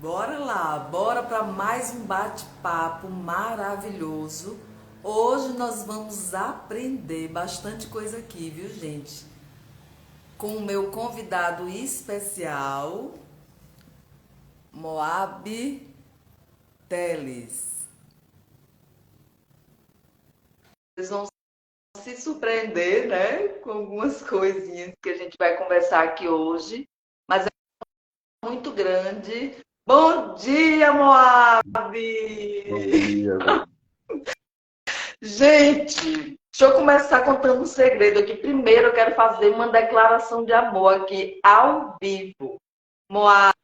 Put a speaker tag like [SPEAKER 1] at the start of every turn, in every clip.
[SPEAKER 1] Bora lá, bora para mais um bate-papo maravilhoso. Hoje nós vamos aprender bastante coisa aqui, viu, gente? Com o meu convidado especial, Moab Teles. Vocês vão se surpreender, né, com algumas coisinhas que a gente vai conversar aqui hoje, mas é muito grande. Bom dia, Moab!
[SPEAKER 2] Bom dia.
[SPEAKER 1] Gente, deixa eu começar contando um segredo aqui. Primeiro, eu quero fazer uma declaração de amor aqui ao vivo. Moab,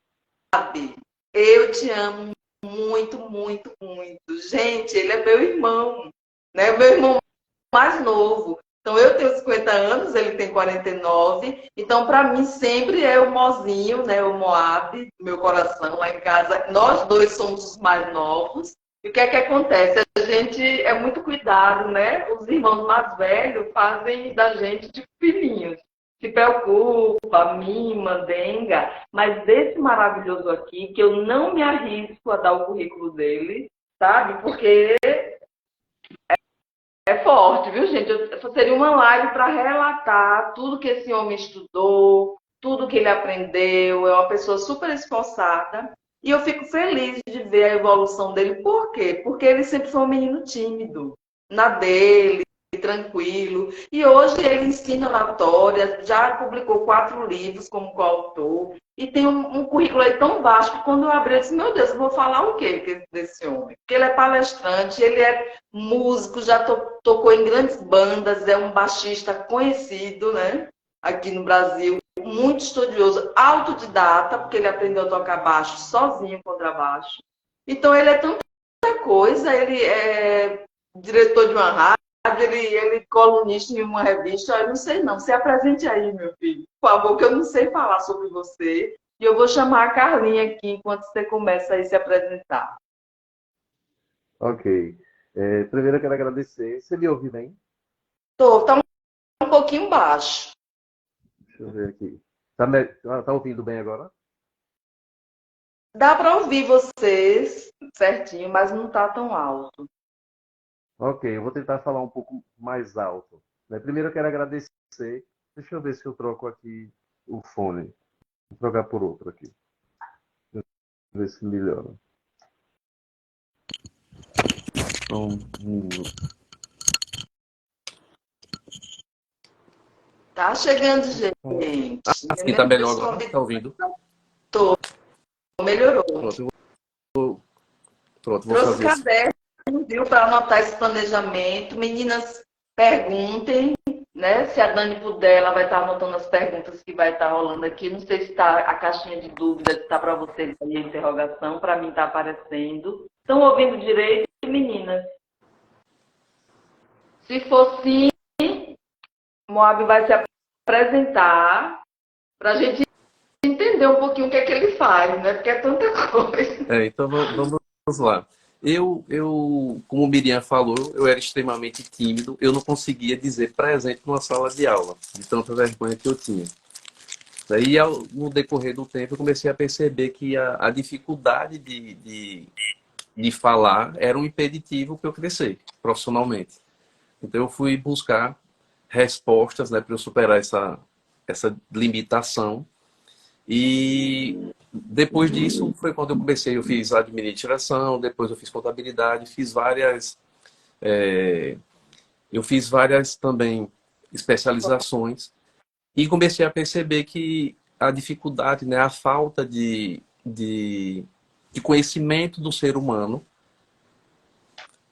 [SPEAKER 1] eu te amo muito, muito, muito. Gente, ele é meu irmão, né? Meu irmão mais novo. Então, eu tenho 50 anos, ele tem 49. Então, para mim, sempre é o Mozinho, né? O Moab, meu coração lá em casa. Nós dois somos os mais novos. E o que é que acontece? A gente é muito cuidado, né? Os irmãos mais velhos fazem da gente de filhinhos. Se preocupa, mima, denga. Mas desse maravilhoso aqui, que eu não me arrisco a dar o currículo dele, sabe? Porque é forte, viu, gente? Seria uma live para relatar tudo que esse homem estudou, tudo que ele aprendeu. É uma pessoa super esforçada. E eu fico feliz de ver a evolução dele. Por quê? Porque ele sempre foi um menino tímido, na dele, tranquilo. E hoje ele ensina oratória, já publicou 4 livros como coautor. E tem um currículo aí tão vasto que quando eu abri, eu disse, meu Deus, eu vou falar o quê desse homem? Porque ele é palestrante, ele é músico, já tocou em grandes bandas, é um baixista conhecido, né? Aqui no Brasil, muito estudioso, autodidata, porque ele aprendeu a tocar baixo sozinho, contrabaixo. Então ele é tanta coisa, ele é diretor de uma rádio, ele é colunista em uma revista, eu não sei não. Se apresente aí, meu filho, por favor, que eu não sei falar sobre você. E eu vou chamar a Carlinha aqui enquanto você começa a se apresentar.
[SPEAKER 2] Ok. Primeiro eu quero agradecer. Você me ouve bem?
[SPEAKER 1] Tá um pouquinho baixo.
[SPEAKER 2] Deixa eu ver aqui. Tá ouvindo bem agora?
[SPEAKER 1] Dá para ouvir vocês certinho, mas não tá tão alto.
[SPEAKER 2] Ok, eu vou tentar falar um pouco mais alto. Primeiro eu quero agradecer. Deixa eu ver se eu troco aqui o fone. Vou trocar por outro aqui. Deixa eu ver se melhora. Só um minuto.
[SPEAKER 1] Tá chegando, gente.
[SPEAKER 3] Assim tá melhor agora? Tá ouvindo?
[SPEAKER 1] Tô, melhorou.
[SPEAKER 3] Pronto, vou
[SPEAKER 1] Trouxe
[SPEAKER 3] fazer assim.
[SPEAKER 1] caderno, viu, para anotar esse planejamento. Meninas, perguntem, né? Se a Dani puder, ela vai estar anotando as perguntas que vai estar rolando aqui. Não sei se está a caixinha de dúvidas, está para vocês aí a interrogação, para mim está aparecendo. Estão ouvindo direito, meninas? Se for sim, Moab vai se apresentar para a gente entender um pouquinho o que é que ele faz, né? Porque é tanta coisa.
[SPEAKER 3] Então vamos lá. Como o Miriam falou, eu era extremamente tímido. Eu não conseguia dizer presente numa sala de aula, de tanta vergonha que eu tinha. Daí, no decorrer do tempo, eu comecei a perceber que a dificuldade de falar era um impeditivo para eu crescer profissionalmente. Então, eu fui buscar respostas, né, para eu superar essa limitação. E depois disso foi quando eu comecei, eu fiz administração, depois eu fiz contabilidade, eu fiz várias também especializações e comecei a perceber que a dificuldade, né, a falta de conhecimento do ser humano,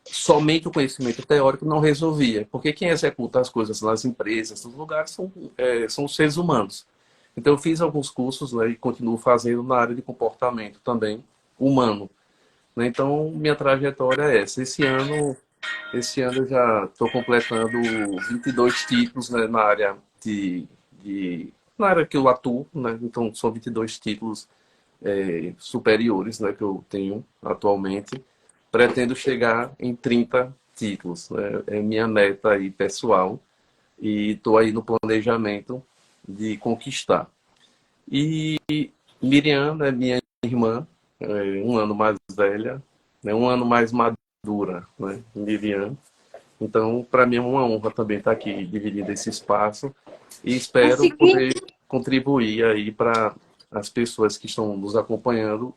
[SPEAKER 3] somente o conhecimento teórico não resolvia, porque quem executa as coisas nas empresas, nos lugares, são os seres humanos. Então, eu fiz alguns cursos, né, e continuo fazendo na área de comportamento também, humano. Né? Então, minha trajetória é essa. Esse ano eu já estou completando 22 títulos, né, na área que eu atuo. Né? Então, são 22 títulos superiores, né, que eu tenho atualmente. Pretendo chegar em 30 títulos. Né? É minha meta aí pessoal. E estou aí no planejamento de conquistar. E Miriam é minha irmã, um ano mais velha, né? Um ano mais madura, né? Miriam. Então, para mim é uma honra também estar aqui dividindo esse espaço e espero poder contribuir aí para as pessoas que estão nos acompanhando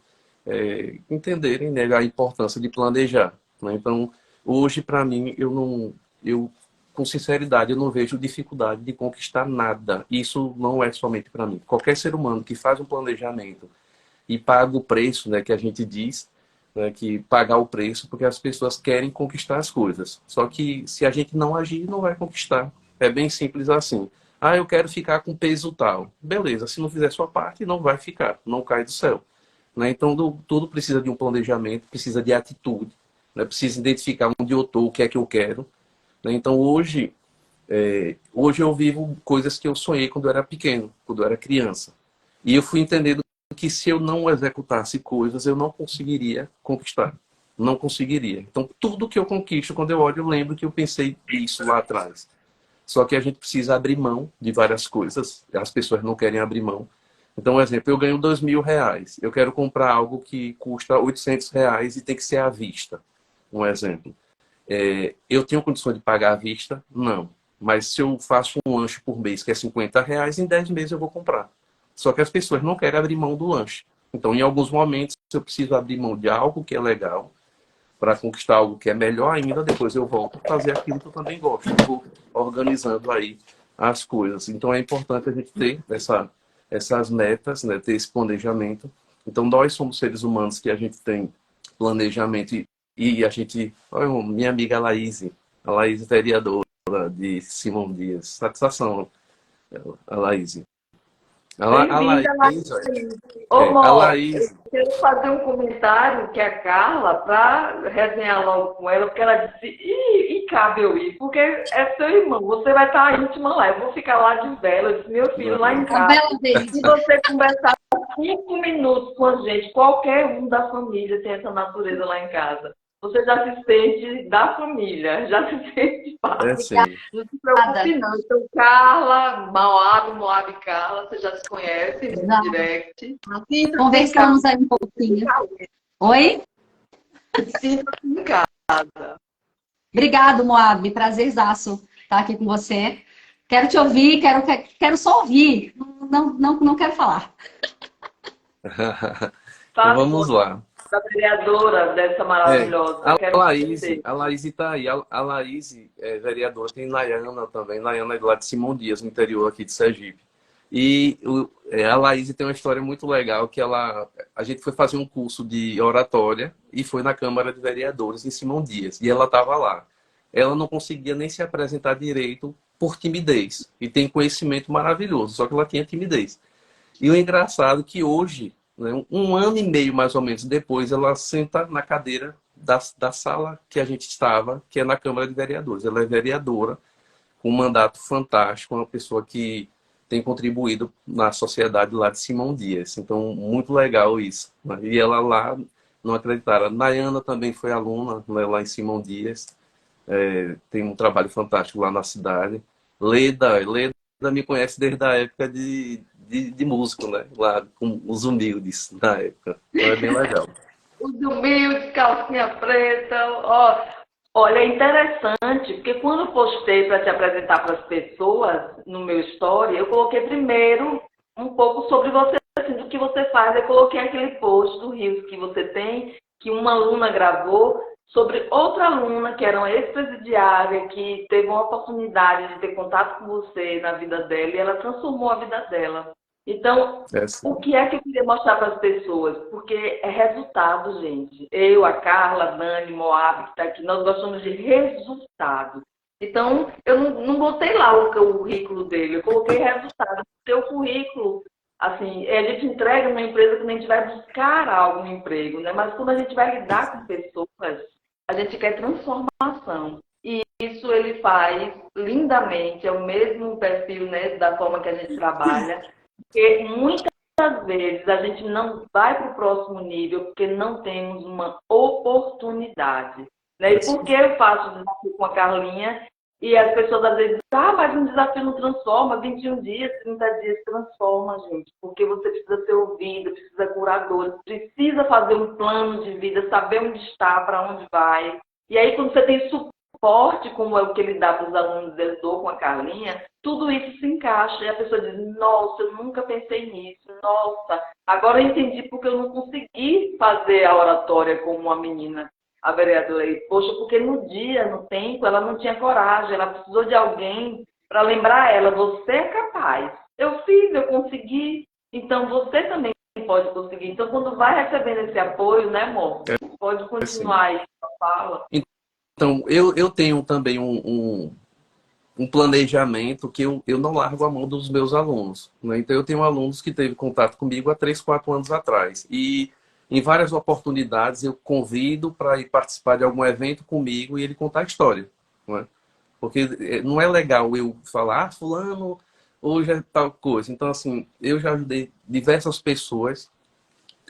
[SPEAKER 3] entenderem, né, a importância de planejar, né? Então, hoje para mim eu com sinceridade eu não vejo dificuldade de conquistar nada. Isso não é somente para mim. Qualquer ser humano que faz um planejamento e paga o preço, né, que a gente diz, né, que pagar o preço porque as pessoas querem conquistar as coisas. Só que se a gente não agir, não vai conquistar. É bem simples assim. Ah, eu quero ficar com peso tal. Beleza, se não fizer sua parte, não vai ficar, não cai do céu. Né? Então, tudo precisa de um planejamento, precisa de atitude, né? Precisa identificar onde eu estou, o que é que eu quero. Né? Então, hoje eu vivo coisas que eu sonhei quando eu era pequeno, quando eu era criança. E eu fui entendendo que se eu não executasse coisas, eu não conseguiria conquistar. Não conseguiria. Então, tudo que eu conquisto, quando eu olho, eu lembro que eu pensei isso lá atrás. Só que a gente precisa abrir mão de várias coisas. As pessoas não querem abrir mão. Então, um exemplo, eu ganho R$ 2.000. Eu quero comprar algo que custa R$ 800 e tem que ser à vista. Um exemplo. Eu tenho condição de pagar à vista? Não. Mas se eu faço um lanche por mês que é R$ 50, em 10 meses eu vou comprar. Só que as pessoas não querem abrir mão do lanche. Então, em alguns momentos, eu preciso abrir mão de algo que é legal para conquistar algo que é melhor ainda. Depois eu volto a fazer aquilo que eu também gosto. Eu vou organizando aí as coisas. Então, é importante a gente ter essas metas, né? Ter esse planejamento. Então, nós somos seres humanos que a gente tem planejamento e a gente... Olha, minha amiga a Laís vereadora de Simão Dias. Satisfação, a Laís. A
[SPEAKER 1] Bem-vinda,
[SPEAKER 3] Laís,
[SPEAKER 1] Laís. Ô,
[SPEAKER 3] a
[SPEAKER 1] Mó, eu
[SPEAKER 3] Laís,
[SPEAKER 1] quero fazer um comentário que a Carla, para resenhar logo com ela, porque ela disse, e cabe eu ir, porque é seu irmão, você vai estar íntima lá, eu vou ficar lá de vela, eu disse, meu filho, lá em casa. Se você conversar 5 minutos com a gente, qualquer um da família tem essa natureza lá em casa. Você já se sente da família, já se sente parte.
[SPEAKER 3] sim.
[SPEAKER 1] Não se preocupe não. Então, Carla, Moab e Carla, você já se conhece no direct.
[SPEAKER 4] Conversamos aí um pouquinho. Oi?
[SPEAKER 1] Sinta-se em casa.
[SPEAKER 4] Obrigado, Moab. Prazerzaço estar aqui com você. Quero te ouvir, quero só ouvir. Não quero falar.
[SPEAKER 3] Então, vamos lá.
[SPEAKER 1] A vereadora dessa maravilhosa.
[SPEAKER 3] A Laís está aí. A Laís é vereadora. Tem Nayana também. Nayana é do lado de Simão Dias, no interior aqui de Sergipe. E a Laís tem uma história muito legal, que a gente foi fazer um curso de oratória e foi na Câmara de Vereadores em Simão Dias. E ela estava lá. Ela não conseguia nem se apresentar direito por timidez. E tem conhecimento maravilhoso, só que ela tinha timidez. E o engraçado é que hoje, né, um ano e meio mais ou menos depois, ela senta na cadeira da sala que a gente estava, que é na Câmara de Vereadores. Ela é vereadora, com um mandato fantástico, uma pessoa que tem contribuído na sociedade lá de Simão Dias. Então, muito legal isso. Né? E ela lá, não acreditaram. Nayana também foi aluna, né, lá em Simão Dias. Tem um trabalho fantástico lá na cidade. Leda me conhece desde a época de músico, né? Lá com os humildes na época. Então é bem legal.
[SPEAKER 1] Os humildes, calcinha preta. Ó, olha, é interessante, porque quando eu postei para te apresentar para as pessoas no meu story, eu coloquei primeiro um pouco sobre você, assim, do que você faz. Eu coloquei aquele post do Rios que você tem, que uma aluna gravou, sobre outra aluna que era uma ex-presidiária, que teve uma oportunidade de ter contato com você na vida dela e ela transformou a vida dela. Então, o que é que eu queria mostrar para as pessoas? Porque é resultado, gente. Eu, a Carla, a Dani, Moab, que está aqui, nós gostamos de resultado. Então, eu não botei lá o currículo dele, eu coloquei resultado. O seu currículo, assim, a gente entrega numa empresa quando a gente vai buscar algo no emprego, né? Mas quando a gente vai lidar com pessoas, a gente quer transformação. E isso ele faz lindamente, é o mesmo perfil, né, da forma que a gente trabalha. Porque muitas vezes a gente não vai para o próximo nível porque não temos uma oportunidade. Né? E por que eu faço o desafio com a Carlinha E as pessoas às vezes dizem, mas um desafio não transforma, 21 dias, 30 dias transforma, gente. Porque você precisa ser ouvido, precisa curador, precisa fazer um plano de vida, saber onde está, para onde vai. E aí quando você tem suporte, como é o que ele dá para os alunos dele, dou com a Carlinha, tudo isso se encaixa. E a pessoa diz, nossa, eu nunca pensei nisso, nossa, agora eu entendi porque eu não consegui fazer a oratória como uma menina. A vereadora aí, poxa, porque no dia, no tempo, ela não tinha coragem, ela precisou de alguém para lembrar ela, você é capaz. Eu fiz, eu consegui, então você também pode conseguir. Então, quando vai recebendo esse apoio, né, amor? Pode continuar aí com a fala.
[SPEAKER 3] Então, eu tenho também um planejamento que eu não largo a mão dos meus alunos, né? Então, eu tenho alunos que teve contato comigo há 3, 4 anos atrás. E em várias oportunidades eu convido para ir participar de algum evento comigo e ele contar a história, não é? Porque não é legal eu falar, fulano, hoje é tal coisa. Então, assim, eu já ajudei diversas pessoas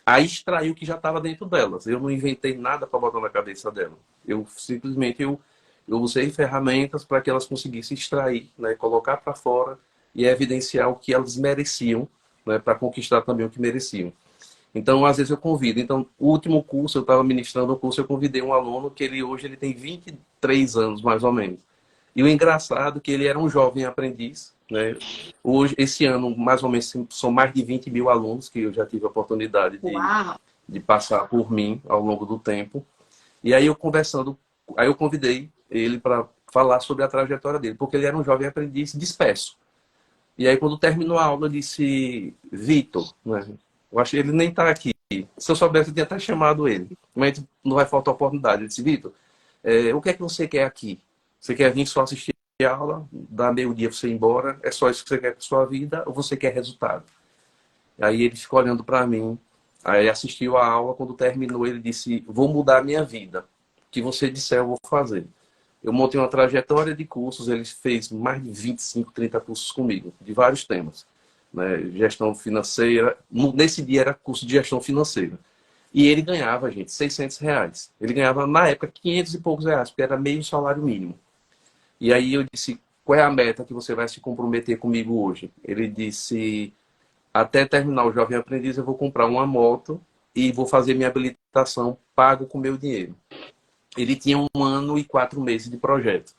[SPEAKER 3] a extrair o que já estava dentro delas. Eu não inventei nada para botar na cabeça dela. Eu simplesmente eu usei ferramentas para que elas conseguissem extrair, né, colocar para fora e evidenciar o que elas mereciam, né, para conquistar também o que mereciam. Então, às vezes eu convido. Então, o último curso, eu estava ministrando o curso, eu convidei um aluno que hoje ele tem 23 anos, mais ou menos. E o engraçado é que ele era um jovem aprendiz, né? Hoje, esse ano, mais ou menos, são mais de 20 mil alunos que eu já tive a oportunidade de passar por mim ao longo do tempo. E aí eu conversando, aí eu convidei ele para falar sobre a trajetória dele, porque ele era um jovem aprendiz disperso. E aí, quando terminou a aula, eu disse, Vitor, né? Eu acho que ele nem está aqui. Se eu soubesse, eu tinha até chamado ele. Mas não vai faltar oportunidade. Eu disse, Vitor, o que é que você quer aqui? Você quer vir só assistir a aula, dar meio-dia para você ir embora? É só isso que você quer para sua vida? Ou você quer resultado? Aí ele ficou olhando para mim. Aí assistiu a aula. Quando terminou, ele disse, vou mudar a minha vida. O que você disser, eu vou fazer. Eu montei uma trajetória de cursos. Ele fez mais de 25, 30 cursos comigo, de vários temas. Né, gestão financeira. Nesse dia era curso de gestão financeira. E ele ganhava, gente, R$ 600. Ele ganhava, na época, 500 e poucos reais, porque era meio salário mínimo. E aí eu disse, qual é a meta que você vai se comprometer comigo hoje? Ele disse, até terminar o Jovem Aprendiz, eu vou comprar uma moto e vou fazer minha habilitação pago com meu dinheiro. Ele tinha 1 ano e 4 meses de projeto.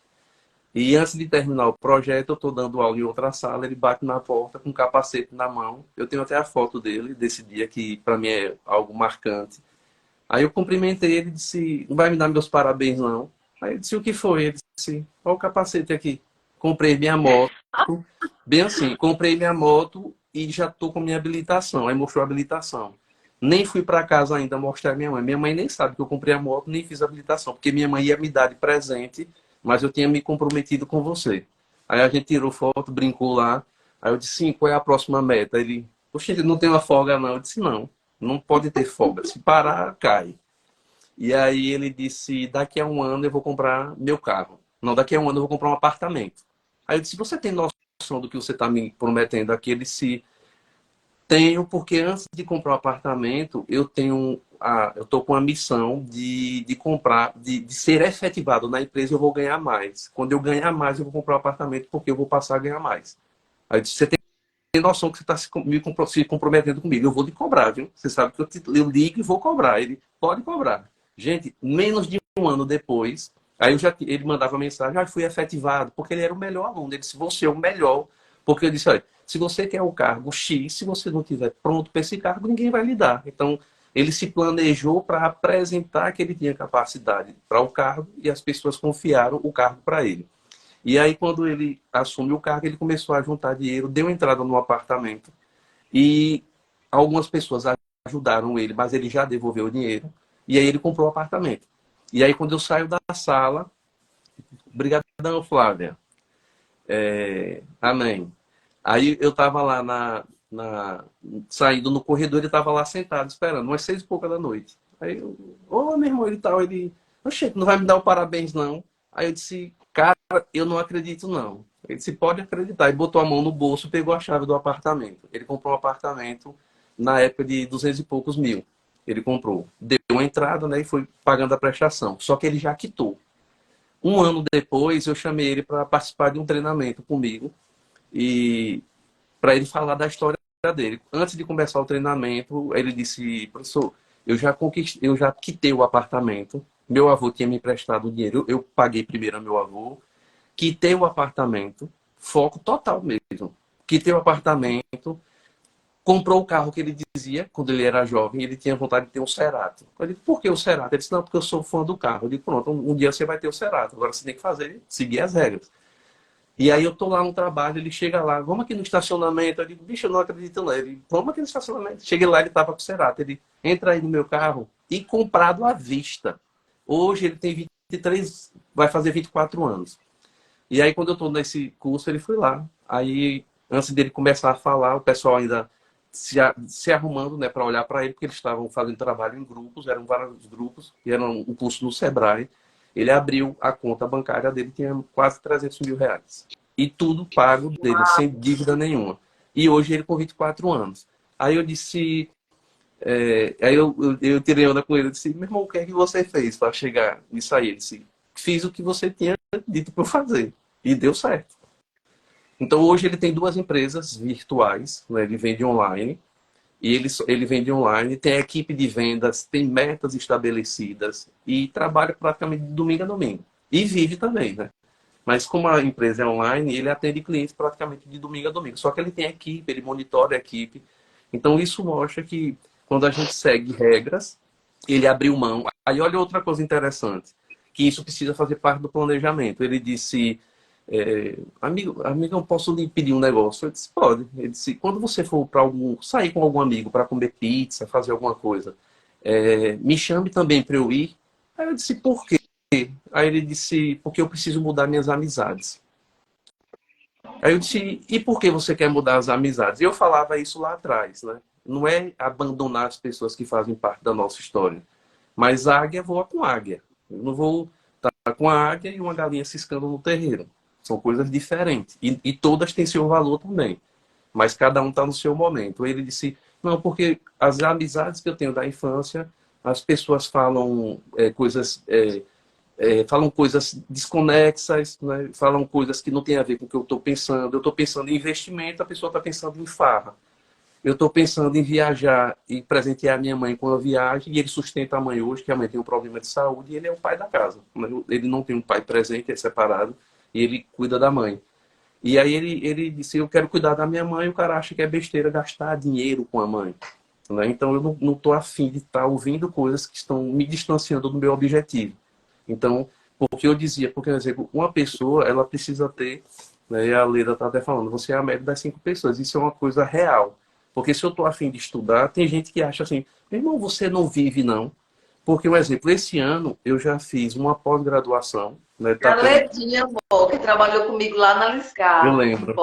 [SPEAKER 3] E antes de terminar o projeto, eu estou dando aula em outra sala, ele bate na porta com um capacete na mão. Eu tenho até a foto dele, desse dia, que para mim é algo marcante. Aí eu cumprimentei ele e disse, não vai me dar meus parabéns, não. Aí eu disse, o que foi? Ele disse, olha o capacete aqui. Comprei minha moto, bem assim, comprei minha moto e já estou com minha habilitação. Aí mostrou a habilitação. Nem fui para casa ainda mostrar minha mãe. Minha mãe nem sabe que eu comprei a moto, nem fiz a habilitação, porque minha mãe ia me dar de presente, mas eu tinha me comprometido com você. Aí a gente tirou foto, brincou lá. Aí eu disse, sim, qual é a próxima meta? Ele, poxa, ele não tem uma folga não. Eu disse, não, não pode ter folga. Se parar, cai. E aí ele disse, daqui a 1 ano eu vou comprar meu carro. Não, daqui a 1 ano eu vou comprar um apartamento. Aí eu disse, você tem noção do que você está me prometendo aqui? Ele disse, tenho, porque antes de comprar um apartamento, eu estou com a missão de comprar, de ser efetivado na empresa, eu vou ganhar mais. Quando eu ganhar mais, eu vou comprar um apartamento, porque eu vou passar a ganhar mais. Aí eu disse, você tem noção que você está se comprometendo comigo? Eu vou lhe cobrar, viu? Você sabe que eu ligo e vou cobrar. Ele pode cobrar. Gente, menos de 1 ano depois, aí ele mandava mensagem, fui efetivado, porque ele era o melhor aluno. Ele disse, você é o melhor. Porque eu disse, olha, se você quer o cargo X, se você não estiver pronto para esse cargo, ninguém vai lhe dar. Então, ele se planejou para apresentar que ele tinha capacidade para o cargo e as pessoas confiaram o cargo para ele. E aí, quando ele assume o cargo, ele começou a juntar dinheiro, deu entrada no apartamento e algumas pessoas ajudaram ele, mas ele já devolveu o dinheiro. E aí ele comprou o apartamento. E aí, quando eu saio da sala, brigadão, Flávia. Amém. Aí eu estava lá saindo no corredor, ele estava lá sentado, esperando, umas 6 e pouca da noite. Aí eu, ô, meu irmão, ele, oxe, não vai me dar o parabéns, não. Aí eu disse, cara, eu não acredito, não. Ele disse, pode acreditar. E botou a mão no bolso, pegou a chave do apartamento. Ele comprou um apartamento na época de 200 e poucos mil. Ele comprou. Deu uma entrada, né, e foi pagando a prestação. Só que ele já quitou. Um ano depois, eu chamei ele para participar de um treinamento comigo e para ele falar da história dele. Antes de começar o treinamento, ele disse: professor, eu já quitei o apartamento. Meu avô tinha me emprestado o dinheiro. Eu paguei primeiro a meu avô, quitei o apartamento, foco total mesmo. Quitei o apartamento, comprou o carro que ele dizia, quando ele era jovem, ele tinha vontade de ter um Cerato. Eu disse: por que o Cerato? Ele disse: não, porque eu sou fã do carro. Eu disse: pronto, um dia você vai ter o Cerato. Agora você tem que fazer, seguir as regras. E aí eu tô lá no trabalho, ele chega lá: vamos aqui no estacionamento. Eu digo: bicho, eu não acredito não. Ele: vamos aqui no estacionamento. Cheguei lá, ele tava com o Cerato. Ele: entra aí no meu carro, e comprado à vista. Hoje ele tem 23, vai fazer 24 anos. E aí quando eu tô nesse curso, ele foi lá. Aí, antes dele começar a falar, o pessoal ainda se arrumando, né, para olhar para ele, porque eles estavam fazendo trabalho em grupos, eram vários grupos, e era um curso no Sebrae. Ele abriu a conta bancária dele, tinha quase 300 mil reais. E tudo pago dele, sem dívida nenhuma. E hoje ele com 24 anos. Aí eu disse... aí eu tirei onda com ele, eu disse: meu irmão, o que é que você fez para chegar nisso aí? Ele disse: fiz o que você tinha dito para eu fazer. E deu certo. Então hoje ele tem 2 empresas virtuais, né? Ele vende online. E ele vende online, tem equipe de vendas, tem metas estabelecidas e trabalha praticamente de domingo a domingo. E vive também, né? Mas como a empresa é online, ele atende clientes praticamente de domingo a domingo. Só que ele tem equipe, ele monitora a equipe. Então isso mostra que quando a gente segue regras, ele abriu mão. Aí olha outra coisa interessante, que isso precisa fazer parte do planejamento. Ele disse: amigo, eu posso lhe pedir um negócio? Eu disse: pode. Ele disse: quando você for para sair com algum amigo para comer pizza, fazer alguma coisa, me chame também para eu ir. Aí eu disse: por quê? Aí ele disse: porque eu preciso mudar minhas amizades. Aí eu disse: e por que você quer mudar as amizades? Eu falava isso lá atrás, né? Não é abandonar as pessoas que fazem parte da nossa história. Mas águia voa com águia. Eu não vou estar com a águia e uma galinha ciscando no terreiro. São coisas diferentes. E todas têm seu valor também. Mas cada um está no seu momento. Ele disse: não, porque as amizades que eu tenho da infância, as pessoas falam falam coisas desconexas, né? Falam coisas que não têm a ver com o que eu estou pensando. Eu estou pensando em investimento, a pessoa está pensando em farra. Eu estou pensando em viajar e presentear a minha mãe com a viagem, e ele sustenta a mãe hoje, que a mãe tem um problema de saúde, e ele é o pai da casa. Ele não tem um pai presente, é separado, e ele cuida da mãe. E aí ele disse: eu quero cuidar da minha mãe, e o cara acha que é besteira gastar dinheiro com a mãe. Né? Então eu não estou afim de estar ouvindo coisas que estão me distanciando do meu objetivo. Então, porque eu dizia, por exemplo, uma pessoa, ela precisa ter, né, e a Leda está até falando, você é a média das 5 pessoas. Isso é uma coisa real. Porque se eu estou afim de estudar, tem gente que acha assim: meu irmão, você não vive, não. Porque, um exemplo, esse ano eu já fiz uma pós-graduação. Né,
[SPEAKER 1] A Ledinha, amor, que trabalhou comigo lá na
[SPEAKER 3] eu
[SPEAKER 1] Liscar,
[SPEAKER 3] lembro.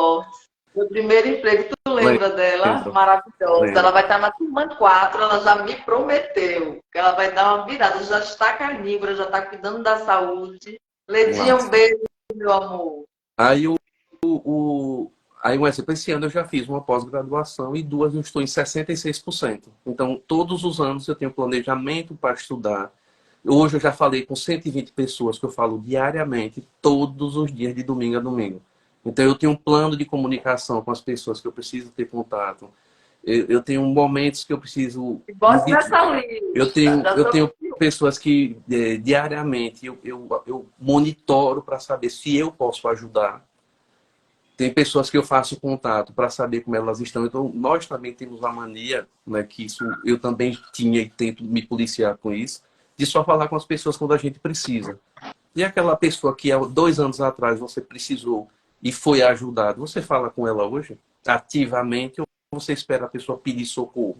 [SPEAKER 1] meu primeiro emprego, tu lembra dela?
[SPEAKER 3] Lembro.
[SPEAKER 1] Maravilhosa.
[SPEAKER 3] Lembro.
[SPEAKER 1] Ela vai estar na turma 4, ela já me prometeu que ela vai dar uma virada, já está carnívora, já está cuidando da saúde. Ledinha, um beijo, meu amor.
[SPEAKER 3] Aí, um exemplo, esse ano eu já fiz uma pós-graduação e 2 eu estou em 66%. Então, todos os anos eu tenho planejamento para estudar. Hoje eu já falei com 120 pessoas que eu falo diariamente, todos os dias, de domingo a domingo. Então, eu tenho um plano de comunicação com as pessoas que eu preciso ter contato. Eu tenho momentos que eu preciso...
[SPEAKER 1] Bota nessa linha.
[SPEAKER 3] Eu tenho pessoas que diariamente eu monitoro para saber se eu posso ajudar. Tem pessoas que eu faço contato para saber como elas estão. Então, nós também temos a mania, né, que isso eu também tinha e tento me policiar com isso, de só falar com as pessoas quando a gente precisa. E aquela pessoa que há 2 anos atrás você precisou e foi ajudado, você fala com ela hoje ativamente ou você espera a pessoa pedir socorro?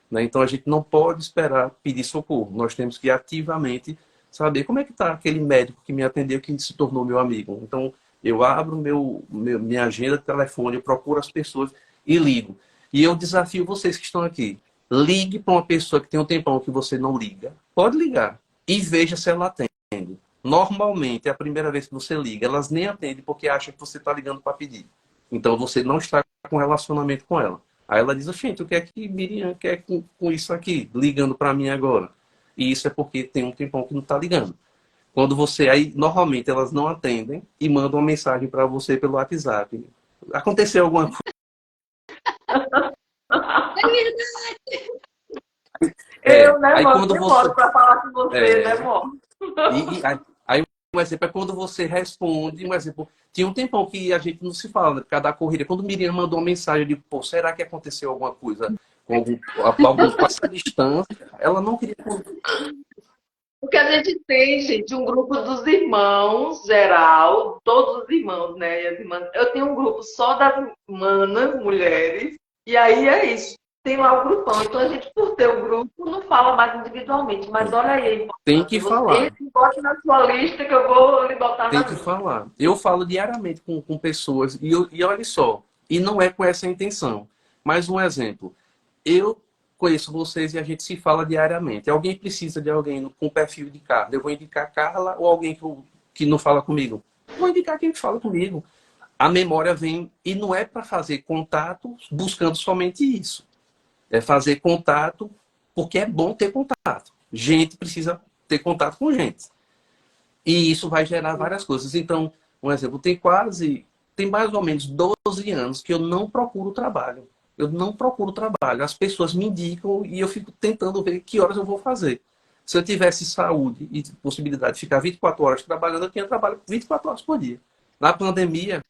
[SPEAKER 3] Né? Então, a gente não pode esperar pedir socorro. Nós temos que ativamente saber como é que está aquele médico que me atendeu, que se tornou meu amigo. Então, eu abro minha agenda de telefone, eu procuro as pessoas e ligo. E eu desafio vocês que estão aqui. Ligue para uma pessoa que tem um tempão que você não liga. Pode ligar. E veja se ela atende. Normalmente, é a primeira vez que você liga, elas nem atendem porque acham que você está ligando para pedir. Então, você não está com relacionamento com ela. Aí ela diz: gente, o que é que Miriam quer com isso aqui, ligando para mim agora? E isso é porque tem um tempão que não está ligando. Quando você, aí, normalmente elas não atendem e mandam uma mensagem para você pelo WhatsApp. Aconteceu alguma coisa?
[SPEAKER 1] Eu, né,
[SPEAKER 3] Aí
[SPEAKER 1] mano,
[SPEAKER 3] quando você.
[SPEAKER 1] demoro para falar com você, né,
[SPEAKER 3] É,
[SPEAKER 1] amor?
[SPEAKER 3] aí um exemplo é quando você responde, um exemplo. Tinha um tempão que a gente não se fala, né, por causa da corrida. Quando o Miriam mandou uma mensagem, eu digo, pô, será que aconteceu alguma coisa com essa distância? Ela não queria.
[SPEAKER 1] Porque a gente tem, gente, um grupo dos irmãos, geral, todos os irmãos, né? E as irmãs. Eu tenho um grupo só das manas, mulheres, e aí é isso. Tem lá o grupão. Então a gente, por ter o grupo, não fala mais individualmente. Mas olha aí a
[SPEAKER 3] Tem
[SPEAKER 1] importância.
[SPEAKER 3] que
[SPEAKER 1] Você
[SPEAKER 3] falar.
[SPEAKER 1] entre e bote na sua lista que eu vou lhe botar
[SPEAKER 3] Tem
[SPEAKER 1] na
[SPEAKER 3] que
[SPEAKER 1] minha.
[SPEAKER 3] falar. Eu falo diariamente com pessoas, e olha só, e não é com essa intenção. Mais um exemplo. Eu conheço vocês e a gente se fala diariamente. Alguém precisa de alguém com perfil de Carla. Eu vou indicar Carla ou alguém que não fala comigo? Vou indicar quem fala comigo. A memória vem, e não é para fazer contato buscando somente isso. É fazer contato porque é bom ter contato. Gente precisa ter contato com gente. E isso vai gerar várias coisas. Então, um exemplo, tem mais ou menos 12 anos que eu não procuro trabalho. Eu não procuro trabalho. As pessoas me indicam e eu fico tentando ver que horas eu vou fazer. Se eu tivesse saúde e possibilidade de ficar 24 horas trabalhando, eu tinha trabalho 24 horas por dia. Na pandemia,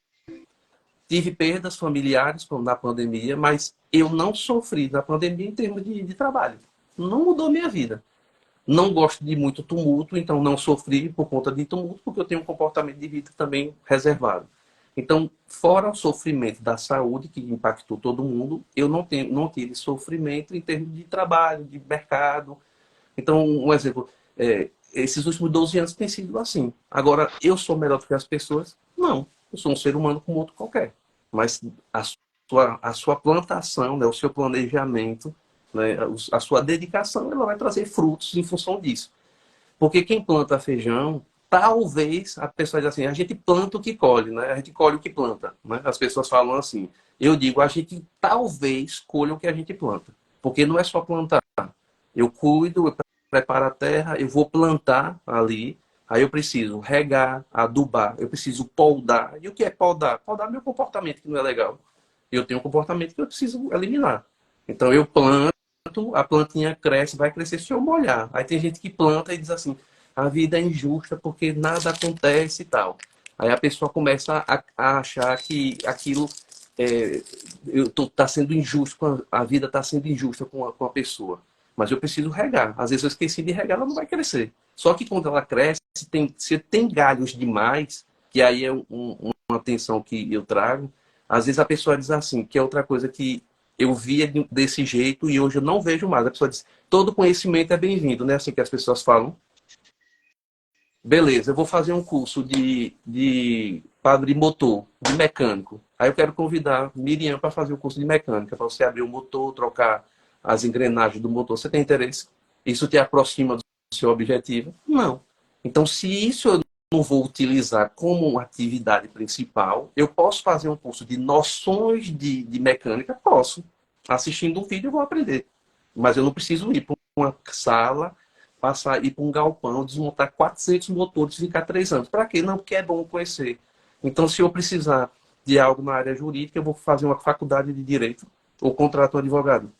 [SPEAKER 3] tive perdas familiares na pandemia, mas eu não sofri na pandemia em termos de trabalho. Não mudou minha vida. Não gosto de muito tumulto, então não sofri por conta de tumulto, porque eu tenho um comportamento de vida também reservado. Então, fora o sofrimento da saúde, que impactou todo mundo, eu não tive sofrimento em termos de trabalho, de mercado. Então, um exemplo, esses últimos 12 anos tem sido assim. Agora, eu sou melhor do que as pessoas? Não. Eu sou um ser humano como outro qualquer. Mas a sua plantação, né, o seu planejamento, né, a sua dedicação, ela vai trazer frutos em função disso. Porque quem planta feijão, talvez a pessoa diz assim, a gente planta o que colhe, né? A gente colhe o que planta, né? As pessoas falam assim. Eu digo, a gente talvez colha o que a gente planta. Porque não é só plantar. Eu cuido, eu preparo a terra, eu vou plantar ali, aí eu preciso regar, adubar, eu preciso podar. E o que é podar? Podar é meu comportamento que não é legal. Eu tenho um comportamento que eu preciso eliminar. Então eu planto, a plantinha cresce, vai crescer se eu molhar. Aí tem gente que planta e diz assim, a vida é injusta porque nada acontece e tal. Aí a pessoa começa a achar que aquilo tá sendo injusto, a vida está sendo injusta com a pessoa. Mas eu preciso regar. Às vezes eu esqueci de regar, ela não vai crescer. Só que quando ela cresce, se tem galhos demais, que aí é uma atenção que eu trago, às vezes a pessoa diz assim, que é outra coisa que eu via desse jeito e hoje eu não vejo mais. A pessoa diz, todo conhecimento é bem-vindo, né? Assim que as pessoas falam. Beleza, eu vou fazer um curso de motor, de mecânico. Aí eu quero convidar Miriam para fazer o curso de mecânica, para você abrir o motor, trocar as engrenagens do motor. Você tem interesse? Isso te aproxima do seu objetivo? Não. Então, se isso eu não vou utilizar como uma atividade principal, eu posso fazer um curso de noções de mecânica? Posso. Assistindo um vídeo eu vou aprender. Mas eu não preciso ir para uma sala, ir para um galpão, desmontar 400 motores e ficar 3 anos. Para quê? Não, porque é bom conhecer. Então, se eu precisar de algo na área jurídica, eu vou fazer uma faculdade de direito ou contrato um advogado.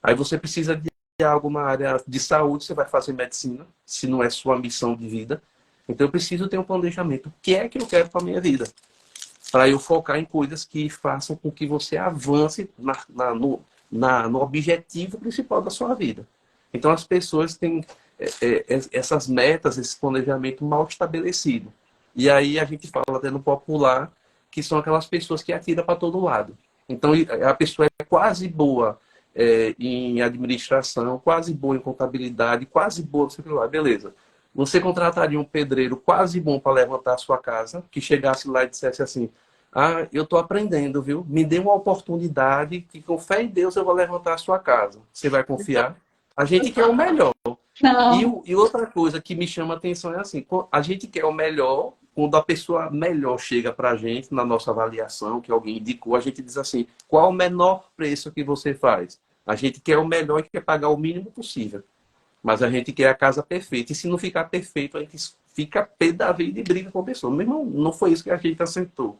[SPEAKER 3] Aí você precisa de algo na área de saúde, você vai fazer medicina, se não é sua missão de vida. Então, eu preciso ter um planejamento. O que é que eu quero para a minha vida? Para eu focar em coisas que façam com que você avance no objetivo principal da sua vida. Então, as pessoas têm essas metas, esse planejamento mal estabelecido. E aí a gente fala até no popular que são aquelas pessoas que atiram para todo lado. Então, a pessoa é quase boa em administração, quase boa em contabilidade, quase boa, não sei o que lá, beleza. Você contrataria um pedreiro quase bom para levantar a sua casa, que chegasse lá e dissesse assim, ah, eu estou aprendendo, viu? Me dê uma oportunidade que com fé em Deus eu vou levantar a sua casa. Você vai confiar? A gente quer o melhor.
[SPEAKER 4] Não.
[SPEAKER 3] E outra coisa que me chama a atenção é assim, a gente quer o melhor, quando a pessoa melhor chega para a gente, na nossa avaliação, que alguém indicou, a gente diz assim, qual o menor preço que você faz? A gente quer o melhor e quer pagar o mínimo possível. Mas a gente quer a casa perfeita. E se não ficar perfeito, a gente fica pé da vida e briga com a pessoa. Meu irmão, não foi isso que a gente acertou.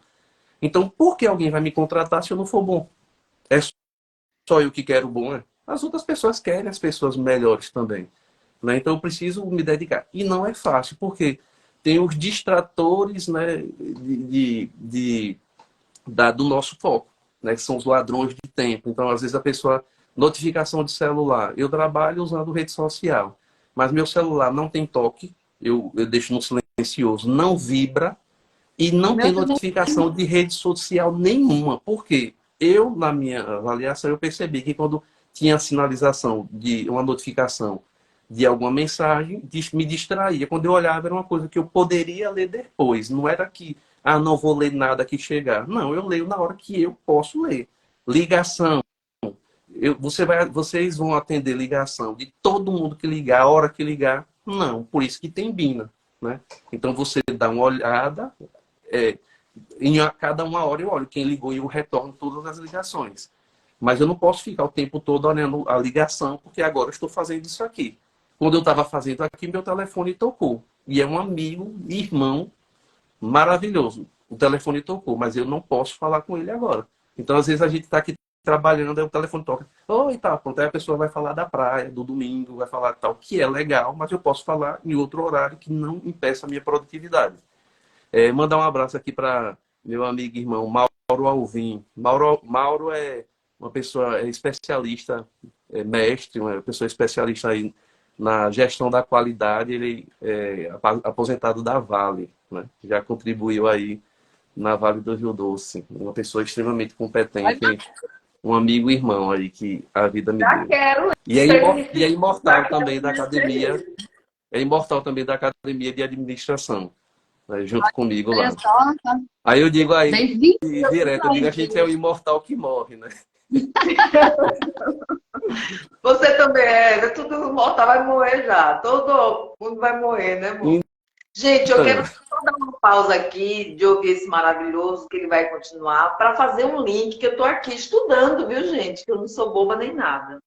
[SPEAKER 3] Então, por que alguém vai me contratar se eu não for bom? É só eu que quero bom, né? As outras pessoas querem as pessoas melhores também. Né? Então, eu preciso me dedicar. E não é fácil, porque tem os distratores, né, do nosso foco, né, que são os ladrões de tempo. Então, às vezes, a pessoa... Notificação de celular. Eu trabalho usando rede social, mas meu celular não tem toque, eu deixo no silencioso, não vibra e
[SPEAKER 4] O
[SPEAKER 3] não
[SPEAKER 4] meu
[SPEAKER 3] tem
[SPEAKER 4] também.
[SPEAKER 3] notificação de rede social nenhuma. Por quê? Eu, na minha avaliação, eu percebi que quando tinha sinalização de uma notificação de alguma mensagem, me distraía. Quando eu olhava, era uma coisa que eu poderia ler depois. Não era que, não vou ler nada que chegar. Não, eu leio na hora que eu posso ler. Ligação. Vocês vão atender ligação de todo mundo que ligar, a hora que ligar? Não, por isso que tem Bina. Né? Então você dá uma olhada, em cada uma hora eu olho quem ligou e eu retorno todas as ligações. Mas eu não posso ficar o tempo todo olhando a ligação, porque agora eu estou fazendo isso aqui. Quando eu estava fazendo aqui, meu telefone tocou. E é um amigo, irmão, maravilhoso. O telefone tocou, mas eu não posso falar com ele agora. Então, às vezes, a gente está aqui trabalhando, aí o telefone toca. Oi, tá, pronto. Aí a pessoa vai falar da praia, do domingo, vai falar tal, que é legal, mas eu posso falar em outro horário que não impeça a minha produtividade. Mandar um abraço aqui para meu amigo e irmão Mauro Alvim. Mauro é uma pessoa especialista, mestre, uma pessoa especialista aí na gestão da qualidade. Ele é aposentado da Vale, né? Já contribuiu aí na Vale do Rio Doce. Uma pessoa extremamente competente, um amigo e irmão aí que a vida me
[SPEAKER 1] Já
[SPEAKER 3] deu.
[SPEAKER 1] quero
[SPEAKER 3] E é, e é imortal
[SPEAKER 1] já
[SPEAKER 3] também
[SPEAKER 1] quero
[SPEAKER 3] da academia,
[SPEAKER 1] conhecer.
[SPEAKER 3] é imortal também da academia de administração, né, junto comigo
[SPEAKER 4] Olha
[SPEAKER 3] lá.
[SPEAKER 4] só, tá.
[SPEAKER 3] Aí eu digo aí,
[SPEAKER 4] Bem-vindo.
[SPEAKER 3] direto, eu digo, a gente é o imortal que morre, né?
[SPEAKER 1] Você também tudo mortal, vai morrer já. Todo mundo vai morrer, né, amor? Gente, eu
[SPEAKER 3] Então,
[SPEAKER 1] quero só dar uma pausa aqui de ouvir esse maravilhoso, que ele vai continuar, para fazer um link, que eu estou aqui estudando, viu, gente? Que eu não sou boba nem nada.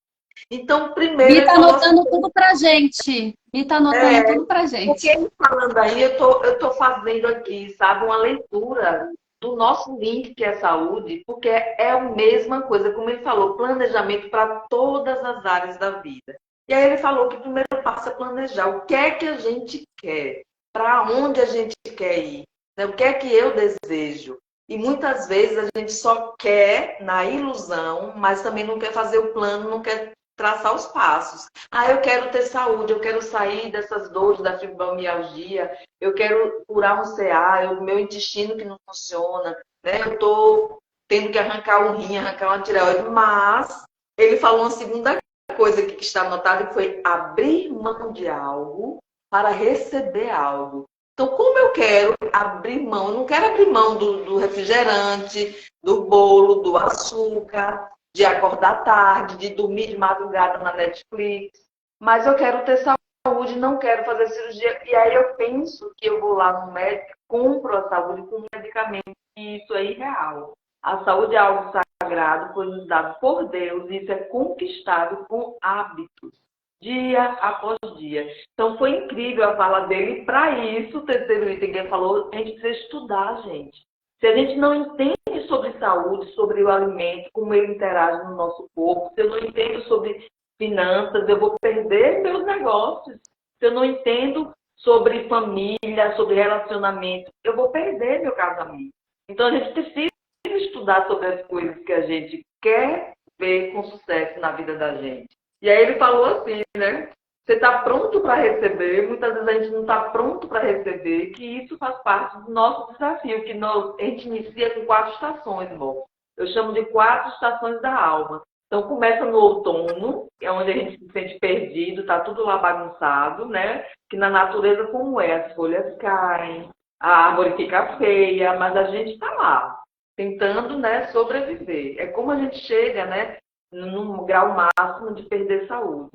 [SPEAKER 1] Então, primeiro
[SPEAKER 4] Bi
[SPEAKER 1] ele
[SPEAKER 4] tá
[SPEAKER 1] falou assim,
[SPEAKER 4] anotando tudo pra gente. Bi tá anotando tudo pra
[SPEAKER 1] porque
[SPEAKER 4] gente.
[SPEAKER 1] ele falando aí, eu tô fazendo aqui, sabe, uma leitura do nosso link, que é saúde, porque é a mesma coisa, como ele falou, planejamento para todas as áreas da vida. E aí ele falou que o primeiro passo é planejar o que é que a gente quer, para onde a gente quer ir, né? O que é que eu desejo. E muitas vezes a gente só quer na ilusão, mas também não quer fazer o plano, não quer traçar os passos. Eu quero ter saúde, eu quero sair dessas dores da fibromialgia, eu quero curar um CA, o meu intestino que não funciona, né? Eu estou tendo que arrancar um rim, arrancar uma tireoide, mas ele falou uma segunda coisa aqui que está anotada, que foi abrir mão de algo para receber algo. Então, como eu quero abrir mão? Eu não quero abrir mão do refrigerante, do bolo, do açúcar, de acordar tarde, de dormir de madrugada na Netflix, mas eu quero ter saúde, não quero fazer cirurgia. E aí eu penso que eu vou lá no médico, compro a saúde com um medicamento, e isso é irreal. A saúde é algo sagrado, foi nos dado por Deus, e isso é conquistado com hábitos, dia após dia. Então foi incrível a fala dele, e para isso, o terceiro item que ele falou, a gente precisa estudar, gente. Se a gente não entende sobre saúde, sobre o alimento, como ele interage no nosso corpo, se eu não entendo sobre finanças, eu vou perder meus negócios. Se eu não entendo sobre família, sobre relacionamento, eu vou perder meu casamento. Então a gente precisa estudar sobre as coisas que a gente quer ver com sucesso na vida da gente. E aí ele falou assim, né? Você está pronto para receber, muitas vezes a gente não está pronto para receber, que isso faz parte do nosso desafio, que a gente inicia com 4 estações, amor. Eu chamo de 4 estações da alma. Então começa no outono, que é onde a gente se sente perdido, está tudo lá bagunçado, né? Que na natureza como é, as folhas caem, a árvore fica feia, mas a gente está lá, tentando, né, sobreviver. É como a gente chega, né, num grau máximo de perder saúde.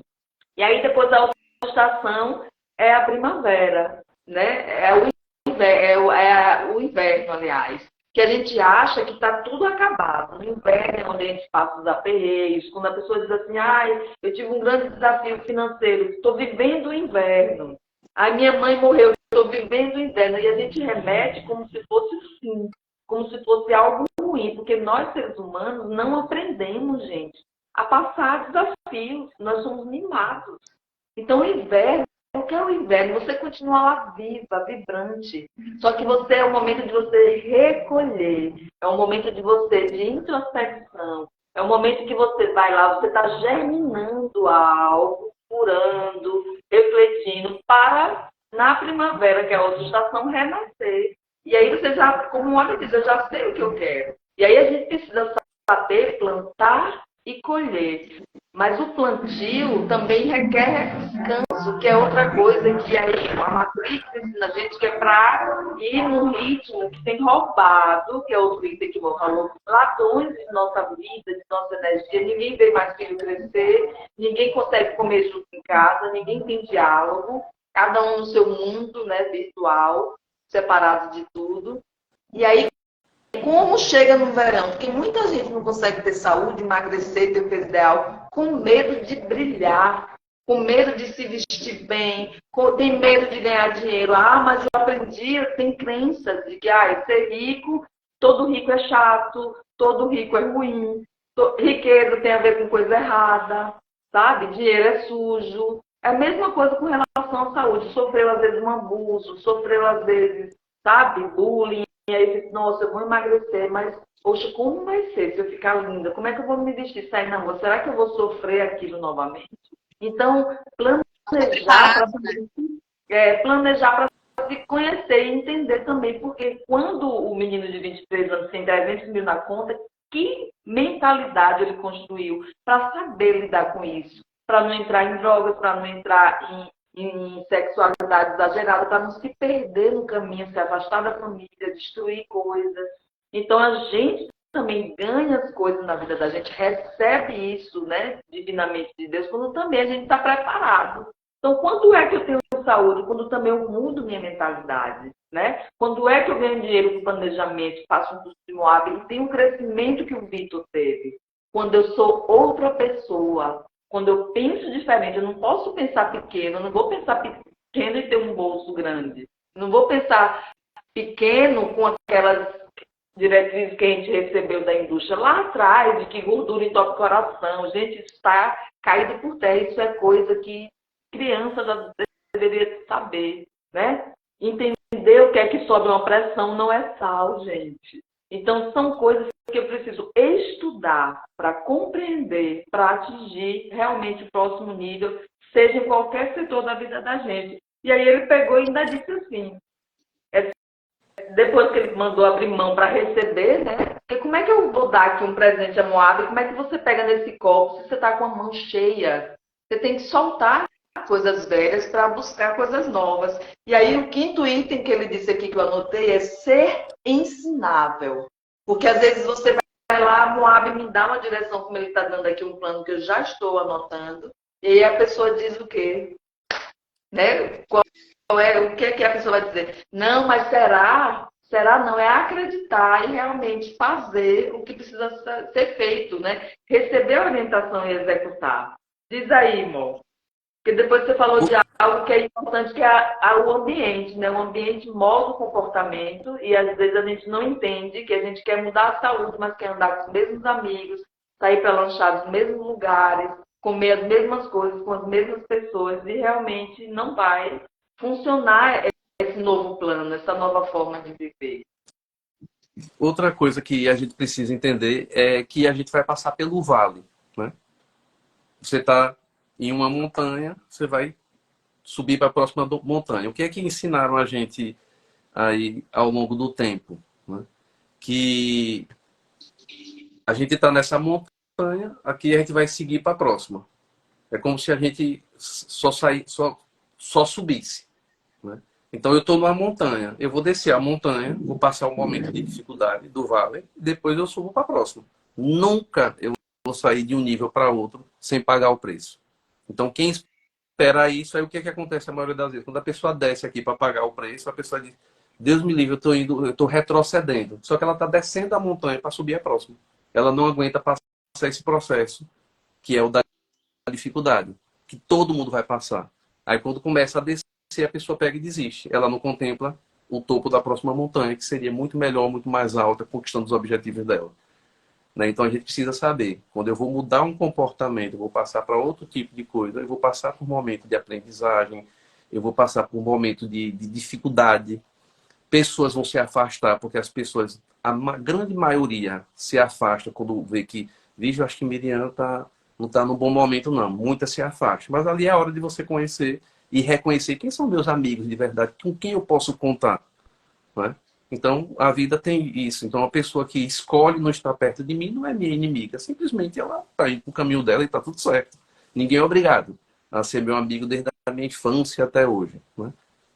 [SPEAKER 1] E aí depois a outra estação é a primavera, né? É o inverno, aliás. que a gente acha que está tudo acabado. No inverno é onde a gente passa os aperreios, quando a pessoa diz assim, ai, eu tive um grande desafio financeiro, estou vivendo o inverno. Ai, minha mãe morreu, estou vivendo o inverno. E a gente remete como se fosse sim, como se fosse algo ruim, porque nós, seres humanos, não aprendemos, gente, a passar desafios. Nós somos mimados. Então, o inverno, o que é o inverno? Você continua lá viva, vibrante. Só que você é o momento de você recolher. É um momento de você de introspecção. É um momento que você vai lá, você está germinando algo, curando, refletindo, para, na primavera, que é a outra estação, renascer. E aí você já, como uma diz, eu já sei o que eu quero. E aí a gente precisa saber plantar e colher. Mas o plantio também requer descanso, que é outra coisa que aí a matriz ensina a gente que é para ir num ritmo que tem roubado, que é outro item que o falou, ladrões de nossa vida, de nossa energia. Ninguém vê mais filho crescer, ninguém consegue comer junto em casa, ninguém tem diálogo, cada um no seu mundo, né, virtual, separado de tudo. E aí, como chega no verão? Porque muita gente não consegue ter saúde, emagrecer, ter o peso ideal, com medo de brilhar, com medo de se vestir bem, tem medo de ganhar dinheiro. Ah, mas eu aprendi, tem crenças de que ser rico, todo rico é chato, todo rico é ruim, riqueza tem a ver com coisa errada, sabe? Dinheiro é sujo. É a mesma coisa com relação à saúde. Sofreu às vezes um abuso, sofreu às vezes, sabe, bullying. E aí, nossa, eu vou emagrecer, mas, poxa, como vai ser se eu ficar linda? Como é que eu vou me vestir? Sair na rua? Será que eu vou sofrer aquilo novamente? Então, planejar para se conhecer e entender também, porque quando o menino de 23 anos tem 300 mil na conta, que mentalidade ele construiu para saber lidar com isso? Para não entrar em drogas, para não entrar em sexualidade exagerada, para não se perder no caminho, se afastar da família, destruir coisas. Então, a gente também ganha as coisas na vida da gente, recebe isso, né, divinamente de Deus, quando também a gente está preparado. Então, quando é que eu tenho saúde? Quando também eu mudo minha mentalidade, né? Quando é que eu ganho dinheiro com planejamento, faço um curso de Moab e tenho o crescimento que o Vitor teve? Quando eu sou outra pessoa, quando eu penso diferente, eu não posso pensar pequeno, eu não vou pensar pequeno e ter um bolso grande. Não vou pensar pequeno com aquelas diretrizes que a gente recebeu da indústria lá atrás, de que gordura entope o coração. Gente, isso está caído por terra. Isso é coisa que criança já deveria saber, né? Entender o que é que sobe uma pressão não é sal, gente. Então, são coisas que eu preciso estudar para compreender, para atingir realmente o próximo nível, seja em qualquer setor da vida da gente. E aí ele pegou e ainda disse assim, depois que ele mandou abrir mão para receber, né? Porque como é que eu vou dar aqui um presente a Moab? Como é que você pega nesse copo se você está com a mão cheia? Você tem que soltar coisas velhas para buscar coisas novas. E aí o quinto item que ele disse aqui que eu anotei é ser ensinável. Porque às vezes você vai lá, Moab me dá uma direção, como ele está dando aqui um plano que eu já estou anotando, e aí a pessoa diz o quê? Né? O que é que a pessoa vai dizer? Não, mas será? Será não, é acreditar e realmente fazer o que precisa ser feito, né? Receber a orientação e executar. Diz aí, amor. Porque depois você falou de algo que é importante, que é o ambiente, né? O ambiente molda o comportamento e às vezes a gente não entende que a gente quer mudar a saúde, mas quer andar com os mesmos amigos, sair para lanchar nos mesmos lugares, comer as mesmas coisas com as mesmas pessoas e realmente não vai funcionar esse novo plano, essa nova forma de viver.
[SPEAKER 3] Outra coisa que a gente precisa entender é que a gente vai passar pelo vale, né? Você está em uma montanha, você vai subir para a próxima montanha. O que é que ensinaram a gente aí ao longo do tempo? Né? Que a gente está nessa montanha, aqui a gente vai seguir para a próxima. É como se a gente só subisse. Né? Então eu estou numa montanha, eu vou descer a montanha, vou passar um momento de dificuldade do vale, e depois eu subo para a próxima. Nunca eu vou sair de um nível para outro sem pagar o preço. Então, quem espera isso, aí o que é que acontece a maioria das vezes? Quando a pessoa desce aqui para pagar o preço, a pessoa diz, Deus me livre, eu tô retrocedendo. Só que ela está descendo a montanha para subir a próxima. Ela não aguenta passar esse processo, que é o da dificuldade, que todo mundo vai passar. Aí quando começa a descer, a pessoa pega e desiste. Ela não contempla o topo da próxima montanha, que seria muito melhor, muito mais alta, conquistando os objetivos dela. Né? Então a gente precisa saber, quando eu vou mudar um comportamento, eu vou passar para outro tipo de coisa, eu vou passar por um momento de aprendizagem, eu vou passar por um momento de dificuldade. Pessoas vão se afastar, porque as pessoas, grande maioria, se afasta quando vê que, eu acho que Miriam não está num bom momento, não. Muitas se afastam. Mas ali é a hora de você conhecer e reconhecer quem são meus amigos de verdade, com quem eu posso contar. Né? Então, a vida tem isso. Então, a pessoa que escolhe não estar perto de mim não é minha inimiga. Simplesmente ela está indo para o caminho dela e está tudo certo. Ninguém é obrigado a ser meu amigo desde a minha infância até hoje. Né?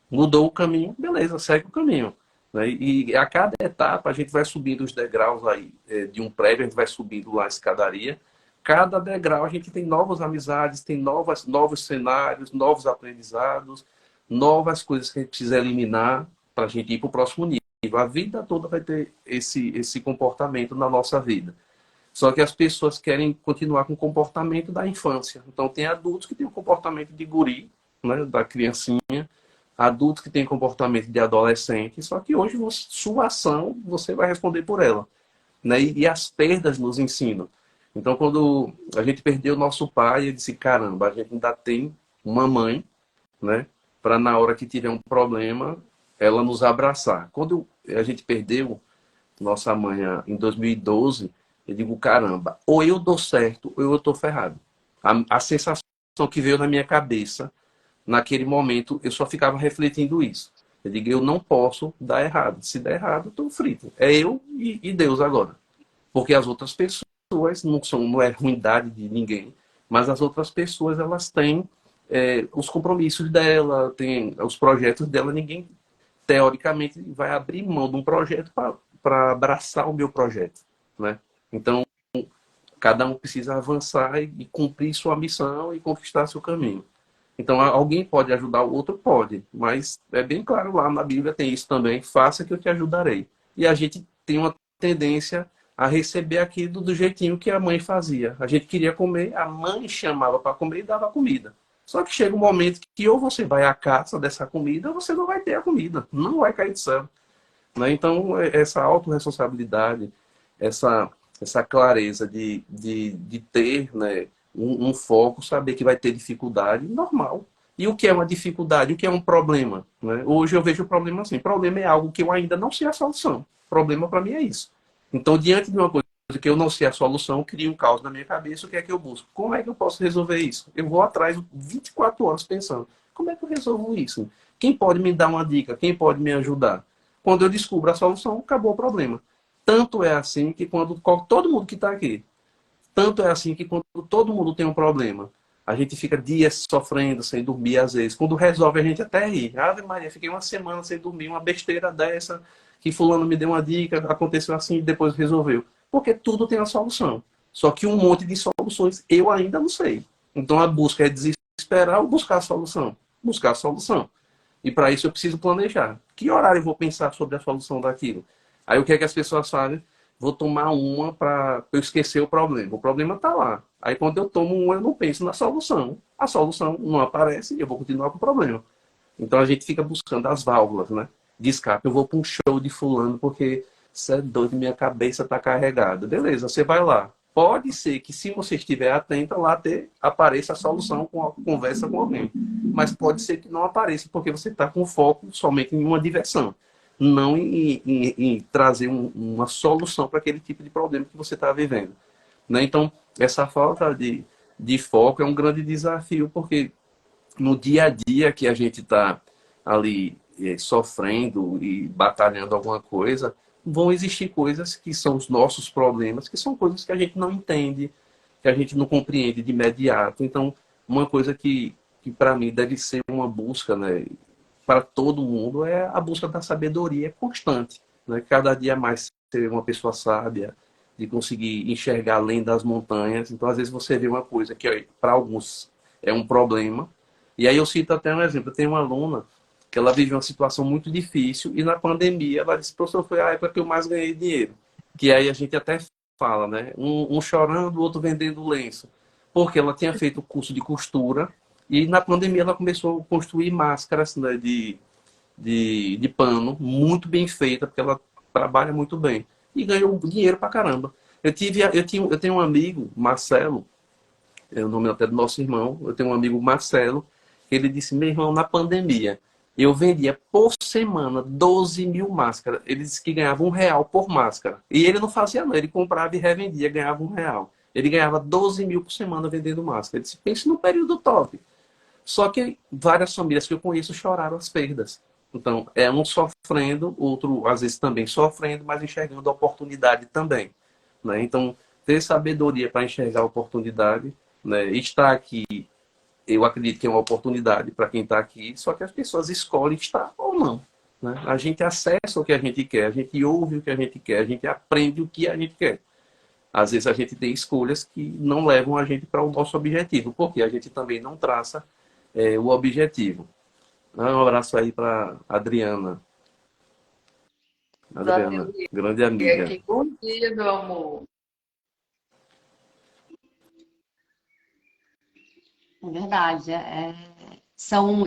[SPEAKER 3] Mudou o caminho, beleza, segue o caminho. Né? E a cada etapa a gente vai subindo os degraus aí, de um prédio, a gente vai subindo lá a escadaria. Cada degrau a gente tem novas amizades, tem novos cenários, novos aprendizados, novas coisas que a gente precisa eliminar para a gente ir para o próximo nível. A vida toda vai ter esse comportamento na nossa vida. Só que as pessoas querem continuar com o comportamento da infância. Então tem adultos que têm o comportamento de guri, né, da criancinha, adultos que têm comportamento de adolescente, só que hoje sua ação você vai responder por ela. Né? E as perdas nos ensinam. Então, quando a gente perdeu o nosso pai, eu disse, caramba, a gente ainda tem uma mãe, né? Para na hora que tiver um problema, ela nos abraçar. Quando a gente perdeu nossa mãe em 2012, eu digo, caramba, ou eu dou certo, ou eu estou ferrado. A sensação que veio na minha cabeça, naquele momento, eu só ficava refletindo isso. Eu digo, eu não posso dar errado. Se der errado, eu estou frito. É eu e Deus agora. Porque as outras pessoas não é ruindade de ninguém, mas as outras pessoas, elas têm os compromissos dela, têm os projetos dela. Ninguém, teoricamente, vai abrir mão de um projeto para abraçar o meu projeto. Né? Então, cada um precisa avançar e cumprir sua missão e conquistar seu caminho. Então, alguém pode ajudar o outro? Pode. Mas é bem claro lá na Bíblia tem isso também. Faça que eu te ajudarei. E a gente tem uma tendência a receber aquilo do jeitinho que a mãe fazia. A gente queria comer, a mãe chamava para comer e dava comida. Só que chega um momento que ou você vai à caça dessa comida ou você não vai ter a comida. Não vai cair do céu. Né? Então, essa autorresponsabilidade, essa clareza de ter, né, um foco, saber que vai ter dificuldade, normal. E o que é uma dificuldade? O que é um problema? Né? Hoje eu vejo o problema assim. Problema é algo que eu ainda não sei a solução. Problema para mim é isso. Então, diante de uma coisa que eu não sei a solução, eu crio um caos na minha cabeça. O que é que eu busco? Como é que eu posso resolver isso? Eu vou atrás 24 horas pensando. Como é que eu resolvo isso? Quem pode me dar uma dica? Quem pode me ajudar? Quando eu descubro a solução, acabou o problema. Tanto é assim que quando todo mundo que está aqui, tanto é assim que quando todo mundo tem um problema, a gente fica dias sofrendo, sem dormir às vezes. Quando resolve, a gente até ri. Ave Maria, fiquei uma semana sem dormir, uma besteira dessa, que fulano me deu uma dica, aconteceu assim e depois resolveu. Porque tudo tem uma solução. Só que um monte de soluções eu ainda não sei. Então a busca é desesperar ou buscar a solução? Buscar a solução. E para isso eu preciso planejar. Que horário eu vou pensar sobre a solução daquilo? Aí o que é que as pessoas fazem? Vou tomar uma para eu esquecer o problema. O problema está lá. Aí quando eu tomo uma, eu não penso na solução. A solução não aparece e eu vou continuar com o problema. Então a gente fica buscando as válvulas, né? De escape. Eu vou para um show de fulano porque você é doido, minha cabeça está carregada. Beleza, você vai lá. Pode ser que se você estiver atento, lá apareça a solução com a conversa com alguém. Mas pode ser que não apareça porque você está com foco somente em uma diversão. Não em trazer uma solução para aquele tipo de problema que você está vivendo. Né? Então, essa falta de foco é um grande desafio, porque no dia a dia que a gente está ali sofrendo e batalhando alguma coisa, vão existir coisas que são os nossos problemas, que são coisas que a gente não entende, que a gente não compreende de imediato. Então, uma coisa que para mim deve ser uma busca, né, para todo mundo, é a busca da sabedoria constante. Né? Cada dia mais ser uma pessoa sábia, de conseguir enxergar além das montanhas. Então, às vezes, você vê uma coisa que para alguns é um problema. E aí eu cito até um exemplo. Eu tenho uma aluna que ela viveu uma situação muito difícil e na pandemia ela disse, professor, foi a época que eu mais ganhei dinheiro. Que aí a gente até fala, né? Um chorando, o outro vendendo lenço. Porque ela tinha feito o curso de costura e na pandemia ela começou a construir máscaras, né, de pano, muito bem feita, porque ela trabalha muito bem. E ganhou dinheiro pra caramba. Eu tenho um amigo, Marcelo, é o nome até do nosso irmão, eu tenho um amigo, Marcelo, que ele disse, meu irmão, na pandemia, eu vendia por semana 12 mil máscaras. Ele disse que ganhava R$ 1 por máscara. E ele não fazia não, ele comprava e revendia, ganhava R$ 1. Ele ganhava 12 mil por semana vendendo máscara. Ele disse, pense no período top. Só que várias famílias que eu conheço choraram as perdas. Então, é um sofrendo, outro às vezes também sofrendo, mas enxergando a oportunidade também. Né? Então, ter sabedoria para enxergar a oportunidade, né? Estar aqui, eu acredito que é uma oportunidade para quem está aqui, só que as pessoas escolhem estar ou não. Né? A gente acessa o que a gente quer, a gente ouve o que a gente quer, a gente aprende o que a gente quer. Às vezes a gente tem escolhas que não levam a gente para o nosso objetivo, porque a gente também não traça o objetivo. Um abraço aí para Adriana. Adriana, grande amiga.
[SPEAKER 1] Bom dia, meu amor.
[SPEAKER 4] É verdade.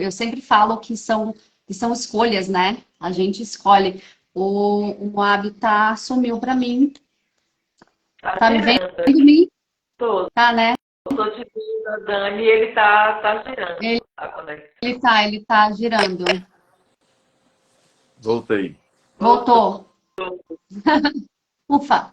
[SPEAKER 4] Eu sempre falo que são escolhas, né? A gente escolhe. O Moab sumiu para mim. Tá me vendo?
[SPEAKER 1] girando.
[SPEAKER 4] Me?
[SPEAKER 1] Tô,
[SPEAKER 4] Tá, né?
[SPEAKER 1] tô te vendo, Dani, e ele tá girando
[SPEAKER 4] Ele,
[SPEAKER 1] a conexão.
[SPEAKER 4] ele tá girando.
[SPEAKER 3] Voltei.
[SPEAKER 4] Voltou. Ufa.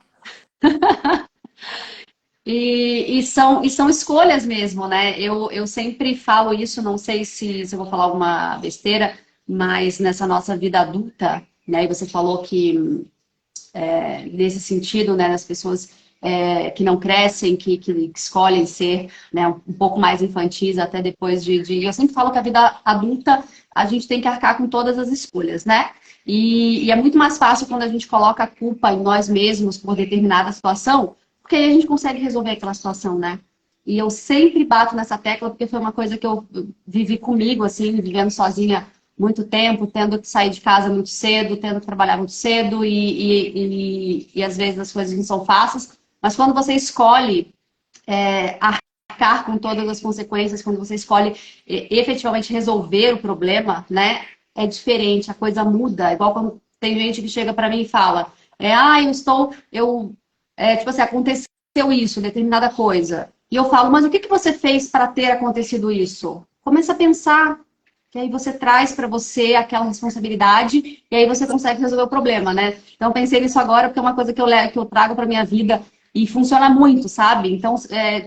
[SPEAKER 4] E são escolhas mesmo, né? Eu sempre falo isso, não sei se eu vou falar alguma besteira, mas nessa nossa vida adulta, né? E você falou que nesse sentido, né? As pessoas que não crescem, que escolhem ser, né, um pouco mais infantis até depois de. Eu sempre falo que a vida adulta a gente tem que arcar com todas as escolhas, né? E é muito mais fácil quando a gente coloca a culpa em nós mesmos por determinada situação, porque aí a gente consegue resolver aquela situação, né? E eu sempre bato nessa tecla porque foi uma coisa que eu vivi comigo, assim, vivendo sozinha muito tempo, tendo que sair de casa muito cedo, tendo que trabalhar muito cedo e às vezes as coisas não são fáceis. Mas quando você escolhe arcar com todas as consequências, quando você escolhe efetivamente resolver o problema, né? É diferente, a coisa muda. Igual quando tem gente que chega para mim e fala, tipo assim, aconteceu isso, determinada coisa. E eu falo, mas o que você fez para ter acontecido isso? Começa a pensar, que aí você traz para você aquela responsabilidade e aí você consegue resolver o problema, né? Então, pensei nisso agora porque é uma coisa que eu trago para minha vida e funciona muito, sabe? Então,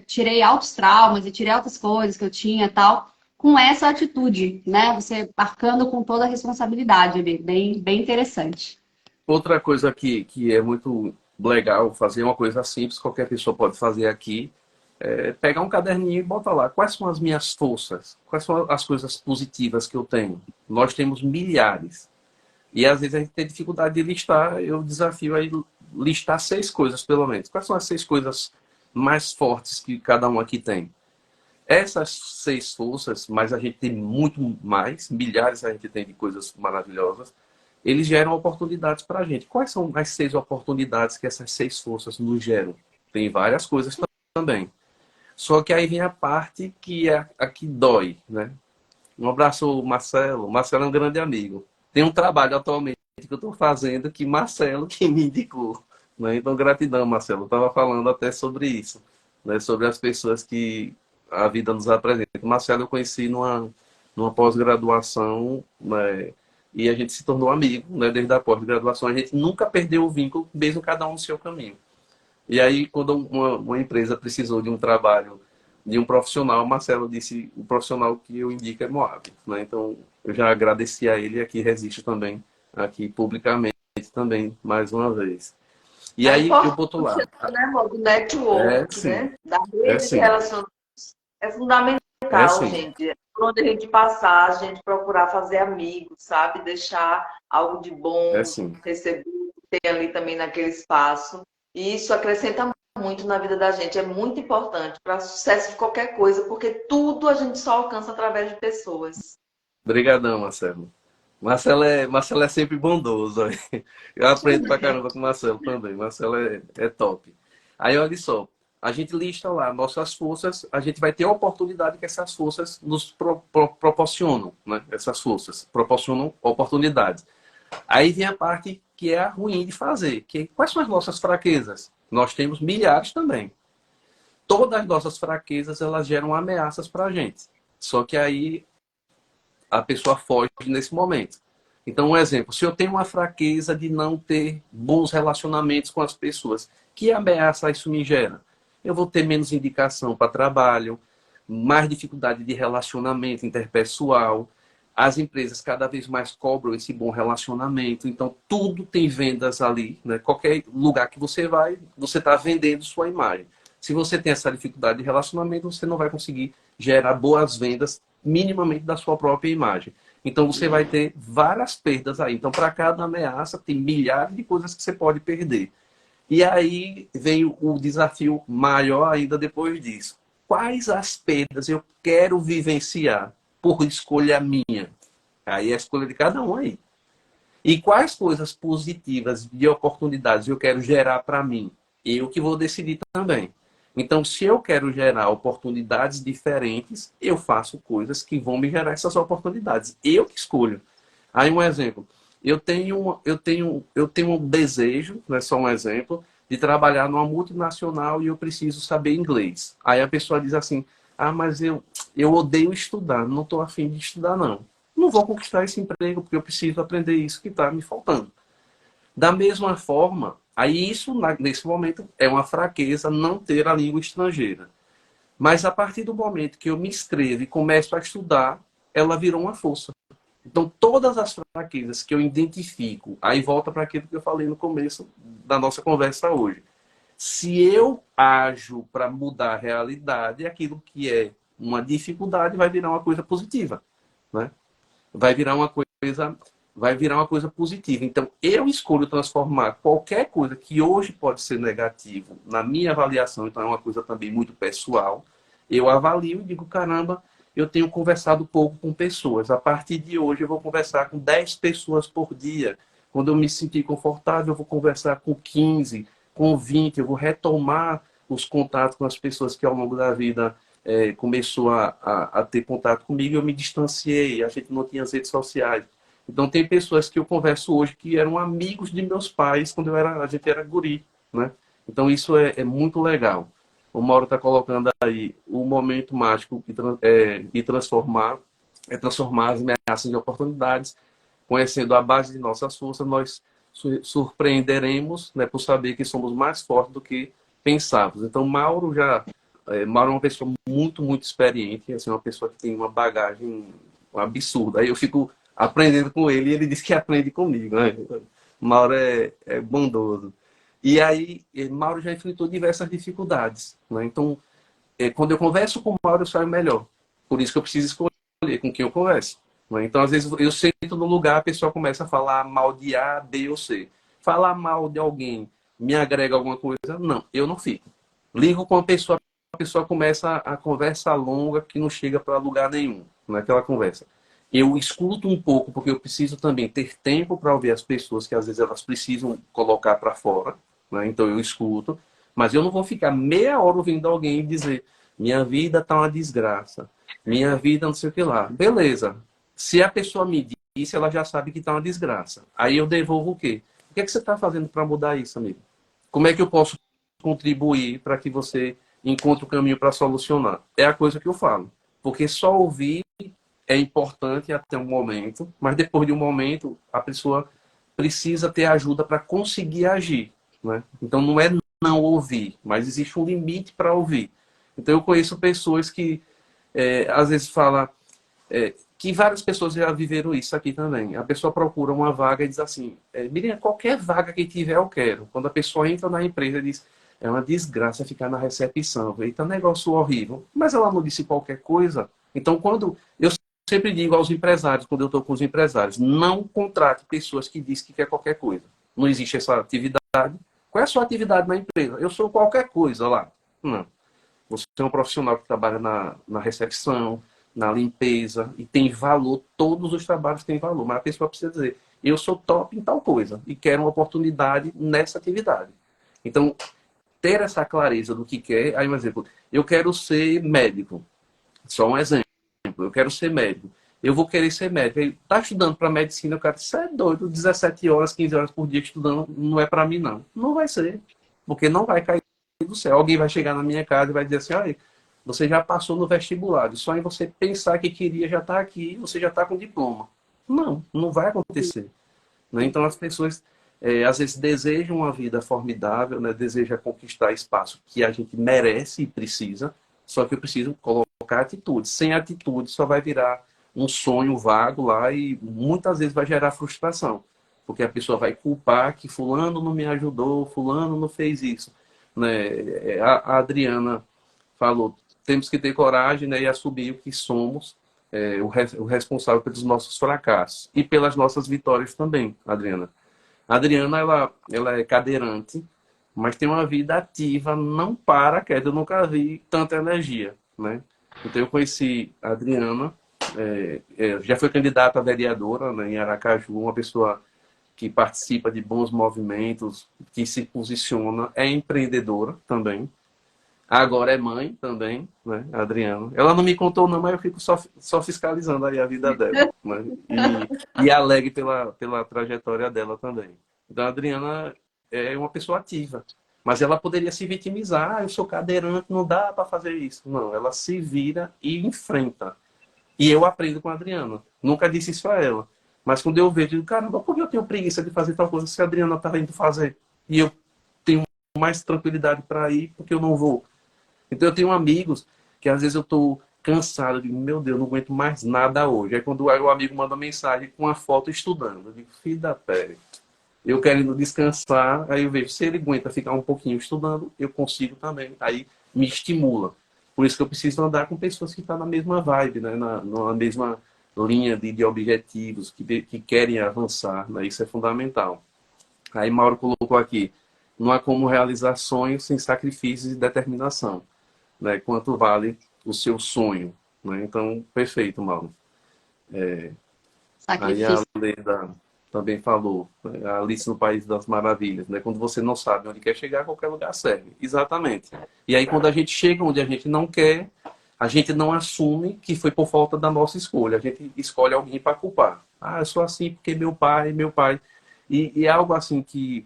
[SPEAKER 4] tirei altos traumas e tirei altas coisas que eu tinha e tal, com essa atitude, né? Você marcando com toda a responsabilidade ali, bem, bem interessante.
[SPEAKER 3] Outra coisa que é muito legal fazer, uma coisa simples, qualquer pessoa pode fazer aqui, pegar um caderninho e botar lá. Quais são as minhas forças? Quais são as coisas positivas que eu tenho? Nós temos milhares. E às vezes a gente tem dificuldade de listar. Eu desafio aí listar 6 coisas, pelo menos. Quais são as 6 coisas mais fortes que cada um aqui tem? Essas 6 forças, mas a gente tem muito mais, milhares a gente tem de coisas maravilhosas, eles geram oportunidades para a gente. Quais são as 6 oportunidades que essas 6 forças nos geram? Tem várias coisas também. Só que aí vem a parte que é a que dói, né? Um abraço, Marcelo. Marcelo é um grande amigo. Tem um trabalho atualmente que eu estou fazendo que Marcelo que me indicou. Né? Então, gratidão, Marcelo. Eu estava falando até sobre isso, né? Sobre as pessoas que a vida nos apresenta. Marcelo eu conheci numa pós-graduação, né? E a gente se tornou amigo, né? Desde a pós-graduação. A gente nunca perdeu o vínculo, mesmo cada um no seu caminho. E aí, quando uma empresa precisou de um trabalho de um profissional, Marcelo disse, o profissional que eu indico é Moab. Né? Então, eu já agradeci a ele e aqui registro também, aqui publicamente também, mais uma vez. E aí, eu boto lá.
[SPEAKER 1] Né, amor, do network, né? Da rede de relacionamento. É fundamental, gente. Por onde a gente passar, a gente procurar fazer amigos, sabe? Deixar algo de bom, receber, ter ali também naquele espaço. E isso acrescenta muito na vida da gente. É muito importante para o sucesso de qualquer coisa, porque tudo a gente só alcança através de pessoas.
[SPEAKER 3] Obrigadão, Marcelo. Marcelo é sempre bondoso. Olha. Eu aprendo pra caramba com o Marcelo também. Marcelo é top. Aí, olha só, a gente lista lá nossas forças, a gente vai ter a oportunidade que essas forças nos proporcionam, né? Essas forças proporcionam oportunidades. Aí vem a parte que é a ruim de fazer, que quais são as nossas fraquezas? Nós temos milhares também. Todas as nossas fraquezas, elas geram ameaças para a gente. Só que aí a pessoa foge nesse momento. Então, um exemplo, se eu tenho uma fraqueza de não ter bons relacionamentos com as pessoas, que ameaça isso me gera? Eu vou ter menos indicação para trabalho, mais dificuldade de relacionamento interpessoal, as empresas cada vez mais cobram esse bom relacionamento, então tudo tem vendas ali, né? Qualquer lugar que você vai, você está vendendo sua imagem. Se você tem essa dificuldade de relacionamento, você não vai conseguir gerar boas vendas minimamente da sua própria imagem. Então você vai ter várias perdas aí. Então, para cada ameaça, tem milhares de coisas que você pode perder. E aí vem o desafio maior ainda depois disso. Quais as perdas eu quero vivenciar por escolha minha? Aí é a escolha de cada um aí. E quais coisas positivas de oportunidades eu quero gerar para mim? Eu que vou decidir também. Então, se eu quero gerar oportunidades diferentes, eu faço coisas que vão me gerar essas oportunidades. Eu que escolho. Aí um exemplo. Eu tenho um desejo, não é só um exemplo, de trabalhar numa multinacional e eu preciso saber inglês. Aí a pessoa diz assim, mas eu odeio estudar, não estou afim de estudar, não. Não vou conquistar esse emprego porque eu preciso aprender isso que está me faltando. Da mesma forma, aí isso, nesse momento, é uma fraqueza não ter a língua estrangeira. Mas a partir do momento que eu me inscrevo e começo a estudar, ela virou uma força. Então, todas as fraquezas que eu identifico, aí volta para aquilo que eu falei no começo da nossa conversa hoje. Se eu ajo para mudar a realidade, aquilo que é uma dificuldade vai virar uma coisa positiva, né? Vai virar uma coisa, vai virar uma coisa positiva. Então, eu escolho transformar qualquer coisa que hoje pode ser negativo na minha avaliação, então é uma coisa também muito pessoal. Eu avalio e digo, caramba, eu tenho conversado pouco com pessoas. A partir de hoje, eu vou conversar com 10 pessoas por dia. Quando eu me sentir confortável, eu vou conversar com 15, com 20. Eu vou retomar os contatos com as pessoas que ao longo da vida começou a ter contato comigo. Eu me distanciei, a gente não tinha as redes sociais. Então, tem pessoas que eu converso hoje que eram amigos de meus pais quando a gente era guri, né? Então, isso é muito legal. O Mauro está colocando aí o momento mágico de transformar, transformar as ameaças em oportunidades. Conhecendo a base de nossas forças, nós surpreenderemos, né, por saber que somos mais fortes do que pensávamos. Então, Mauro é uma pessoa muito, muito experiente, assim, uma pessoa que tem uma bagagem absurda. Aí eu fico aprendendo com ele e ele diz que aprende comigo, né? Mauro é bondoso. E aí, Mauro já enfrentou diversas dificuldades, né? Então, quando eu converso com o Mauro, eu saio melhor. Por isso que eu preciso escolher com quem eu converso, né? Então, às vezes, eu sento no lugar, a pessoa começa a falar mal de A, B ou C. Falar mal de alguém me agrega alguma coisa? Não, eu não fico. Ligo com a pessoa começa a conversa longa que não chega para lugar nenhum, naquela conversa. Eu escuto um pouco, porque eu preciso também ter tempo para ouvir as pessoas, que às vezes elas precisam colocar para fora, né? Então eu escuto, mas eu não vou ficar meia hora ouvindo alguém dizer minha vida tá uma desgraça, minha vida não sei o que lá. Beleza. Se a pessoa me disse, ela já sabe que tá uma desgraça. Aí eu devolvo o quê? O que é que você está fazendo para mudar isso, amigo? Como é que eu posso contribuir para que você encontre o caminho para solucionar? É a coisa que eu falo. Porque só ouvir é importante até um momento, mas depois de um momento, a pessoa precisa ter ajuda para conseguir agir, né? Então não é não ouvir, mas existe um limite para ouvir. Então eu conheço pessoas que às vezes falam que várias pessoas já viveram isso aqui também. A pessoa procura uma vaga e diz assim, Miriam, qualquer vaga que tiver eu quero. Quando a pessoa entra na empresa diz, é uma desgraça ficar na recepção, eita, negócio horrível. Mas ela não disse qualquer coisa. Então quando eu sempre digo aos empresários, quando eu estou com os empresários, não contrate pessoas que dizem que quer qualquer coisa. Não existe essa atividade. Qual é a sua atividade na empresa? Eu sou qualquer coisa lá. Não. Você é um profissional que trabalha na recepção, na limpeza, e tem valor, todos os trabalhos têm valor, mas a pessoa precisa dizer, eu sou top em tal coisa, e quero uma oportunidade nessa atividade. Então, ter essa clareza do que quer, aí um exemplo, eu quero ser médico, só um exemplo, eu quero ser médico, eu vou querer ser médico, tá estudando para medicina, o cara diz, você é doido, 17 horas, 15 horas por dia estudando, não é para mim não. Não vai ser, porque não vai cair do céu. Alguém vai chegar na minha casa e vai dizer assim, olha, você já passou no vestibular, só em você pensar que queria já estar aqui, você já está com diploma. Não, não vai acontecer. Né? Então as pessoas às vezes desejam uma vida formidável, né? Desejam conquistar espaço que a gente merece e precisa, só que eu preciso colocar atitude. Sem atitude só vai virar um sonho vago lá e muitas vezes vai gerar frustração, porque a pessoa vai culpar que fulano não me ajudou, fulano não fez isso. Né? A Adriana falou, temos que ter coragem, né, e assumir o que somos, o responsável pelos nossos fracassos e pelas nossas vitórias também, Adriana. A Adriana, ela é cadeirante, mas tem uma vida ativa, não para, eu nunca vi tanta energia, né? Então eu conheci a Adriana, já foi candidata a vereadora, né, em Aracaju, uma pessoa que participa de bons movimentos, que se posiciona, é empreendedora também. Agora é mãe também, né, a Adriana. Ela não me contou não, mas eu fico só fiscalizando aí a vida dela, né? E alegre pela trajetória dela também. Então a Adriana é uma pessoa ativa, mas ela poderia se vitimizar, eu sou cadeirante, não dá para fazer isso. Não, ela se vira e enfrenta. E eu aprendo com a Adriana. Nunca disse isso a ela. Mas quando eu vejo, eu digo, caramba, por que eu tenho preguiça de fazer tal coisa se a Adriana está indo fazer? E eu tenho mais tranquilidade para ir porque eu não vou. Então eu tenho amigos que às vezes eu estou cansado, eu digo, meu Deus, não aguento mais nada hoje. Aí quando o amigo manda mensagem com uma foto estudando, eu digo, filho da pele, eu querendo descansar, aí eu vejo, se ele aguenta ficar um pouquinho estudando, eu consigo também. Aí me estimula. Por isso que eu preciso andar com pessoas que estão na mesma vibe, né? na mesma linha de objetivos, que querem avançar. Né? Isso é fundamental. Aí Mauro colocou aqui, não há como realizar sonhos sem sacrifícios e determinação. Né? Quanto vale o seu sonho? Né? Então, perfeito, Mauro. Aí a Leda também falou, né? A Alice no País das Maravilhas, né? Quando você não sabe onde quer chegar, qualquer lugar serve. Exatamente. E aí quando a gente chega onde a gente não quer, a gente não assume que foi por falta da nossa escolha. A gente escolhe alguém para culpar. Ah, eu sou assim porque meu pai. E é algo assim que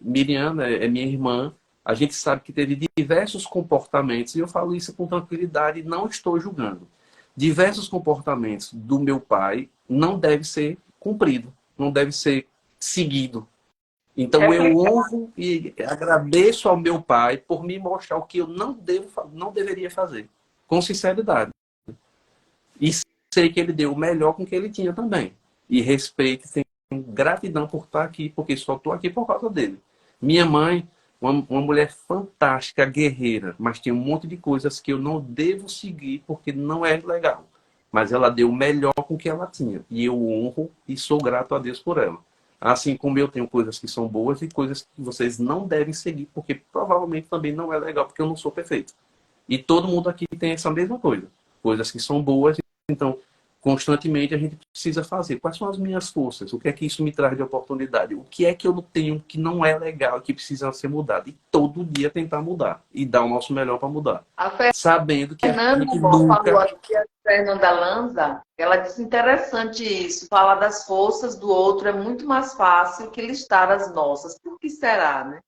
[SPEAKER 3] Miriam é minha irmã, a gente sabe que teve diversos comportamentos, e eu falo isso com tranquilidade, não estou julgando. Diversos comportamentos do meu pai não deve ser cumprido, não deve ser seguido. Então eu honro e agradeço ao meu pai por me mostrar o que eu não deveria fazer, com sinceridade. E sei que ele deu o melhor com o que ele tinha também. E respeito, tenho gratidão por estar aqui, porque só estou aqui por causa dele. Minha mãe, uma mulher fantástica, guerreira, mas tem um monte de coisas que eu não devo seguir porque não é legal. Mas ela deu o melhor com o que ela tinha. E eu honro e sou grato a Deus por ela. Assim como eu tenho coisas que são boas e coisas que vocês não devem seguir, porque provavelmente também não é legal, porque eu não sou perfeito. E todo mundo aqui tem essa mesma coisa. Coisas que são boas, então constantemente a gente precisa fazer. Quais são as minhas forças? O que é que isso me traz de oportunidade? O que é que eu não tenho que não é legal, que precisa ser mudado? E todo dia tentar mudar. E dar o nosso melhor para mudar. Sabendo que a gente nunca...
[SPEAKER 1] falou aqui, a Fernanda Lanza, ela disse interessante isso. Falar das forças do outro é muito mais fácil que listar as nossas. Por que será, né?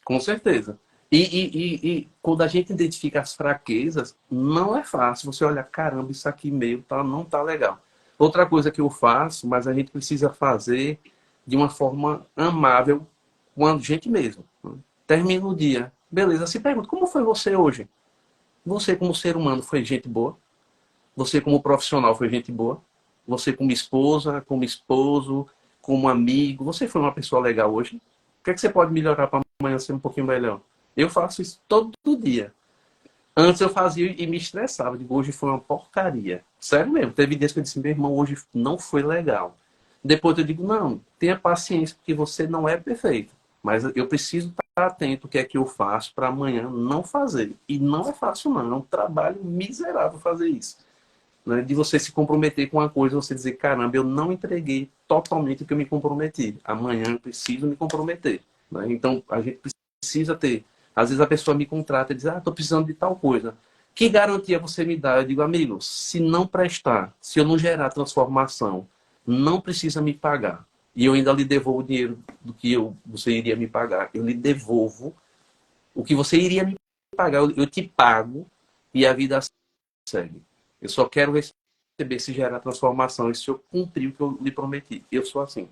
[SPEAKER 3] Com certeza. E quando a gente identifica as fraquezas, não é fácil. Você olha, caramba, isso aqui meio não tá legal. Outra coisa que eu faço, mas a gente precisa fazer de uma forma amável com a gente mesmo. Termina o dia. Beleza, se pergunta, como foi você hoje? Você como ser humano foi gente boa? Você como profissional foi gente boa? Você como esposa, como esposo, como amigo, você foi uma pessoa legal hoje? O que é que você pode melhorar para amanhã ser um pouquinho melhor? Eu faço isso todo dia. Antes eu fazia e me estressava. Digo, hoje foi uma porcaria. Sério mesmo. Teve dias que eu disse, meu irmão, hoje não foi legal. Depois eu digo, não, tenha paciência, porque você não é perfeito. Mas eu preciso estar atento o que é que eu faço para amanhã não fazer. E não é fácil, não. É um trabalho miserável fazer isso. Né? De você se comprometer com uma coisa, você dizer, caramba, eu não entreguei totalmente o que eu me comprometi. Amanhã eu preciso me comprometer. Né? Então, a gente precisa ter... Às vezes a pessoa me contrata e diz, estou precisando de tal coisa. Que garantia você me dá? Eu digo, amigo, se não prestar, se eu não gerar transformação, não precisa me pagar. E eu ainda lhe devolvo o dinheiro do que você iria me pagar. Eu lhe devolvo o que você iria me pagar. Eu te pago e a vida segue. Eu só quero receber se gerar transformação e se eu cumprir o que eu lhe prometi. Eu sou assim.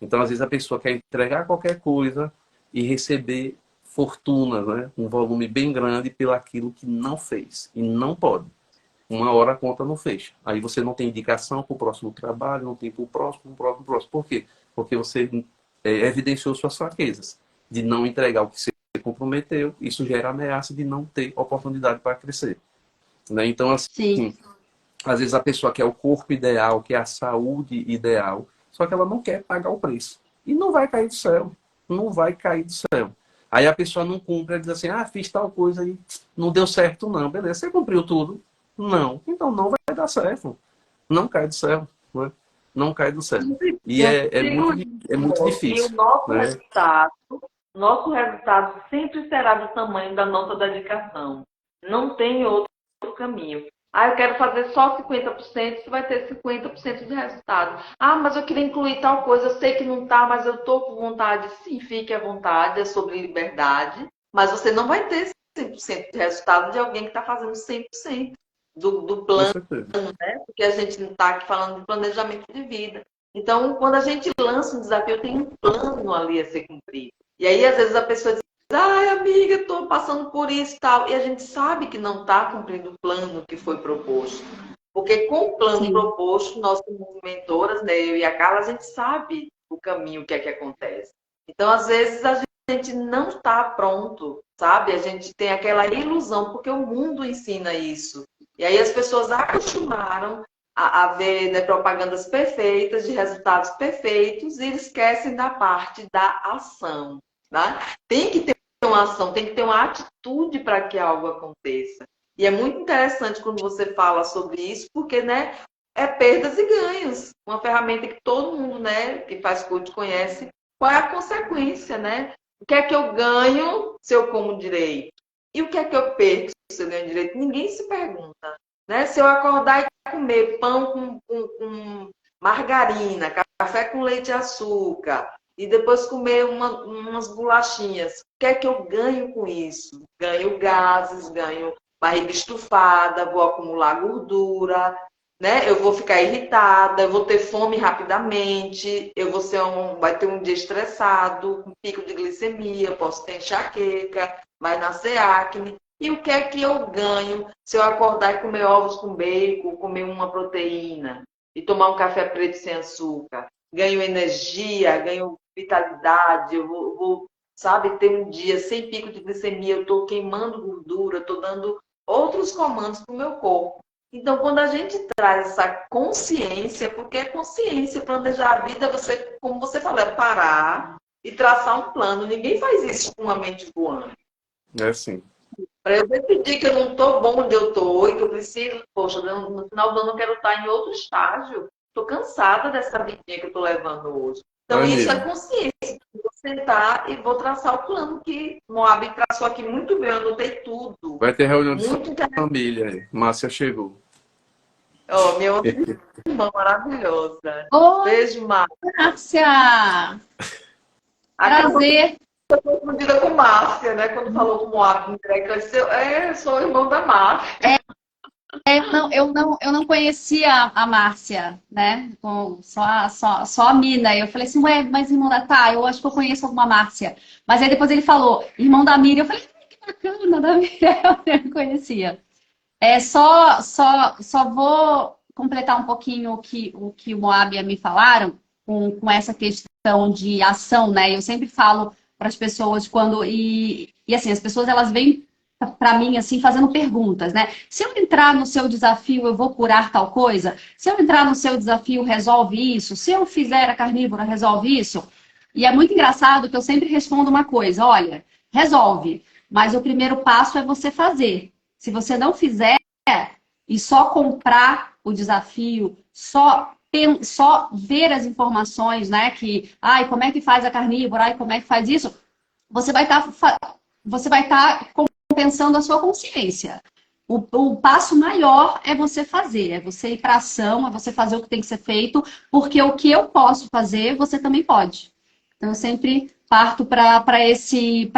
[SPEAKER 3] Então, às vezes, a pessoa quer entregar qualquer coisa e receber fortuna, né? Um volume bem grande pelo aquilo que não fez. E não pode. Uma hora a conta não fecha. Aí você não tem indicação para o próximo trabalho, não tem para o próximo. Por quê? Porque você evidenciou suas fraquezas. De não entregar o que você comprometeu, isso gera ameaça de não ter oportunidade para crescer. Né? Então, assim,
[SPEAKER 4] Sim.
[SPEAKER 3] às vezes a pessoa quer o corpo ideal, quer a saúde ideal, só que ela não quer pagar o preço. E não vai cair do céu. Não vai cair do céu. Aí a pessoa não cumpre, ela diz assim, fiz tal coisa e não deu certo não. Beleza, você cumpriu tudo? Não. Então não vai dar certo. Não cai do céu. Né? Não cai do céu. E é muito
[SPEAKER 1] E o
[SPEAKER 3] difícil. Né?
[SPEAKER 1] nosso resultado sempre será do tamanho da nossa dedicação. Não tem outro caminho. Eu quero fazer só 50%, você vai ter 50% de resultado. Mas eu queria incluir tal coisa, eu sei que não está, mas eu estou com vontade. Sim, fique à vontade, é sobre liberdade. Mas você não vai ter 100% de resultado de alguém que está fazendo 100% do plano, né? Porque a gente não está aqui falando de planejamento de vida. Então, quando a gente lança um desafio, tem um plano ali a ser cumprido. E aí, às vezes, a pessoa diz, amiga, estou passando por isso e tal. E a gente sabe que não está cumprindo o plano que foi proposto. Porque com o plano proposto, nós como mentoras, né, eu e a Carla, a gente sabe o caminho, o que é que acontece. Então, às vezes, a gente não está pronto, sabe? A gente tem aquela ilusão, porque o mundo ensina isso. E aí as pessoas acostumaram a ver, né, propagandas perfeitas, de resultados perfeitos, e eles esquecem da parte da ação. Né? Tem que ter uma ação, tem que ter uma atitude para que algo aconteça. E é muito interessante quando você fala sobre isso, porque, né, é perdas e ganhos. Uma ferramenta que todo mundo, né, que faz coach conhece. Qual é a consequência, né? O que é que eu ganho se eu como direito? E o que é que eu perco se eu ganho direito? Ninguém se pergunta. Né? Se eu acordar e comer pão com margarina, café com leite e açúcar, e depois comer umas bolachinhas, o que é que eu ganho com isso? Ganho gases, ganho barriga estufada, vou acumular gordura, né? Eu vou ficar irritada, eu vou ter fome rapidamente, eu vou vai ter um dia estressado, com pico de glicemia, posso ter enxaqueca, vai nascer acne. E o que é que eu ganho se eu acordar e comer ovos com bacon, comer uma proteína e tomar um café preto sem açúcar? Ganho energia, ganho vitalidade, eu vou, sabe, ter um dia sem pico de glicemia, eu estou queimando gordura, estou dando outros comandos para o meu corpo. Então, quando a gente traz essa consciência, porque é consciência, planejar a vida, você, como você falou, é parar e traçar um plano. Ninguém faz isso com uma mente voando.
[SPEAKER 3] É assim.
[SPEAKER 1] Para eu decidir que eu não estou bom onde eu estou e que eu preciso, poxa, no final do ano eu quero estar em outro estágio. Estou cansada dessa vidinha que eu estou levando hoje. Então, isso é consciência. Vou sentar e vou traçar o plano que Moab traçou aqui muito bem. Eu anotei tudo.
[SPEAKER 3] Vai ter reunião de família aí. Márcia chegou.
[SPEAKER 1] Minha outra irmã maravilhosa.
[SPEAKER 4] Oi,
[SPEAKER 1] Beijo,
[SPEAKER 4] Márcia! Prazer!
[SPEAKER 1] Eu estou confundida com Márcia, né? Quando falou com Moab no direct, eu disse, sou irmão da Márcia.
[SPEAKER 4] Eu não conhecia a Márcia, né? Só a Mina. Eu falei assim, ué, mas irmão da eu acho que eu conheço alguma Márcia. Mas aí depois ele falou, irmão da Miriam. Eu falei, que bacana, da Miriam, eu não conhecia. Só vou completar um pouquinho o que o Moab me falaram com essa questão de ação, né? Eu sempre falo para as pessoas e assim, as pessoas elas vêm para mim, assim, fazendo perguntas, né? Se eu entrar no seu desafio, eu vou curar tal coisa? Se eu entrar no seu desafio, resolve isso? Se eu fizer a carnívora, resolve isso? E é muito engraçado que eu sempre respondo uma coisa, olha, resolve, mas o primeiro passo é você fazer. Se você não fizer e só comprar o desafio, só ver as informações, né, que, ai, como é que faz a carnívora, ai, como é que faz isso, você vai estar compensando a sua consciência. O passo maior é você fazer, é você ir para ação, é você fazer o que tem que ser feito, porque o que eu posso fazer, você também pode. Então, eu sempre parto para esse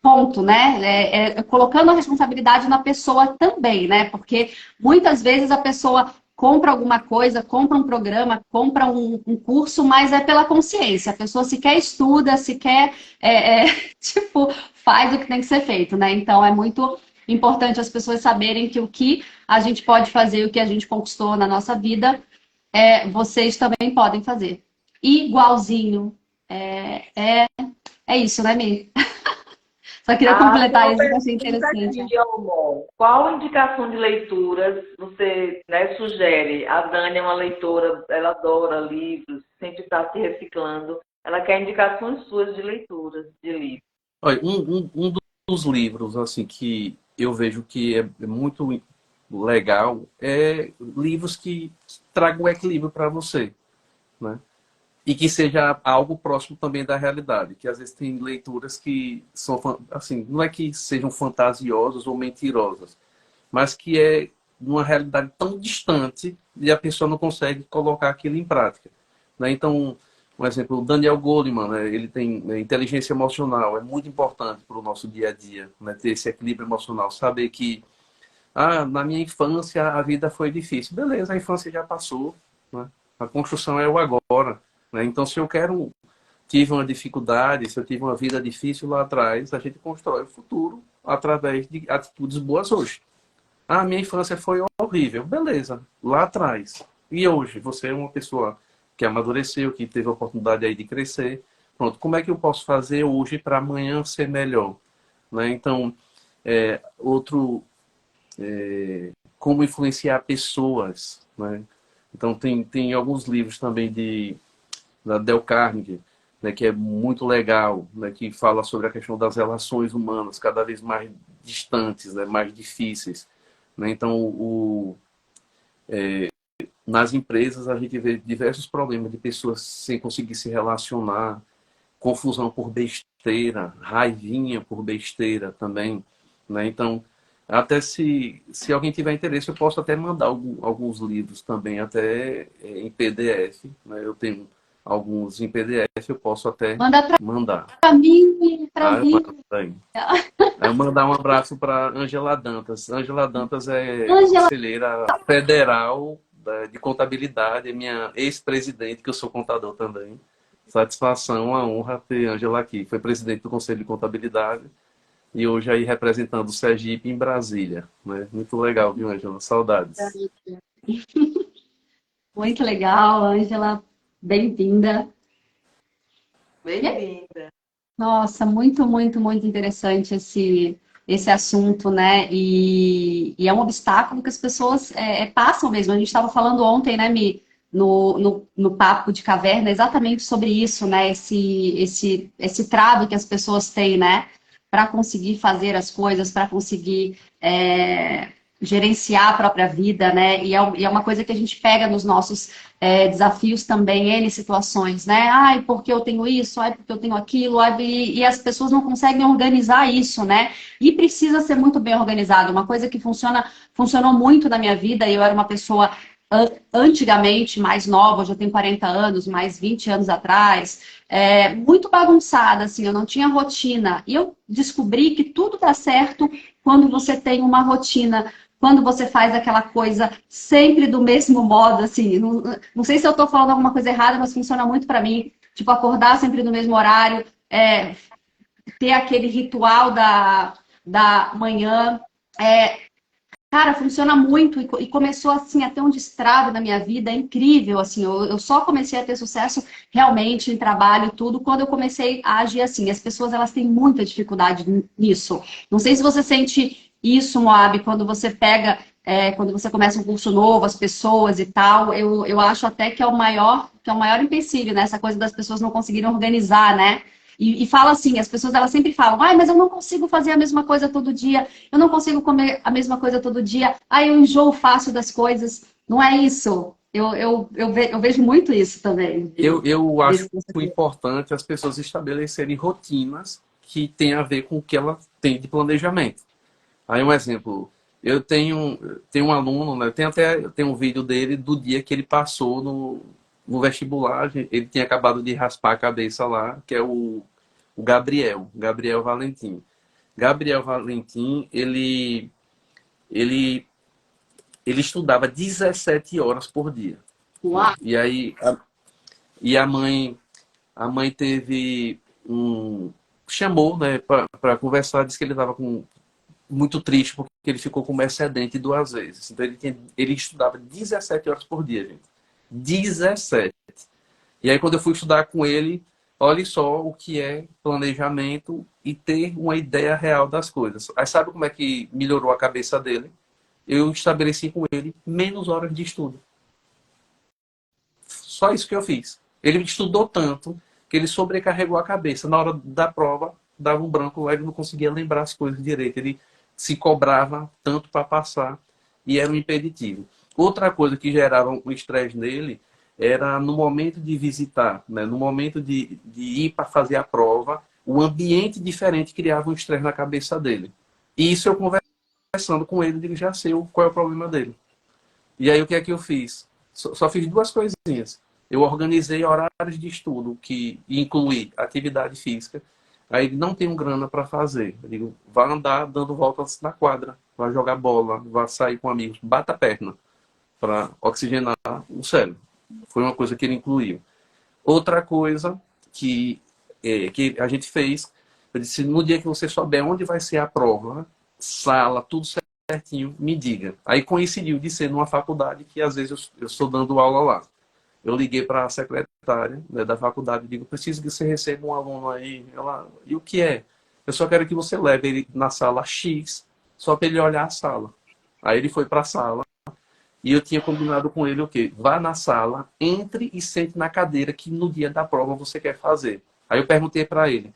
[SPEAKER 4] ponto, né? Colocando a responsabilidade na pessoa também, né? Porque muitas vezes a pessoa compra alguma coisa, compra um programa, compra um curso, mas é pela consciência. A pessoa sequer estuda, sequer, tipo, faz o que tem que ser feito, né? Então, é muito importante as pessoas saberem que o que a gente pode fazer, o que a gente conquistou na nossa vida, vocês também podem fazer. Igualzinho. É isso, né, Mi? Só queria completar isso, que eu achei interessante.
[SPEAKER 5] Aqui, amor. Qual indicação de leituras você, né, sugere? A Dani é uma leitora, ela adora livros, sempre está se reciclando. Ela quer indicações suas de leituras, de livros.
[SPEAKER 3] Olha, um dos livros assim que eu vejo que é muito legal é livros que tragam equilíbrio para você, né? E que seja algo próximo também da realidade, que às vezes tem leituras que são, assim, não é que sejam fantasiosas ou mentirosas, mas que é uma realidade tão distante e a pessoa não consegue colocar aquilo em prática, né? Então, por exemplo, o Daniel Goleman, né, ele tem, né, inteligência emocional, é muito importante para o nosso dia a dia, né, ter esse equilíbrio emocional, saber que na minha infância a vida foi difícil. Beleza, a infância já passou, né? A construção é o agora. Né? Então, se eu tive uma dificuldade, se eu tive uma vida difícil lá atrás, a gente constrói o futuro através de atitudes boas hoje. Minha infância foi horrível. Beleza, lá atrás. E hoje, você é uma pessoa que amadureceu, que teve a oportunidade aí de crescer. Pronto, como é que eu posso fazer hoje para amanhã ser melhor? Né? Então, como influenciar pessoas. Né? Então, tem alguns livros também da Dale Carnegie, né, que é muito legal, né, que fala sobre a questão das relações humanas cada vez mais distantes, né, mais difíceis. Né? Então, nas empresas a gente vê diversos problemas de pessoas sem conseguir se relacionar, confusão por besteira, raivinha por besteira também. Né? Então, até se alguém tiver interesse, eu posso até mandar alguns livros também, até em PDF. Né? Eu tenho alguns em PDF, eu posso até mandar.
[SPEAKER 4] Para mim, para mim.
[SPEAKER 3] Eu mandar um abraço para Angela Dantas. Angela Dantas é conselheira federal de contabilidade, é minha ex-presidente, que eu sou contador também. Satisfação, a honra ter Angela aqui. Foi presidente do Conselho de Contabilidade e hoje aí representando o Sergipe em Brasília. Né? Muito legal, viu, Angela? Saudades.
[SPEAKER 4] Muito legal, Angela. Bem-vinda.
[SPEAKER 1] Bem-vinda.
[SPEAKER 4] Nossa, muito, muito, muito interessante esse assunto, né? E é um obstáculo que as pessoas passam mesmo. A gente estava falando ontem, né, Mi, no papo de caverna, exatamente sobre isso, né? Esse trave que as pessoas têm, né? Para conseguir fazer as coisas, para conseguir gerenciar a própria vida, né? E é uma coisa que a gente pega nos nossos desafios também, N situações, né? Ai, porque eu tenho isso, ai, porque eu tenho aquilo, e as pessoas não conseguem organizar isso, né? E precisa ser muito bem organizado. Uma coisa que funcionou muito na minha vida, e eu era uma pessoa antigamente mais nova, hoje eu tenho 40 anos, mais 20 anos atrás, muito bagunçada, assim, eu não tinha rotina. E eu descobri que tudo dá certo quando você tem uma rotina, quando você faz aquela coisa sempre do mesmo modo, assim, não sei se eu estou falando alguma coisa errada, mas funciona muito para mim, tipo, acordar sempre no mesmo horário, ter aquele ritual da manhã, cara, funciona muito e começou assim a ter um destrave na minha vida, é incrível, assim, eu só comecei a ter sucesso realmente em trabalho e tudo quando eu comecei a agir assim. As pessoas, elas têm muita dificuldade nisso. Não sei se você sente isso, Moab, quando você pega quando você começa um curso novo, as pessoas e tal, eu acho até que é o maior empecilho, né? Essa coisa das pessoas não conseguirem organizar, né? E fala assim, as pessoas elas sempre falam, ai, mas eu não consigo fazer a mesma coisa todo dia, eu não consigo comer a mesma coisa todo dia, ai, eu enjoo fácil das coisas. Não é isso. Eu vejo muito isso também.
[SPEAKER 3] Eu acho
[SPEAKER 4] Isso que você falou.
[SPEAKER 3] importante as pessoas estabelecerem rotinas que têm a ver com o que ela tem de planejamento. Aí um exemplo, tenho um aluno, né, tem um vídeo dele do dia que ele passou no vestibular, ele tinha acabado de raspar a cabeça lá, que é o Gabriel Valentim. Gabriel Valentim, ele, ele estudava 17 horas por dia.
[SPEAKER 4] Uau!
[SPEAKER 3] E aí, a mãe teve chamou, né, para conversar, disse que ele estava muito triste porque ele ficou com uma excedente 2 vezes. Então ele estudava 17 horas por dia, gente. 17. E aí quando eu fui estudar com ele, olhe só o que é planejamento e ter uma ideia real das coisas. Aí sabe como é que melhorou a cabeça dele? Eu estabeleci com ele menos horas de estudo. Só isso que eu fiz. Ele estudou tanto que ele sobrecarregou a cabeça. Na hora da prova, dava um branco lá, ele não conseguia lembrar as coisas direito. Ele se cobrava tanto para passar e era um impeditivo. Outra coisa que gerava um estresse nele era no momento de visitar, né? No momento de ir para fazer a prova, o ambiente diferente criava um estresse na cabeça dele. E isso eu conversando com ele, digo, já sei qual é o problema dele. E aí o que é que eu fiz? Só fiz 2 coisinhas. Eu organizei horários de estudo que inclui atividade física. Aí ele não tem grana para fazer. Eu digo, vai andar dando voltas na quadra, vai jogar bola, vai sair com amigos, bata a perna para oxigenar o cérebro. Foi uma coisa que ele incluiu. Outra coisa que a gente fez, eu disse, no dia que você souber onde vai ser a prova, sala, tudo certinho, me diga. Aí coincidiu de ser numa faculdade que às vezes eu estou dando aula lá. Eu liguei para a secretária, né, da faculdade e digo, preciso que você receba um aluno aí. Ela, e o que é? Eu só quero que você leve ele na sala X, só para ele olhar a sala. Aí ele foi para a sala e eu tinha combinado com ele o quê? Vá na sala, entre e sente na cadeira que no dia da prova você quer fazer. Aí eu perguntei para ele,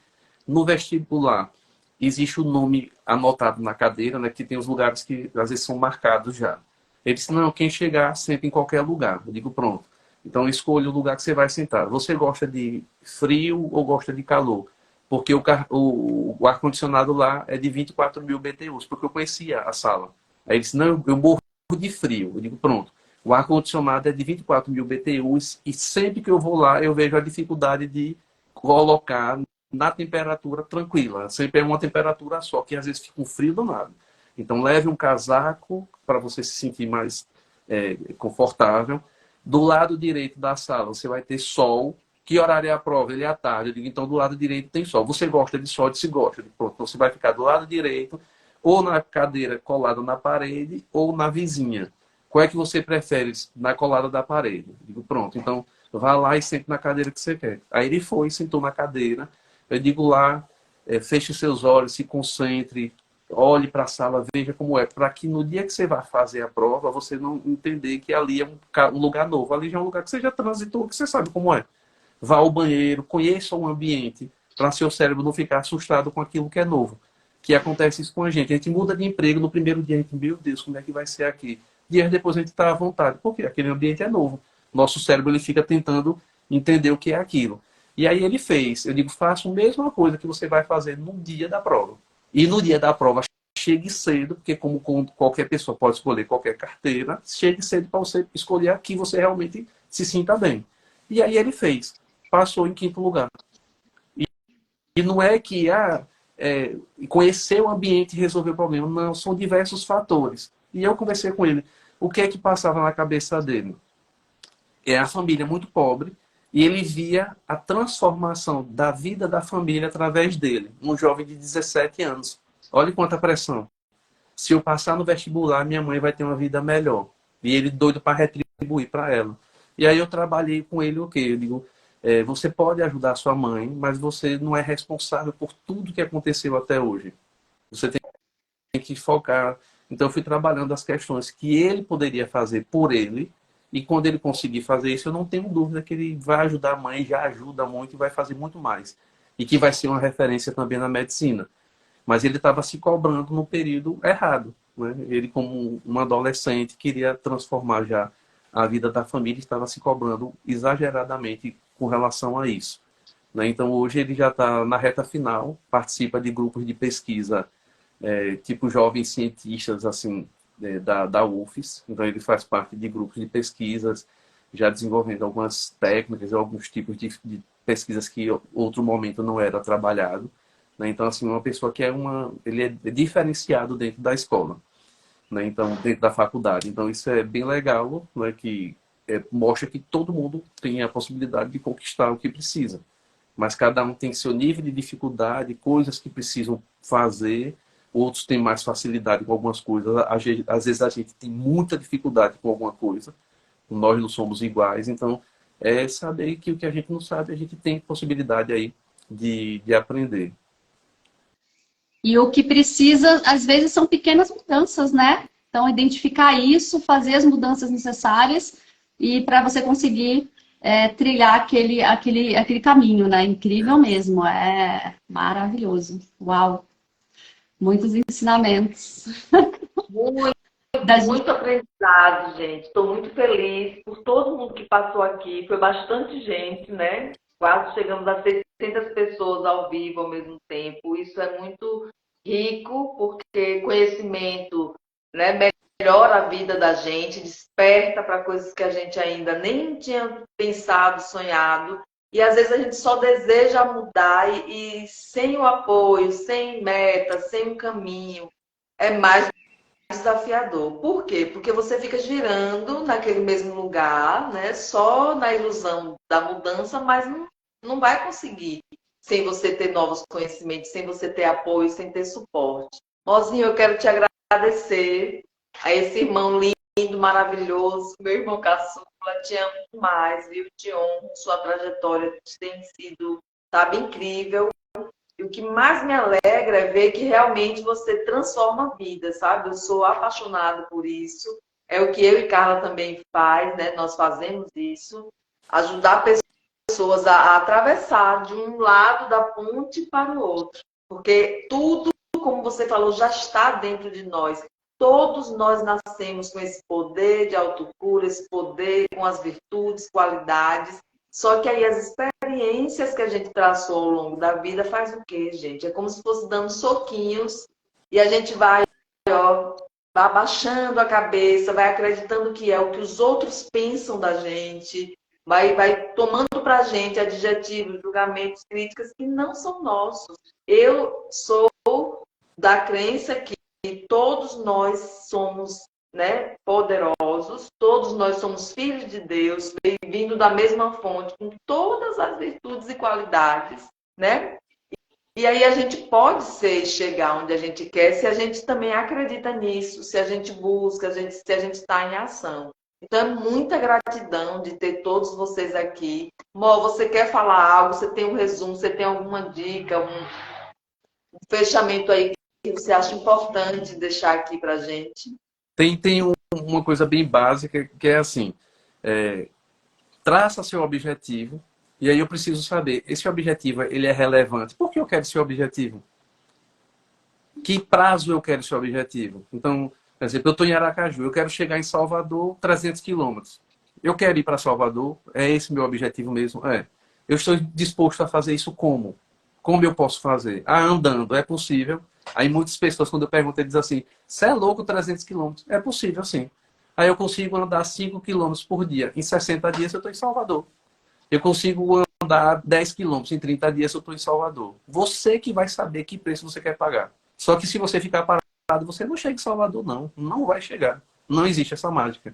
[SPEAKER 3] no vestibular, existe o nome anotado na cadeira, né, que tem os lugares que às vezes são marcados já. Ele disse, não, quem chegar senta em qualquer lugar. Eu digo, pronto. Então escolha o lugar que você vai sentar. Você gosta de frio ou gosta de calor? Porque o ar-condicionado lá é de 24 mil BTUs, porque eu conhecia a sala. Aí ele disse, não, eu morro de frio. Eu digo, pronto. O ar-condicionado é de 24 mil BTUs e sempre que eu vou lá eu vejo a dificuldade de colocar na temperatura tranquila. Sempre é uma temperatura só, que às vezes fica um frio danado. Então leve um casaco para você se sentir mais confortável. Do lado direito da sala você vai ter sol. Que horário é a prova? Ele é à tarde. Eu digo, então do lado direito tem sol. Você gosta de sol? Se gosta. Digo, pronto, então você vai ficar do lado direito, ou na cadeira colada na parede, ou na vizinha. Qual é que você prefere? Na colada da parede. Eu digo, pronto, então vá lá e sente na cadeira que você quer. Aí ele foi, sentou na cadeira. Eu digo lá, feche seus olhos, se concentre, olhe para a sala, veja como é, para que no dia que você vai fazer a prova, você não entender que ali é um lugar novo. Ali já é um lugar que você já transitou, que você sabe como é. Vá ao banheiro, conheça o ambiente, para seu cérebro não ficar assustado com aquilo que é novo. Que acontece isso com a gente. A gente muda de emprego no primeiro dia, a gente, meu Deus, como é que vai ser aqui? Dias depois a gente está à vontade, porque aquele ambiente é novo. Nosso cérebro ele fica tentando entender o que é aquilo. E aí ele fez. Eu digo, faça a mesma coisa que você vai fazer no dia da prova. E no dia da prova, chegue cedo, porque como qualquer pessoa pode escolher qualquer carteira, chegue cedo para você escolher a que você realmente se sinta bem. E aí ele fez. Passou em 5º lugar. E não é que conhecer o ambiente e resolver o problema. Não, são diversos fatores. E eu conversei com ele. O que é que passava na cabeça dele? É a família muito pobre. E ele via a transformação da vida da família através dele. Um jovem de 17 anos. Olha quanta pressão. Se eu passar no vestibular, minha mãe vai ter uma vida melhor. E ele doido para retribuir para ela. E aí eu trabalhei com ele o quê? Eu digo, você pode ajudar a sua mãe, mas você não é responsável por tudo que aconteceu até hoje. Você tem que focar Então, eu fui trabalhando as questões que ele poderia fazer por ele. E quando ele conseguir fazer isso, eu não tenho dúvida que ele vai ajudar a mãe, já ajuda muito e vai fazer muito mais. E que vai ser uma referência também na medicina. Mas ele estava se cobrando no período errado, né? Ele, como um adolescente, queria transformar já a vida da família, estava se cobrando exageradamente com relação a isso, né? Então, hoje ele já está na reta final, participa de grupos de pesquisa, tipo jovens cientistas, assim, da UFES. Então, ele faz parte de grupos de pesquisas, já desenvolvendo algumas técnicas, alguns tipos de pesquisas que em outro momento não era trabalhado, né? Então, assim, uma pessoa que ele é diferenciado dentro da escola, né? Então, dentro da faculdade. Então, isso é bem legal, né? Que mostra que todo mundo tem a possibilidade de conquistar o que precisa. Mas cada um tem seu nível de dificuldade, coisas que precisam fazer, outros têm mais facilidade com algumas coisas. Às vezes a gente tem muita dificuldade com alguma coisa, nós não somos iguais. Então, é saber que o que a gente não sabe, a gente tem possibilidade aí de aprender.
[SPEAKER 4] E o que precisa, às vezes, são pequenas mudanças, né? Então, identificar isso, fazer as mudanças necessárias e para você conseguir trilhar aquele caminho, né? Incrível mesmo, é maravilhoso. Uau! Muitos ensinamentos.
[SPEAKER 5] Muito,
[SPEAKER 4] Das...
[SPEAKER 5] muito aprendizado, gente. Estou muito feliz por todo mundo que passou aqui. Foi bastante gente, né? Quase chegamos a 600 pessoas ao vivo ao mesmo tempo. Isso é muito rico, porque conhecimento, né, melhora a vida da gente, desperta para coisas que a gente ainda nem tinha pensado, sonhado. E às vezes a gente só deseja mudar e sem o apoio, sem meta, sem um caminho, é mais desafiador. Por quê? Porque você fica girando naquele mesmo lugar, né? Só na ilusão da mudança, mas não vai conseguir sem você ter novos conhecimentos, sem você ter apoio, sem ter suporte. Mozinho, eu quero te agradecer a esse irmão lindo, maravilhoso, meu irmão caçula, te amo demais, viu? Te honro, sua trajetória tem sido, sabe, incrível. E o que mais me alegra é ver que realmente você transforma vidas, sabe? Eu sou apaixonada por isso. É o que eu e Carla também faz, né? Nós fazemos isso. Ajudar pessoas a atravessar de um lado da ponte para o outro. Porque tudo, como você falou, já está dentro de nós. Todos nós nascemos com esse poder de autocura, esse poder com as virtudes, qualidades. Só que aí as experiências que a gente traçou ao longo da vida faz o quê, gente? É como se fosse dando soquinhos e a gente vai, ó, vai abaixando a cabeça, vai acreditando que é o que os outros pensam da gente, vai tomando pra gente adjetivos, julgamentos, críticas que não são nossos. Eu sou da crença que todos nós somos, né, poderosos, todos nós somos filhos de Deus, vindo da mesma fonte, com todas as virtudes e qualidades, né? E aí a gente pode chegar onde a gente quer se a gente também acredita nisso, se a gente busca, se a gente está em ação. Então é muita gratidão de ter todos vocês aqui. Mó, você quer falar algo? Você tem um resumo? Você tem alguma dica, um fechamento aí que você acha importante deixar aqui pra gente?
[SPEAKER 3] Tem uma coisa bem básica que é assim, traça seu objetivo e aí eu preciso saber, esse objetivo ele é relevante? Por que eu quero esse objetivo? Que prazo eu quero esse objetivo? Então, por exemplo, eu estou em Aracaju, eu quero chegar em Salvador 300 quilômetros. Eu quero ir para Salvador, é esse meu objetivo mesmo? É. Eu estou disposto a fazer isso como? Como eu posso fazer? Andando, é possível. Aí muitas pessoas, quando eu pergunto, eles dizem assim, você é louco 300 quilômetros? É possível, sim. Aí eu consigo andar 5 quilômetros por dia. Em 60 dias eu estou em Salvador. Eu consigo andar 10 quilômetros. Em 30 dias eu estou em Salvador. Você que vai saber que preço você quer pagar. Só que se você ficar parado, você não chega em Salvador, não. Não vai chegar. Não existe essa mágica.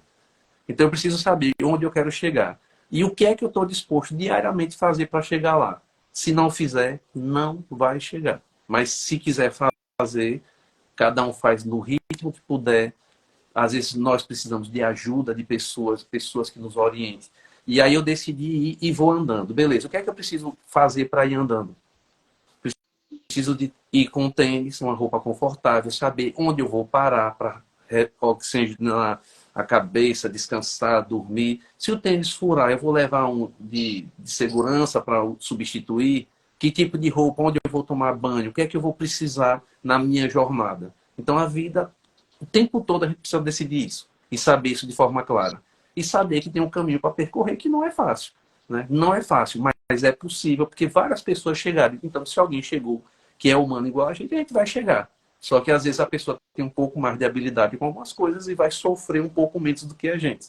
[SPEAKER 3] Então eu preciso saber onde eu quero chegar. E o que é que eu estou disposto diariamente a fazer para chegar lá. Se não fizer, não vai chegar. Mas se quiser fazer, cada um faz no ritmo que puder. Às vezes nós precisamos de ajuda de pessoas que nos orientem. E aí eu decidi ir e vou andando. Beleza, o que é que eu preciso fazer para ir andando? preciso de ir com tênis, uma roupa confortável, saber onde eu vou parar para oxigenar a cabeça, descansar, dormir. Se o tênis furar, eu vou levar um de segurança para substituir. Que tipo de roupa, onde eu vou tomar banho, o que é que eu vou precisar na minha jornada. Então, a vida, o tempo todo, a gente precisa decidir isso e saber isso de forma clara. E saber que tem um caminho para percorrer que não é fácil. Né? Não é fácil, mas é possível, porque várias pessoas chegaram. Então, se alguém chegou que é humano igual a gente vai chegar. Só que, às vezes, a pessoa tem um pouco mais de habilidade com algumas coisas e vai sofrer um pouco menos do que a gente.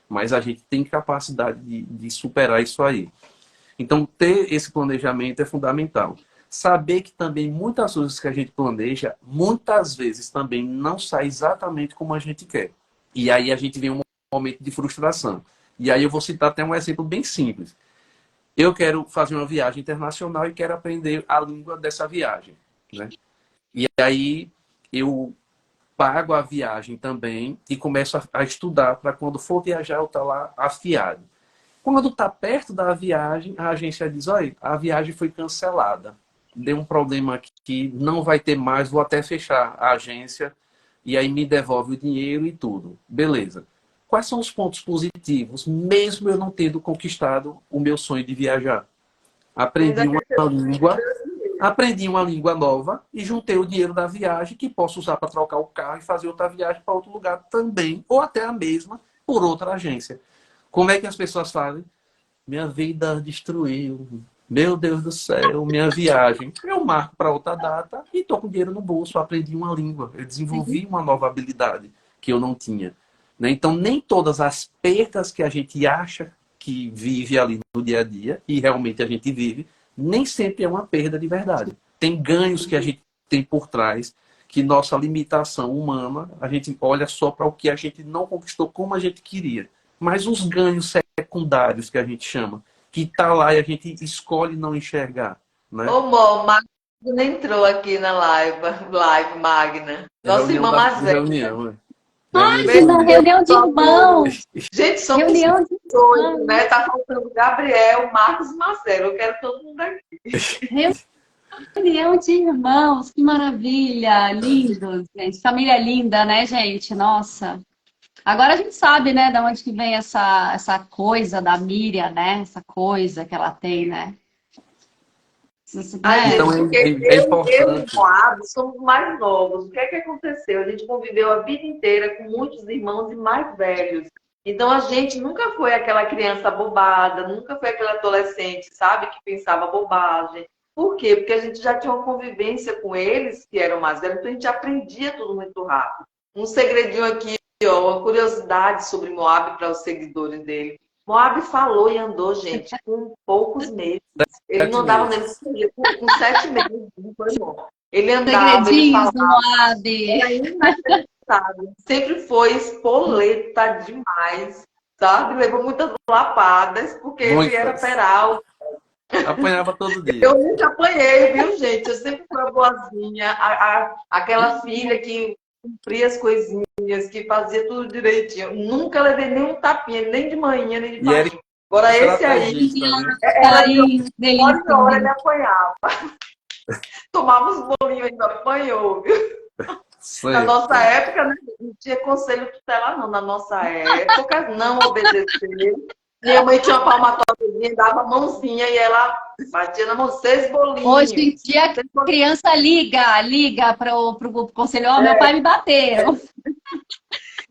[SPEAKER 3] Mas a gente tem capacidade de superar isso aí. Então, ter esse planejamento é fundamental. Saber que também muitas coisas que a gente planeja, muitas vezes também não sai exatamente como a gente quer. E aí a gente vem um momento de frustração. E aí eu vou citar até um exemplo bem simples. Eu quero fazer uma viagem internacional e quero aprender a língua dessa viagem. Né? E aí eu pago a viagem também e começo a estudar para quando for viajar eu estar lá afiado. Quando está perto da viagem, a agência diz, olha, a viagem foi cancelada. Deu um problema aqui, não vai ter mais, vou até fechar a agência e aí me devolve o dinheiro e tudo. Beleza. Quais são os pontos positivos, mesmo eu não tendo conquistado o meu sonho de viajar? Aprendi uma língua nova e juntei o dinheiro da viagem que posso usar para trocar o carro e fazer outra viagem para outro lugar também, ou até a mesma, por outra agência. Como é que as pessoas fazem? Minha vida destruiu. Meu Deus do céu, minha viagem. Eu marco para outra data e estou com dinheiro no bolso. Aprendi uma língua. Eu desenvolvi uma nova habilidade que eu não tinha. Né? Então, nem todas as perdas que a gente acha que vive ali no dia a dia, e realmente a gente vive, nem sempre é uma perda de verdade. Tem ganhos que a gente tem por trás, que nossa limitação humana, a gente olha só para o que a gente não conquistou como a gente queria. Mas os ganhos secundários que a gente chama, que está lá e a gente escolhe não enxergar. Né?
[SPEAKER 1] Ô, Mó, Magna entrou aqui na live Magna. Nossa irmã Mazé.
[SPEAKER 3] Reunião, né?
[SPEAKER 4] Ai, reunião de irmãos.
[SPEAKER 1] Gente, somos
[SPEAKER 4] reunião de
[SPEAKER 1] dois, né? Tá faltando Gabriel, Marcos e Marcelo. Eu quero todo mundo aqui.
[SPEAKER 4] Reunião de irmãos, que maravilha. Lindos, gente. Família linda, né, gente? Nossa. Agora a gente sabe, né, de onde que vem essa coisa da Miriam, né? Essa coisa que ela tem, né?
[SPEAKER 3] Então é importante.
[SPEAKER 1] Eu e o Moab somos mais novos. O que é que aconteceu? A gente conviveu a vida inteira com muitos irmãos e mais velhos. Então a gente nunca foi aquela criança bobada, nunca foi aquele adolescente, sabe, que pensava bobagem. Por quê? Porque a gente já tinha uma convivência com eles, que eram mais velhos, então a gente aprendia tudo muito rápido. Um segredinho aqui, ó, uma curiosidade sobre Moab para os seguidores dele. Moab falou e andou, gente, com poucos meses. Ele não andava nem com 7 meses, não foi bom. Ele andava, ele falava.
[SPEAKER 4] Moab.
[SPEAKER 1] Sempre foi espoleta demais, sabe? Levou muitas lapadas, porque ele era peral.
[SPEAKER 3] Apanhava todo dia.
[SPEAKER 1] Eu nunca apanhei, viu, gente? Eu sempre fui a boazinha, aquela filha que cumpria as coisinhas, que fazia tudo direitinho. Nunca levei nenhum tapinha, nem de manhã, nem de tarde. Agora esse aí, hora ele apanhava. Tomava os bolinhos, ainda apanhou, viu? Na nossa época, né, não tinha conselho tutelar, não. Na nossa época, não obedecer. Minha mãe tinha uma palmatóriazinha, dava a mãozinha e ela batia na mão 6 bolinhos.
[SPEAKER 4] Hoje em dia, a criança liga para o conselho. Ó, meu pai me bateu.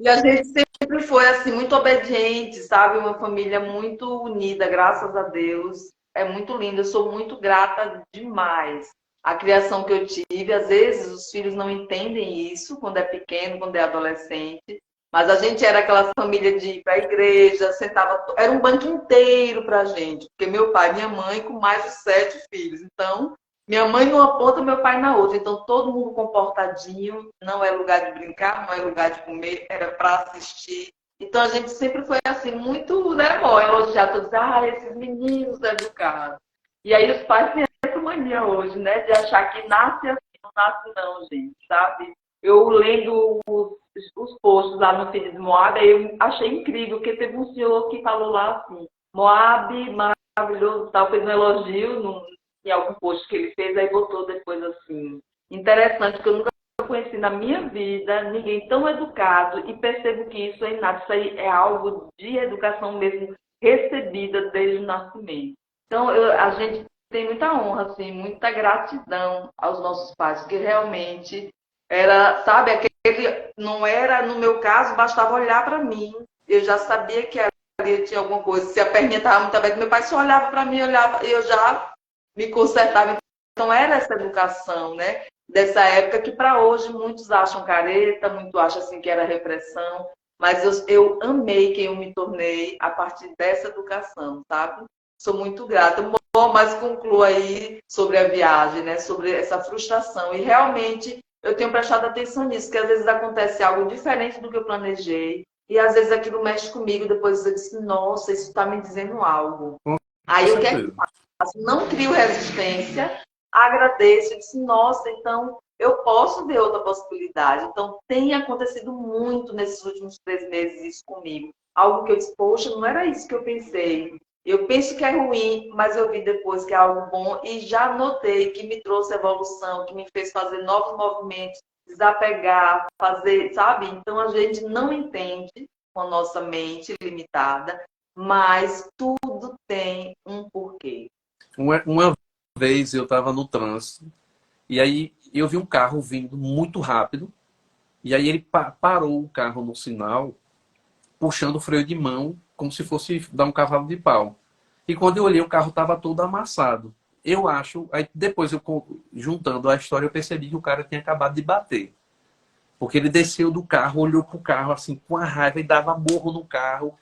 [SPEAKER 1] E a gente sempre foi, assim, muito obediente, sabe? Uma família muito unida, graças a Deus. É muito lindo. Eu sou muito grata demais. A criação que eu tive, às vezes os filhos não entendem isso quando é pequeno, quando é adolescente. Mas a gente era aquela família de ir para a igreja, sentava, era um banco inteiro para a gente, porque meu pai e minha mãe com mais de 7 filhos. Então, minha mãe numa ponta, meu pai na outra. Então, todo mundo comportadinho, não é lugar de brincar, não é lugar de comer, era para assistir. Então, a gente sempre foi assim, muito, né, bom, elogiar todos, esses meninos educados. E aí os pais têm essa mania hoje, né, de achar que nasce assim, não nasce não, gente, sabe? Eu lendo os posts lá no feed de Moab, eu achei incrível, porque teve um senhor que falou lá assim, Moab, maravilhoso, tal, fez um elogio
[SPEAKER 5] em algum post que ele fez, aí botou depois assim, interessante, que eu nunca conheci na minha vida ninguém tão educado e percebo que isso é inato, isso aí é algo de educação mesmo recebida desde o nascimento. Então, a gente tem muita honra, assim, muita gratidão aos nossos pais, que realmente era, sabe, aquele, não era, no meu caso, bastava olhar para mim, eu já sabia que ali tinha alguma coisa, se a perninha estava muito aberta, meu pai só olhava para mim, olhava, e eu já me consertava. Então, era essa educação, né? Dessa época que para hoje muitos acham careta, muitos acham assim que era repressão, mas eu amei quem eu me tornei a partir dessa educação, sabe? Sou muito grata. Bom, mas concluo aí sobre a viagem, né? Sobre essa frustração. E realmente eu tenho prestado atenção nisso, que às vezes acontece algo diferente do que eu planejei, e às vezes aquilo mexe comigo, depois eu disse, nossa, isso está me dizendo algo.
[SPEAKER 3] Com
[SPEAKER 5] Aí o que é que
[SPEAKER 3] certeza.
[SPEAKER 5] eu faço? Não crio resistência, agradeço, e disse, nossa, então eu posso ver outra possibilidade. Então tem acontecido muito nesses últimos 3 meses isso comigo. Algo que eu disse, poxa, não era isso que eu pensei. Eu penso que é ruim, mas eu vi depois que é algo bom e já notei que me trouxe evolução, que me fez fazer novos movimentos, desapegar, fazer, sabe? Então a gente não entende com a nossa mente limitada, mas tudo tem um porquê.
[SPEAKER 3] Uma vez eu estava no trânsito e aí eu vi um carro vindo muito rápido e aí ele parou o carro no sinal, puxando o freio de mão como se fosse dar um cavalo de pau. E quando eu olhei, o carro estava todo amassado. Eu acho, aí depois juntando a história, eu percebi que o cara tinha acabado de bater. Porque ele desceu do carro, olhou pro carro assim com a raiva e dava morro no carro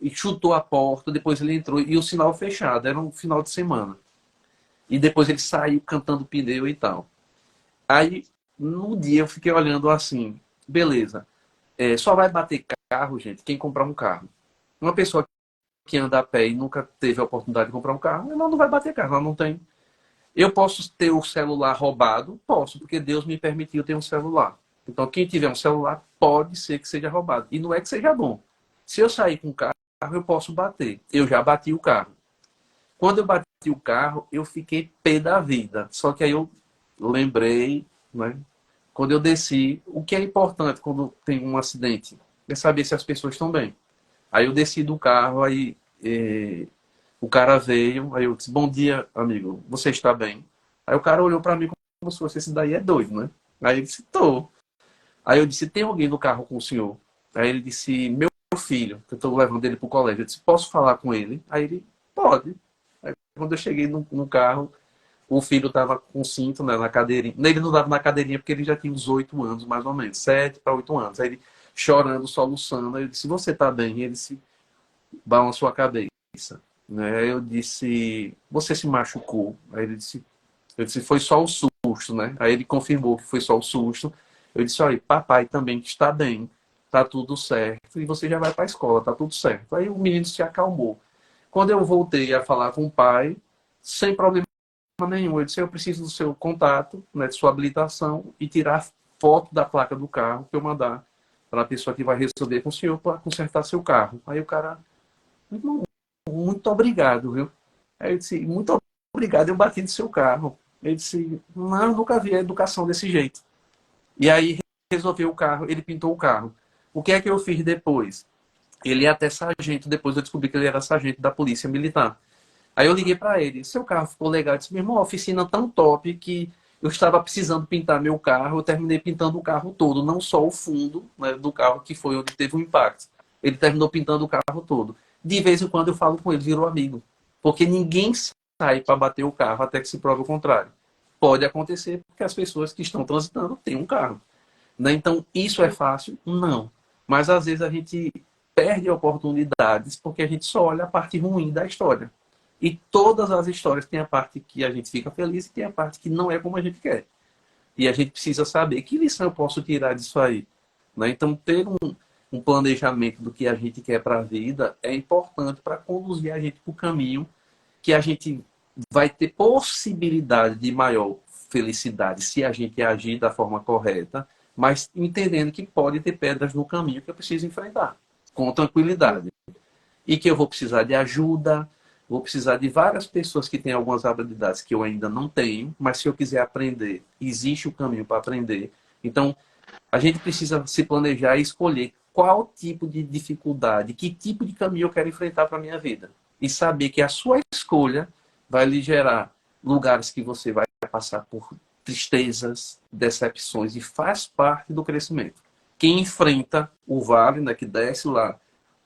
[SPEAKER 3] e chutou a porta, depois ele entrou e o sinal fechado, era um final de semana. E depois ele saiu cantando pneu e tal. Aí, no dia, eu fiquei olhando assim, beleza, só vai bater carro, gente, quem comprar um carro. Uma pessoa que anda a pé e nunca teve a oportunidade de comprar um carro, ela não vai bater carro, ela não tem. Eu posso ter o celular roubado? Posso, porque Deus me permitiu ter um celular. Então, quem tiver um celular, pode ser que seja roubado. E não é que seja bom. Se eu sair com o carro, eu posso bater. Eu já bati o carro. Quando eu bati o carro, eu fiquei pé da vida. Só que aí eu lembrei, né? Quando eu desci, o que é importante quando tem um acidente é saber se as pessoas estão bem. Aí eu desci do carro, aí o cara veio, aí eu disse, bom dia, amigo, você está bem? Aí o cara olhou para mim como se fosse, esse daí é doido, né? Aí ele disse, tô. Aí eu disse, tem alguém no carro com o senhor? Aí ele disse, meu filho, que eu estou levando ele para o colégio. Eu disse, posso falar com ele? Aí ele, pode. Aí quando eu cheguei no carro, o filho estava com cinto, né, na cadeirinha. Ele não estava na cadeirinha porque ele já tinha uns 8 anos, mais ou menos, 7 para 8 anos. Aí ele chorando, soluçando. Aí eu disse, você está bem? E ele disse, balançou a cabeça. Né? Eu disse, você se machucou? Aí ele disse, eu disse, foi só o susto, né? Aí ele confirmou que foi só o susto. Eu disse, olha, papai também está bem, tá tudo certo, e você já vai para a escola, tá tudo certo. Aí o menino se acalmou. Quando eu voltei a falar com o pai, sem problema nenhum, eu disse, eu preciso do seu contato, né, de sua habilitação, e tirar foto da placa do carro para eu mandar para a pessoa que vai receber com o senhor para consertar seu carro. Aí o cara, muito obrigado, viu? Aí eu disse, muito obrigado, eu bati no seu carro. Ele disse, não, eu nunca vi a educação desse jeito. E aí resolveu o carro, ele pintou o carro. O que é que eu fiz depois? Ele é até sargento, depois eu descobri que ele era sargento da polícia militar. Aí eu liguei para ele, seu carro ficou legal. Eu disse, meu irmão, uma oficina tão top que eu estava precisando pintar meu carro, eu terminei pintando o carro todo, não só o fundo, né, do carro, que foi onde teve um impacto. Ele terminou pintando o carro todo. De vez em quando eu falo com ele, virou amigo. Porque ninguém sai para bater o carro até que se prove o contrário. Pode acontecer porque as pessoas que estão transitando têm um carro. Né? Então, isso é fácil? Não. Mas às vezes a gente perde oportunidades porque a gente só olha a parte ruim da história. E todas as histórias têm a parte que a gente fica feliz e tem a parte que não é como a gente quer. E a gente precisa saber que lição eu posso tirar disso aí. Né? Então, ter um planejamento do que a gente quer para a vida é importante para conduzir a gente para o caminho que a gente vai ter possibilidade de maior felicidade se a gente agir da forma correta, mas entendendo que pode ter pedras no caminho que eu preciso enfrentar com tranquilidade. E que eu vou precisar de ajuda, vou precisar de várias pessoas que têm algumas habilidades que eu ainda não tenho, mas se eu quiser aprender, existe o caminho para aprender. Então, a gente precisa se planejar e escolher qual tipo de dificuldade, que tipo de caminho eu quero enfrentar para a minha vida. E saber que a sua escolha vai lhe gerar lugares que você vai passar por tristezas, decepções, e faz parte do crescimento. Quem enfrenta o vale, né, que desce lá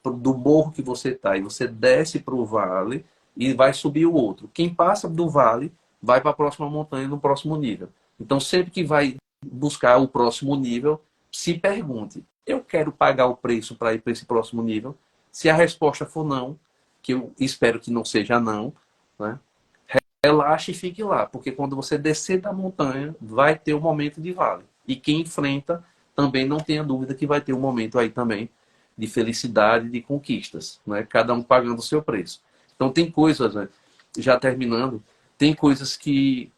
[SPEAKER 3] do morro que você está, e você desce para o vale e vai subir o outro. Quem passa do vale vai para a próxima montanha no próximo nível. Então, sempre que vai buscar o próximo nível, se pergunte: eu quero pagar o preço para ir para esse próximo nível? Se a resposta for não, que eu espero que não seja não, né? Relaxe e fique lá, porque quando você descer da montanha, vai ter um momento de vale. E quem enfrenta, também não tenha dúvida que vai ter um momento aí também de felicidade, de conquistas, né? Cada um pagando o seu preço. Então tem coisas, né? Já terminando, tem coisas que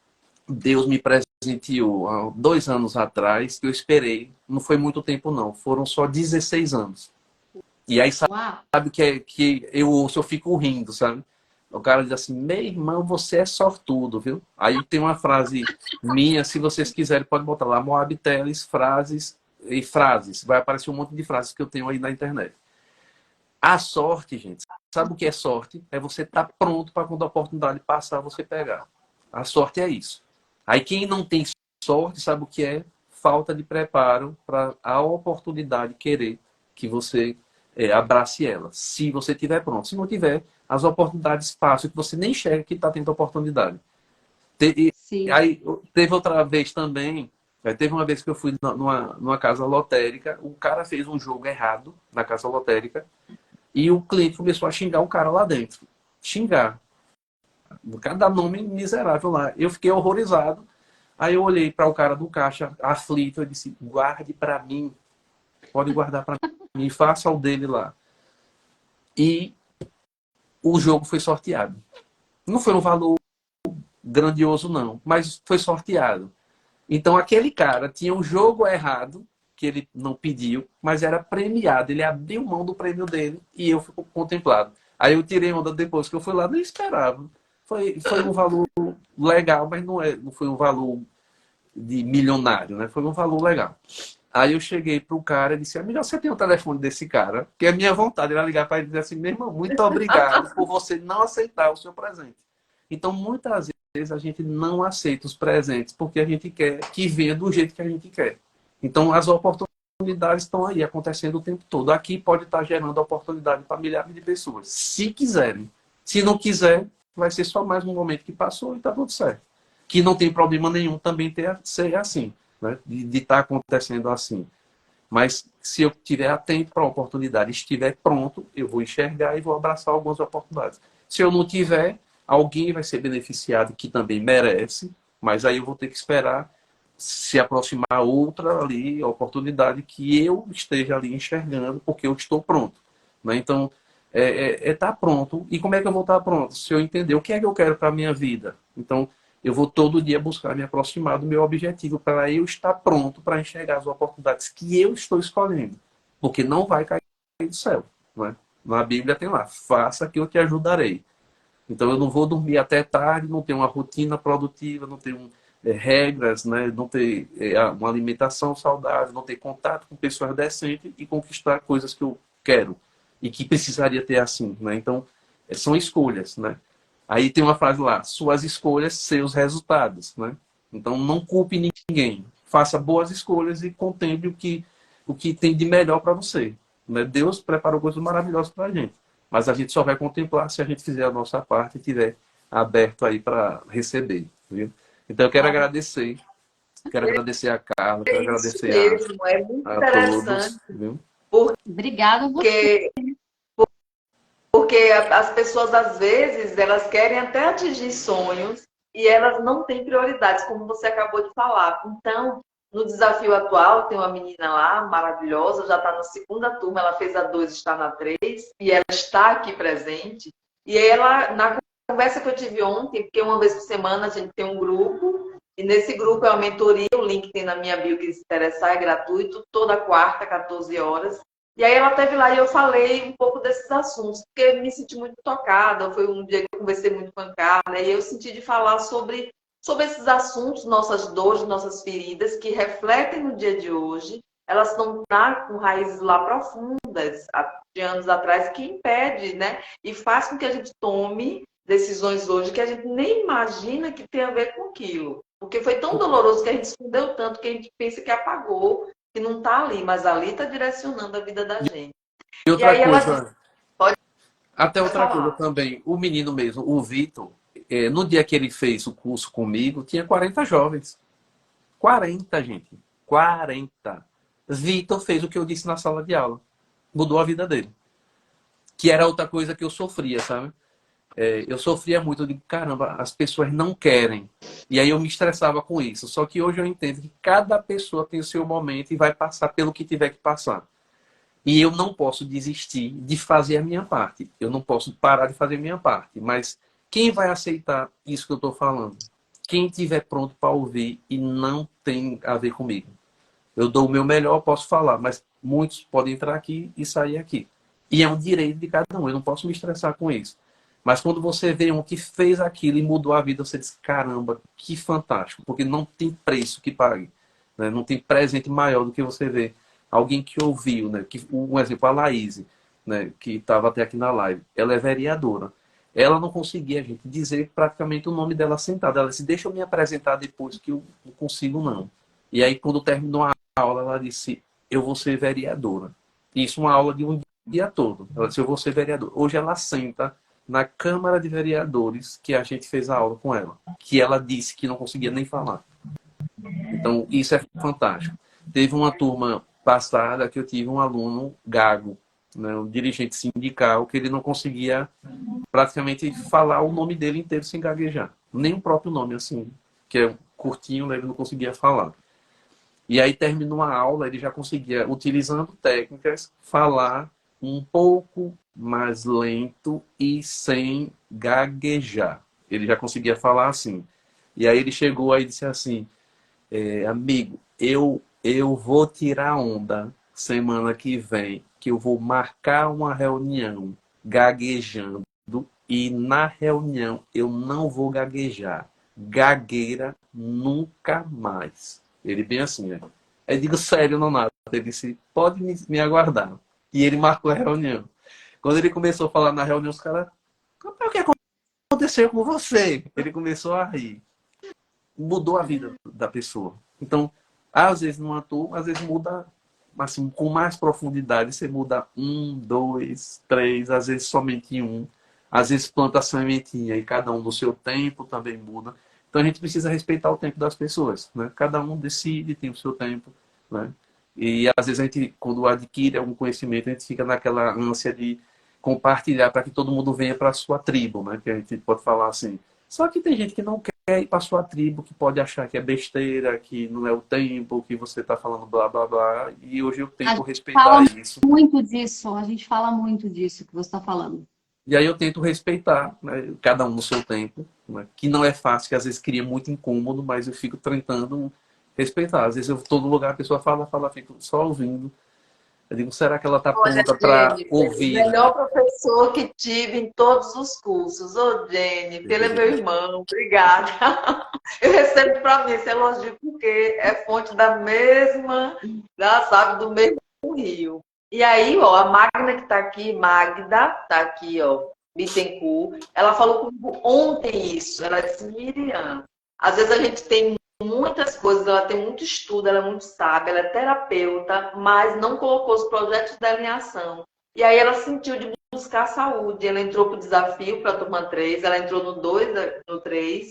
[SPEAKER 3] Deus me presenteou há 2 anos atrás, que eu esperei, não foi muito tempo não, foram só 16 anos. E aí
[SPEAKER 4] Uau!
[SPEAKER 3] sabe que eu ouço, eu fico rindo, sabe? O cara diz assim: meu irmão, você é sortudo, viu? Aí tem uma frase minha, se vocês quiserem, pode botar lá, Moab Teles, frases e frases. Vai aparecer um monte de frases que eu tenho aí na internet. A sorte, gente, sabe o que é sorte? É você estar pronto para quando a oportunidade passar, você pegar. A sorte é isso. Aí quem não tem sorte, sabe o que é? Falta de preparo para a oportunidade querer que você abrace ela. Se você estiver pronto. Se não tiver, as oportunidades passam, que você nem enxerga que está tendo oportunidade.
[SPEAKER 4] Sim.
[SPEAKER 3] Aí teve outra vez também, teve uma vez que eu fui numa casa lotérica, o cara fez um jogo errado na casa lotérica e o cliente começou a xingar o cara lá dentro. Xingar. Cada nome miserável lá. Eu fiquei horrorizado. Aí eu olhei para o cara do caixa, aflito, eu disse: guarde para mim. Pode guardar para mim, faça o dele lá. E o jogo foi sorteado. Não foi um valor grandioso, não, mas foi sorteado. Então aquele cara tinha um jogo errado, que ele não pediu, mas era premiado. Ele abriu mão do prêmio dele e eu fui contemplado. Aí eu tirei onda depois que eu fui lá, nem esperava. Foi um valor legal, mas não foi um valor de milionário, né? Foi um valor legal. Aí eu cheguei pro cara e disse: amigo, você tem o telefone desse cara? Porque a minha vontade era ligar para ele e dizer assim: meu irmão, muito obrigado por você não aceitar o seu presente. Então, muitas vezes a gente não aceita os presentes porque a gente quer que venha do jeito que a gente quer. Então, as oportunidades estão aí acontecendo o tempo todo. Aqui pode estar gerando oportunidade para milhares de pessoas, se quiserem. Se não quiser, vai ser só mais um momento que passou e está tudo certo. Que não tem problema nenhum também ser assim, né? De estar acontecendo assim. Mas se eu estiver atento para a oportunidade, estiver pronto, eu vou enxergar e vou abraçar algumas oportunidades. Se eu não tiver, alguém vai ser beneficiado que também merece, mas aí eu vou ter que esperar se aproximar outra ali, a oportunidade que eu esteja ali enxergando, porque eu estou pronto, né? Então, estar pronto. E como é que eu vou estar pronto? Se eu entender o que é que eu quero para a minha vida. Então, eu vou todo dia buscar me aproximar do meu objetivo para eu estar pronto para enxergar as oportunidades que eu estou escolhendo. Porque não vai cair do céu, né? Na Bíblia tem lá: faça que eu te ajudarei. Então eu não vou dormir até tarde, não ter uma rotina produtiva, não ter regras, né? Não ter uma alimentação saudável, não ter contato com pessoas decentes e conquistar coisas que eu quero e que precisaria ter assim, né? Então são escolhas, né? Aí tem uma frase lá: suas escolhas, seus resultados, né? Então não culpe ninguém, faça boas escolhas e contemple o que tem de melhor para você, né? Deus preparou coisas maravilhosas para a gente. Mas a gente só vai contemplar se a gente fizer a nossa parte e estiver aberto aí para receber, viu? Então eu quero agradecer. Quero agradecer a Carla, quero
[SPEAKER 1] É isso
[SPEAKER 3] agradecer
[SPEAKER 1] mesmo, é muito
[SPEAKER 3] a
[SPEAKER 1] interessante,
[SPEAKER 3] todos, viu?
[SPEAKER 4] Obrigada a você.
[SPEAKER 1] porque, porque as pessoas, às vezes, elas querem até atingir sonhos e elas não têm prioridades, como você acabou de falar. Então, no desafio atual, tem uma menina lá, maravilhosa, já está na segunda turma, ela fez a 2, está na 3, e ela está aqui presente. E ela, na conversa que eu tive ontem, porque uma vez por semana a gente tem um grupo, e nesse grupo é uma mentoria, o link tem na minha bio, que se interessar, é gratuito, toda quarta, 14 horas. E aí ela esteve lá e eu falei um pouco desses assuntos, porque eu me senti muito tocada. Foi um dia que eu conversei muito com a Carla, e eu senti de falar sobre esses assuntos, nossas dores, nossas feridas, que refletem no dia de hoje. Elas estão com raízes lá profundas, de anos atrás, que impede, né? E faz com que a gente tome decisões hoje que a gente nem imagina que tem a ver com aquilo. Porque foi tão doloroso que a gente escondeu tanto que a gente pensa que apagou, que não está ali, mas ali está direcionando a vida da gente.
[SPEAKER 3] E
[SPEAKER 1] E
[SPEAKER 3] outra
[SPEAKER 1] aí ela disse,
[SPEAKER 3] coisa,
[SPEAKER 1] pode
[SPEAKER 3] até outra coisa
[SPEAKER 1] falar.
[SPEAKER 3] também, o menino mesmo, o Vitor, no dia que ele fez o curso comigo, tinha 40 jovens. 40, gente. 40. Vitor fez o que eu disse na sala de aula. Mudou a vida dele. Que era outra coisa que eu sofria, sabe? Eu sofria muito, eu digo, caramba, as pessoas não querem. E aí eu me estressava com isso. Só que hoje eu entendo que cada pessoa tem o seu momento e vai passar pelo que tiver que passar. E eu não posso desistir de fazer a minha parte. Eu não posso parar de fazer a minha parte. Mas quem vai aceitar isso que eu estou falando? Quem estiver pronto para ouvir e não tem a ver comigo. Eu dou o meu melhor, posso falar, mas muitos podem entrar aqui e sair aqui. E é um direito de cada um, eu não posso me estressar com isso. Mas quando você vê um que fez aquilo e mudou a vida, você diz, caramba, que fantástico, porque não tem preço que pague. Né? Não tem presente maior do que você ver alguém que ouviu, né? Um exemplo, a Laís, né? Que estava até aqui na live, ela é vereadora. Ela não conseguia, gente, dizer praticamente o nome dela sentada. Ela disse, deixa eu me apresentar depois que eu não consigo não. E aí, quando terminou a aula, ela disse, eu vou ser vereadora. Isso uma aula de um dia todo. Ela disse, eu vou ser vereadora. Hoje ela senta na Câmara de Vereadores que a gente fez a aula com ela. Que ela disse que não conseguia nem falar. Então, isso é fantástico. Teve uma turma passada que eu tive um aluno gago, né, um dirigente sindical, que ele não conseguia praticamente falar o nome dele inteiro sem gaguejar. Nem o próprio nome, assim, que é curtinho, ele não conseguia falar. E aí terminou a aula, ele já conseguia, utilizando técnicas, falar um pouco mais lento e sem gaguejar. Ele já conseguia falar assim. E aí ele chegou aí e disse assim, amigo, eu vou tirar onda semana que vem, que eu vou marcar uma reunião gaguejando e na reunião eu não vou gaguejar. Gagueira nunca mais. Ele bem assim, né? Aí eu digo, sério, Nonato? Ele disse, pode me aguardar. E ele marcou a reunião. Quando ele começou a falar na reunião, os caras, o que aconteceu com você? Ele começou a rir. Mudou a vida da pessoa. Então, às vezes numa turma, às vezes muda assim, com mais profundidade. Você muda 1, 2, 3, às vezes somente um. Às vezes planta a sementinha e cada um no seu tempo também muda. Então a gente precisa respeitar o tempo das pessoas. Né? Cada um decide, tem o seu tempo. Né? E às vezes a gente, quando adquire algum conhecimento, a gente fica naquela ânsia de compartilhar para que todo mundo venha para a sua tribo. Né? Que a gente pode falar assim. Só que tem gente que não quer ir para sua tribo, que pode achar que é besteira, que não é o tempo, que você está falando blá blá blá. E hoje eu
[SPEAKER 4] A
[SPEAKER 3] tento
[SPEAKER 4] gente
[SPEAKER 3] respeitar
[SPEAKER 4] fala
[SPEAKER 3] isso.
[SPEAKER 4] muito disso, a gente fala muito disso que você está falando.
[SPEAKER 3] E aí eu tento respeitar, né, cada um no seu tempo, né, que não é fácil, que às vezes cria muito incômodo, mas eu fico tentando respeitar. Às vezes eu estou no lugar, a pessoa fala, fico só ouvindo. Eu digo, será que ela está
[SPEAKER 1] Olha,
[SPEAKER 3] pronta para
[SPEAKER 1] Jennifer, o
[SPEAKER 3] ouvir? Né?
[SPEAKER 1] melhor professor que tive em todos os cursos. Ô, Jennifer, ele é meu irmão, obrigada. Eu recebo para mim esse elogio porque é fonte da mesma, sabe, do mesmo rio. E aí, ó, a Magda que está aqui, Magda, está aqui, ó, Bittencourt, ela falou comigo ontem isso. Ela disse, Miriam, às vezes a gente tem muitas coisas, ela tem muito estudo, ela é muito sábia, ela é terapeuta, mas não colocou os projetos dela em ação. E aí ela sentiu de buscar saúde, ela entrou para o desafio, para a turma 3, ela entrou no 2, no 3,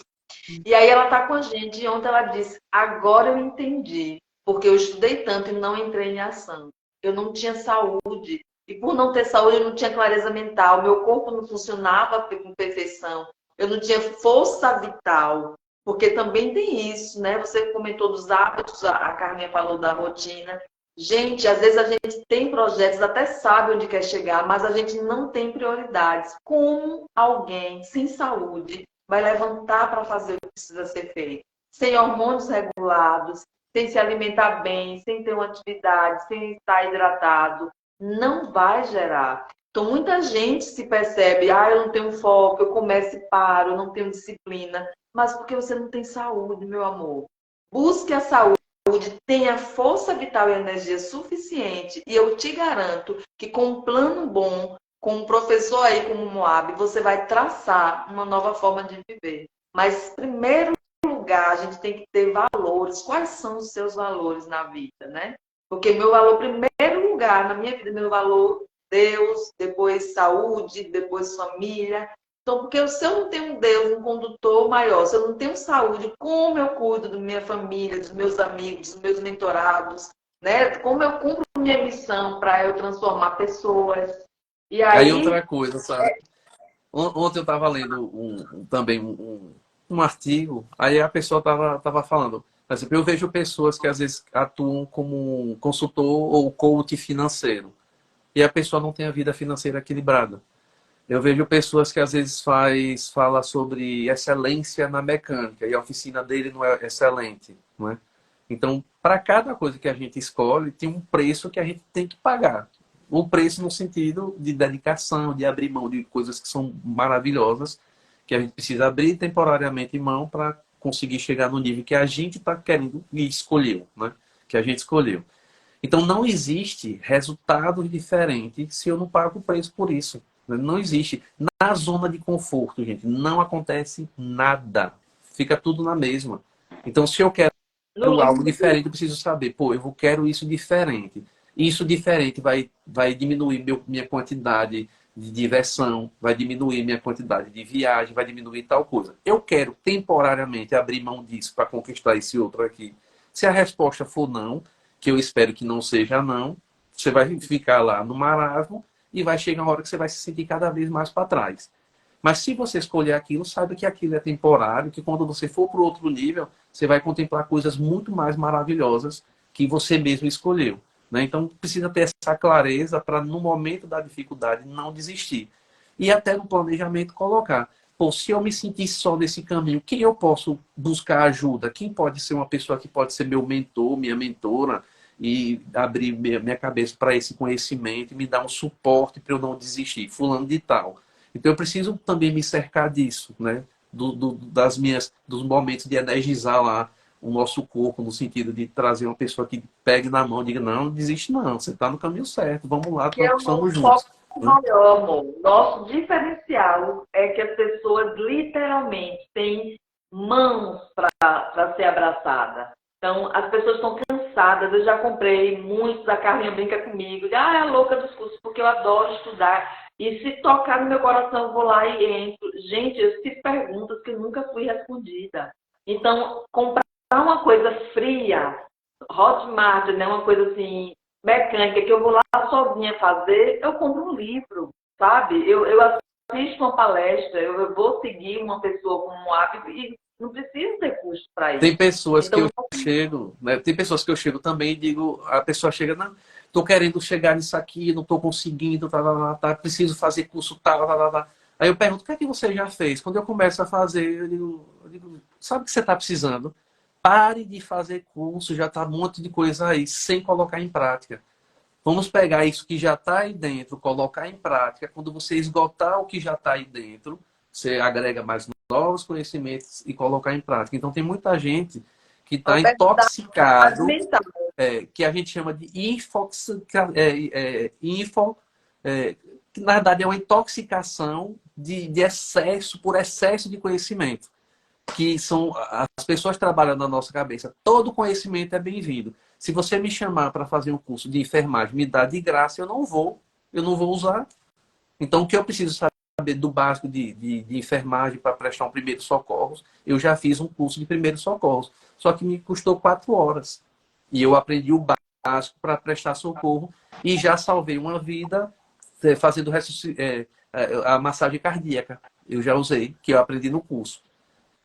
[SPEAKER 1] e aí ela está com a gente, e ontem ela disse, agora eu entendi, porque eu estudei tanto e não entrei em ação. Eu não tinha saúde, e por não ter saúde eu não tinha clareza mental, meu corpo não funcionava com perfeição, eu não tinha força vital. Porque também tem isso, né? Você comentou dos hábitos, a Carmen falou da rotina. Gente, às vezes a gente tem projetos, até sabe onde quer chegar, mas a gente não tem prioridades. Como alguém sem saúde vai levantar para fazer o que precisa ser feito? Sem hormônios regulados, sem se alimentar bem, sem ter uma atividade, sem estar hidratado. não vai gerar. Então, muita gente se percebe, eu não tenho foco, eu começo e paro, eu não tenho disciplina. Mas porque você não tem saúde, meu amor. Busque a saúde, tenha força vital e energia suficiente. E eu te garanto que com um plano bom, com um professor aí como o Moab, você vai traçar uma nova forma de viver. Mas, em primeiro lugar, a gente tem que ter valores. Quais são os seus valores na vida, né? Porque meu valor, primeiro lugar, na minha vida, meu valor, Deus, depois saúde, depois família. Então, porque se eu não tenho um Deus, um condutor maior, se eu não tenho saúde, como eu cuido da minha família, dos meus amigos, dos meus mentorados, né? Como eu cumpro minha missão para eu transformar pessoas. E
[SPEAKER 3] Aí
[SPEAKER 1] aí,
[SPEAKER 3] outra coisa, sabe? Ontem eu estava lendo também um artigo, aí a pessoa estava falando, por exemplo, eu vejo pessoas que às vezes atuam como um consultor ou coach financeiro, e a pessoa não tem a vida financeira equilibrada. Eu vejo pessoas que às vezes fala sobre excelência na mecânica, e a oficina dele não é excelente, não é? Então, para cada coisa que a gente escolhe, tem um preço que a gente tem que pagar. O preço no sentido de dedicação, de abrir mão de coisas que são maravilhosas, que a gente precisa abrir temporariamente mão para conseguir chegar no nível que a gente está querendo e escolheu, né? Que a gente escolheu. Então, não existe resultado diferente se eu não pago o preço por isso. Não existe. Na zona de conforto, gente, não acontece nada. Fica tudo na mesma. Então, se eu quero algo diferente, eu preciso saber, eu quero isso diferente. Isso diferente vai diminuir minha quantidade de diversão, vai diminuir minha quantidade de viagem, vai diminuir tal coisa. Eu quero temporariamente abrir mão disso para conquistar esse outro aqui. Se a resposta for não, que eu espero que não seja não, você vai ficar lá no marasmo e vai chegar uma hora que você vai se sentir cada vez mais para trás. Mas se você escolher aquilo, saiba que aquilo é temporário, que quando você for para o outro nível, você vai contemplar coisas muito mais maravilhosas que você mesmo escolheu. Né? Então, precisa ter essa clareza para, no momento da dificuldade, não desistir. E até no planejamento colocar, se eu me sentir só nesse caminho, quem eu posso buscar ajuda? Quem pode ser uma pessoa que pode ser meu mentor, minha mentora, e abrir minha cabeça para esse conhecimento e me dar um suporte para eu não desistir? Fulano de tal. Então eu preciso também me cercar disso, né? Dos momentos de energizar lá o nosso corpo, no sentido de trazer uma pessoa que pegue na mão e diga, não desiste não, você está no caminho certo, vamos lá, estamos juntos.
[SPEAKER 5] Maior, amor. Nosso diferencial é que as pessoas literalmente têm mãos para ser abraçada. Então, as pessoas estão cansadas. Eu já comprei muitos, a Carlinha brinca comigo. É a louca dos cursos, porque eu adoro estudar. E se tocar no meu coração, eu vou lá e entro. Gente, eu fiz perguntas que nunca fui respondida. Então, comprar uma coisa fria, Hotmart, né, uma coisa assim, mecânica, que eu vou lá sozinha fazer, eu compro um livro, sabe? Eu assisto uma palestra, eu vou seguir uma pessoa com um hábito e não preciso ter custo para isso.
[SPEAKER 3] Tem pessoas então, que eu chego, né? Tem pessoas que eu chego também e digo, a pessoa chega, não, tô querendo chegar nisso aqui, não tô conseguindo, preciso fazer curso, Aí eu pergunto, o que é que você já fez? Quando eu começo a fazer, eu digo sabe o que você está precisando? Pare de fazer curso, já está um monte de coisa aí, sem colocar em prática. Vamos pegar isso que já está aí dentro, colocar em prática. Quando você esgotar o que já está aí dentro, você agrega mais novos conhecimentos e colocar em prática. Então, tem muita gente que está intoxicado, que a gente chama de que na verdade é uma intoxicação de excesso, por excesso de conhecimento. Que são as pessoas trabalham na nossa cabeça. Todo conhecimento é bem-vindo. Se você me chamar para fazer um curso de enfermagem, me dá de graça, eu não vou usar. Então, o que eu preciso saber do básico de enfermagem para prestar um primeiro socorros, eu já fiz um curso de primeiro socorros. Só que me custou 4 horas. E eu aprendi o básico para prestar socorro e já salvei uma vida fazendo a massagem cardíaca. Eu já usei, que eu aprendi no curso.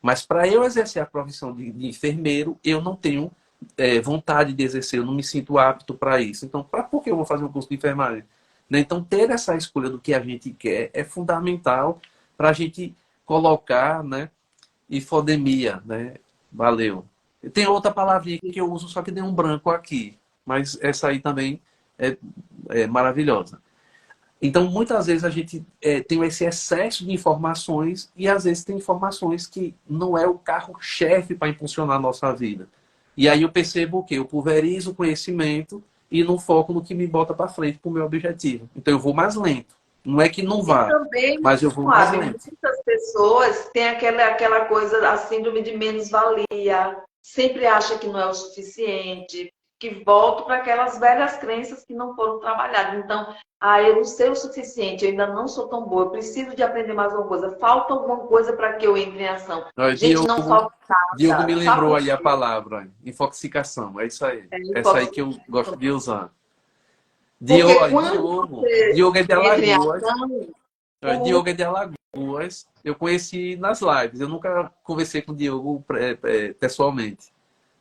[SPEAKER 3] Mas para eu exercer a profissão de enfermeiro, eu não tenho vontade de exercer, eu não me sinto apto para isso. Então, por que eu vou fazer um curso de enfermagem? Né? Então, ter essa escolha do que a gente quer é fundamental para a gente colocar, né, hifodemia. Né? Valeu. Tem outra palavrinha que eu uso, só que deu um branco aqui. Mas essa aí também é maravilhosa. Então, muitas vezes a gente tem esse excesso de informações e às vezes tem informações que não é o carro-chefe para impulsionar a nossa vida. E aí eu percebo o quê? Eu pulverizo o conhecimento e não foco no que me bota para frente para o meu objetivo. Então eu vou mais lento. Não é que não vá,
[SPEAKER 1] também,
[SPEAKER 3] mas eu vou mais lento.
[SPEAKER 1] muitas pessoas têm aquela coisa, a síndrome de menos-valia, sempre acha que não é o suficiente, que voltam para aquelas velhas crenças que não foram trabalhadas. Então, eu não sei o suficiente, eu ainda não sou tão boa, eu preciso de aprender mais alguma coisa, falta alguma coisa para que eu entre em ação. Gente, não falta nada.
[SPEAKER 3] Diogo me lembrou aí a
[SPEAKER 1] Sabe?
[SPEAKER 3] palavra, infoxicação, é isso aí. Essa aí que eu gosto de usar.
[SPEAKER 1] Porque quando você
[SPEAKER 3] Diogo é de
[SPEAKER 1] entra em
[SPEAKER 3] Alagoas.
[SPEAKER 1] ação,
[SPEAKER 3] Diogo é de Alagoas. Eu conheci nas lives. Eu nunca conversei com o Diogo pessoalmente,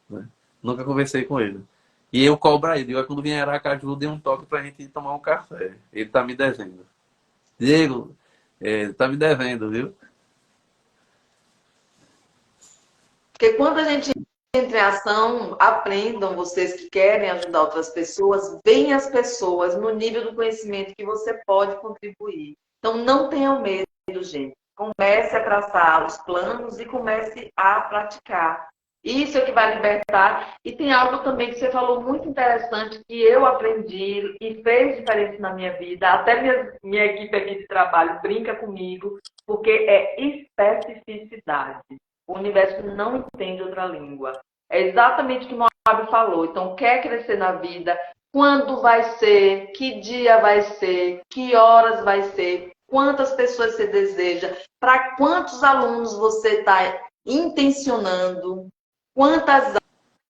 [SPEAKER 3] né? Nunca conversei com ele. E eu cobro ele. Digo, quando vier Aracaju, dê um toque pra gente tomar um café. Ele tá me devendo. Diego, tá me devendo, viu?
[SPEAKER 1] porque quando a gente entra em ação, aprendam vocês que querem ajudar outras pessoas, veem as pessoas no nível do conhecimento que você pode contribuir. Então, não tenham medo, gente. Comece a traçar os planos e comece a praticar. Isso é que vai libertar. E tem algo também que você falou muito interessante, que eu aprendi e fez diferença na minha vida. Até minha equipe aqui de trabalho brinca comigo, porque é especificidade. O universo não entende outra língua. É exatamente o que o Moab falou. Então, quer crescer na vida? Quando vai ser? Que dia vai ser? Que horas vai ser? Quantas pessoas você deseja? Para quantos alunos você está intencionando? Quantas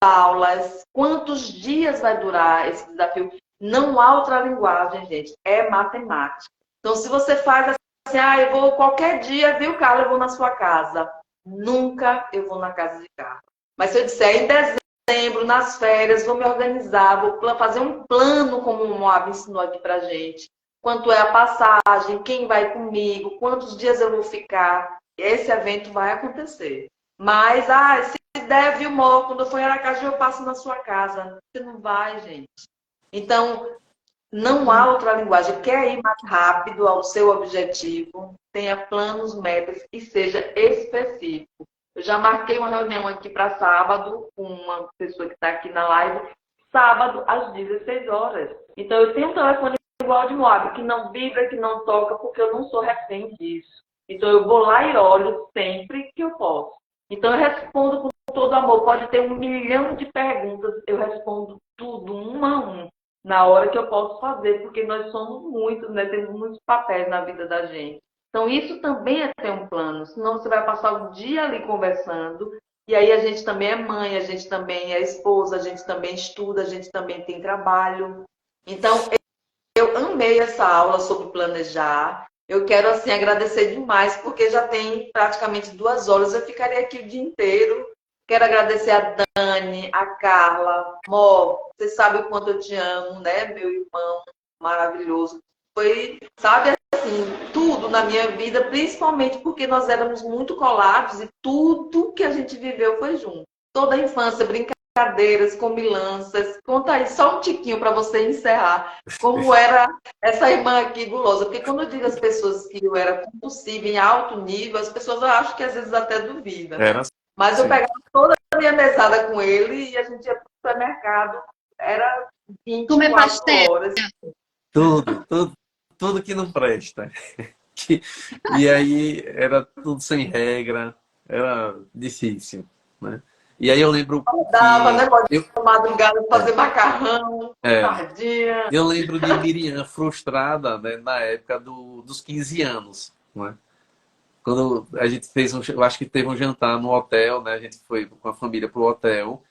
[SPEAKER 1] aulas? Quantos dias vai durar esse desafio? Não há outra linguagem, gente. É matemática. Então, se você faz assim, eu vou qualquer dia, viu, Carla? Eu vou na sua casa. Nunca eu vou na casa de Carla. Mas se eu disser em dezembro, nas férias, vou me organizar, vou fazer um plano, como o Moab ensinou aqui pra gente. Quanto é a passagem, quem vai comigo, quantos dias eu vou ficar. Esse evento vai acontecer. Mas, se der, viu, Mó, quando eu for em Aracaju, eu passo na sua casa. Você não vai, gente. Então, não há outra linguagem. Quer ir mais rápido ao seu objetivo? Tenha planos, metas e seja específico. Eu já marquei uma reunião aqui para sábado com uma pessoa que está aqui na live, sábado às 16 horas. Então, eu tenho um telefone igual de Moab, que não vibra, que não toca, porque eu não sou refém disso. Então, eu vou lá e olho sempre que eu posso. Então, eu respondo com todo amor. Pode ter 1 milhão de perguntas, eu respondo tudo, um a um, na hora que eu posso fazer, porque nós somos muitos, né? Temos muitos papéis na vida da gente. Então, isso também é ter um plano, senão você vai passar o dia ali conversando, e aí a gente também é mãe, a gente também é esposa, a gente também estuda, a gente também tem trabalho. Então, eu amei essa aula sobre planejar. Eu quero, assim, agradecer demais, porque já tem praticamente 2 horas, eu ficaria aqui o dia inteiro. Quero agradecer a Dani, a Carla, Mó, você sabe o quanto eu te amo, né, meu irmão maravilhoso. Foi, sabe, assim, tudo na minha vida, principalmente porque nós éramos muito colados e tudo que a gente viveu foi junto. Toda a infância, brincadeiras, comilanças. Conta aí só um tiquinho para você encerrar. Como era essa irmã aqui gulosa? Porque quando eu digo às pessoas que eu era compulsiva em alto nível, as pessoas acham que às vezes até duvidam. Né? Mas eu pegava toda a minha mesada com ele e a gente ia para o supermercado. Era 24 horas.
[SPEAKER 3] Tudo que não presta. E aí era tudo sem regra, era difícil, né? E aí eu lembro
[SPEAKER 1] dava, né? Pode madrugada fazer macarrão, sardinha.
[SPEAKER 3] Eu lembro de Miriam frustrada, né, na época dos 15 anos, né? Quando a gente fez eu acho que teve um jantar no hotel, né? A gente foi com a família pro hotel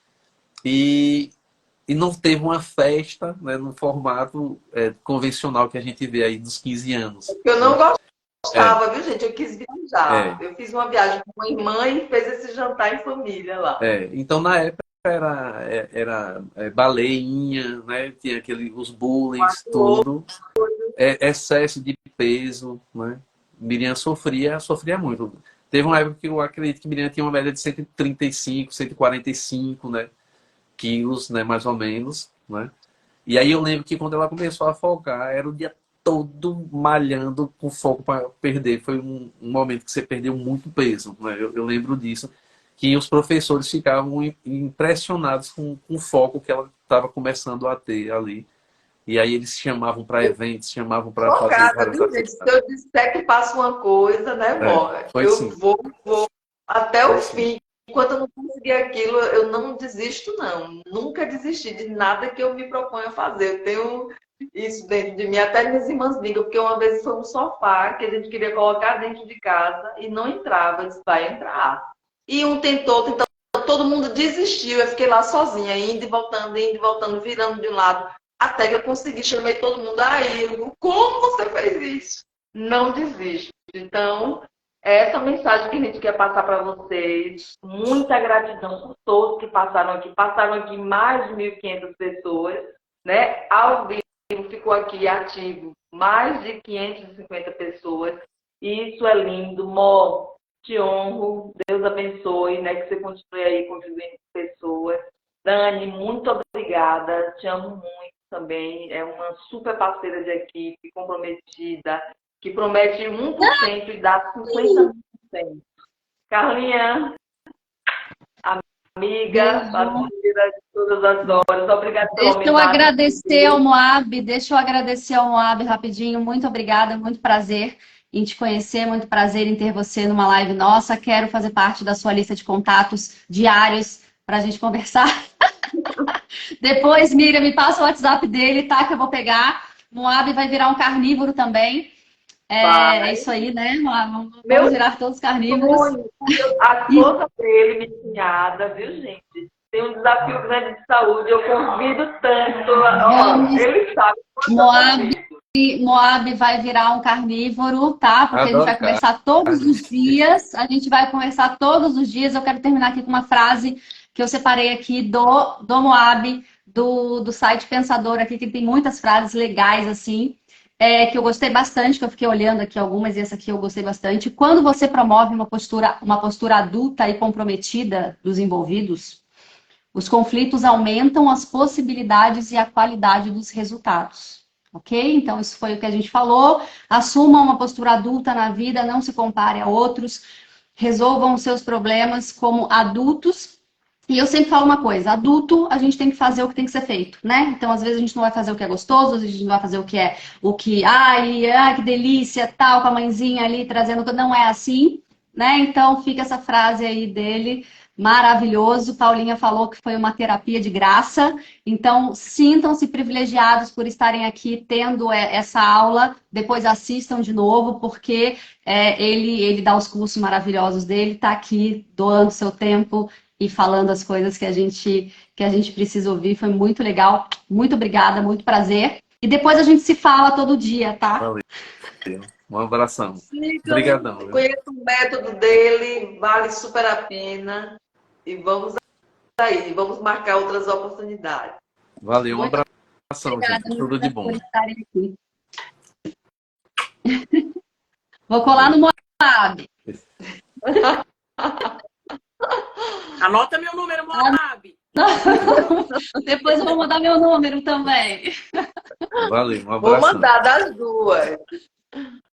[SPEAKER 3] e não teve uma festa, né, no formato convencional que a gente vê aí dos 15 anos.
[SPEAKER 1] Eu não gostava, viu, gente? Eu quis viajar. Eu fiz uma viagem com uma irmã e fez esse jantar em família lá.
[SPEAKER 3] Então, na época, era baleinha, né? Tinha os bullying, tudo. Excesso de peso, né? Miriam sofria muito. Teve uma época que eu acredito que Miriam tinha uma média de 135, 145, né? Quilos, né? Mais ou menos, né? E aí eu lembro que quando ela começou a folgar, era o dia todo malhando com foco para perder. Foi um momento que você perdeu muito peso, né? Eu lembro disso, que os professores ficavam impressionados com o foco que ela estava começando a ter ali. E aí eles chamavam para eventos, chamavam para fazer
[SPEAKER 1] Focada,
[SPEAKER 3] várias
[SPEAKER 1] viu, gente? Se
[SPEAKER 3] atividades.
[SPEAKER 1] eu disser que faço uma coisa, né, vó?
[SPEAKER 3] Foi
[SPEAKER 1] Eu
[SPEAKER 3] sim,
[SPEAKER 1] vou até o
[SPEAKER 3] foi sim.
[SPEAKER 1] fim. Enquanto eu não conseguir aquilo, eu não desisto, não. Nunca desisti de nada que eu me proponho a fazer. Eu tenho isso dentro de mim. Até minhas irmãs ligam, porque uma vez foi um sofá que a gente queria colocar dentro de casa e não entrava. Eu disse, vai entrar. E um tentou, todo mundo desistiu. Eu fiquei lá sozinha, indo e voltando, virando de um lado. Até que eu consegui, chamei todo mundo. Aí, como você fez isso? Não desiste. Então, essa mensagem que a gente quer passar para vocês. Muita gratidão por todos que passaram aqui. Passaram aqui mais de 1.500 pessoas, né? Ao vivo ficou aqui ativo mais de 550 pessoas. E isso é lindo. Mó, te honro. Deus abençoe, né? Que você continue aí contribuindo com pessoas. Dani, muito obrigada. Te amo muito também. É uma super parceira de equipe, comprometida, que promete 1% e dá 50%. Carlinha, amiga, parceira de todas as horas. Obrigada pela
[SPEAKER 4] Deixa eu agradecer ao Moab, rapidinho. Muito obrigada, muito prazer em te conhecer, muito prazer em ter você numa live nossa. Quero fazer parte da sua lista de contatos diários para a gente conversar. Depois, Miriam, me passa o WhatsApp dele, tá? Que eu vou pegar. Moab vai virar um carnívoro também. É isso aí, né? Vamos virar todos carnívoros.
[SPEAKER 5] A esposa dele, minha cunhada, viu, gente? Tem um desafio grande de saúde. Eu convido tanto. Ele sabe.
[SPEAKER 4] Moab vai virar um carnívoro, tá? Porque a gente vai conversar todos os dias. A gente vai conversar todos os dias. Eu quero terminar aqui com uma frase que eu separei aqui do Moab, do site Pensador aqui, que tem muitas frases legais, assim. Que eu gostei bastante, que eu fiquei olhando aqui algumas, e essa aqui eu gostei bastante. Quando você promove uma postura adulta e comprometida dos envolvidos, os conflitos aumentam as possibilidades e a qualidade dos resultados. Ok? Então, isso foi o que a gente falou. Assumam uma postura adulta na vida, não se compare a outros, resolvam os seus problemas como adultos. E eu sempre falo uma coisa, adulto, a gente tem que fazer o que tem que ser feito, né? Então, às vezes, a gente não vai fazer o que é gostoso, às vezes a gente não vai fazer ai, que delícia, tal, com a mãezinha ali trazendo... Não é assim, né? Então, fica essa frase aí dele, maravilhoso. Paulinha falou que foi uma terapia de graça. Então, sintam-se privilegiados por estarem aqui tendo essa aula. Depois assistam de novo, porque ele dá os cursos maravilhosos dele, tá aqui doando seu tempo e falando as coisas que a gente precisa ouvir. Foi muito legal. Muito obrigada, muito prazer. E depois a gente se fala todo dia, tá?
[SPEAKER 3] Valeu. Um abração. Obrigadão.
[SPEAKER 1] Conheço o método dele, vale super a pena. E vamos aí, vamos marcar outras oportunidades.
[SPEAKER 3] Valeu, um abração,
[SPEAKER 4] obrigada,
[SPEAKER 3] gente. Tudo de bom.
[SPEAKER 4] Por estarem aqui. Vou colar no Moab.
[SPEAKER 6] Anota meu número, Moab.
[SPEAKER 4] Depois eu vou mandar meu número também.
[SPEAKER 3] Valeu, um abração.
[SPEAKER 1] Vou mandar das duas.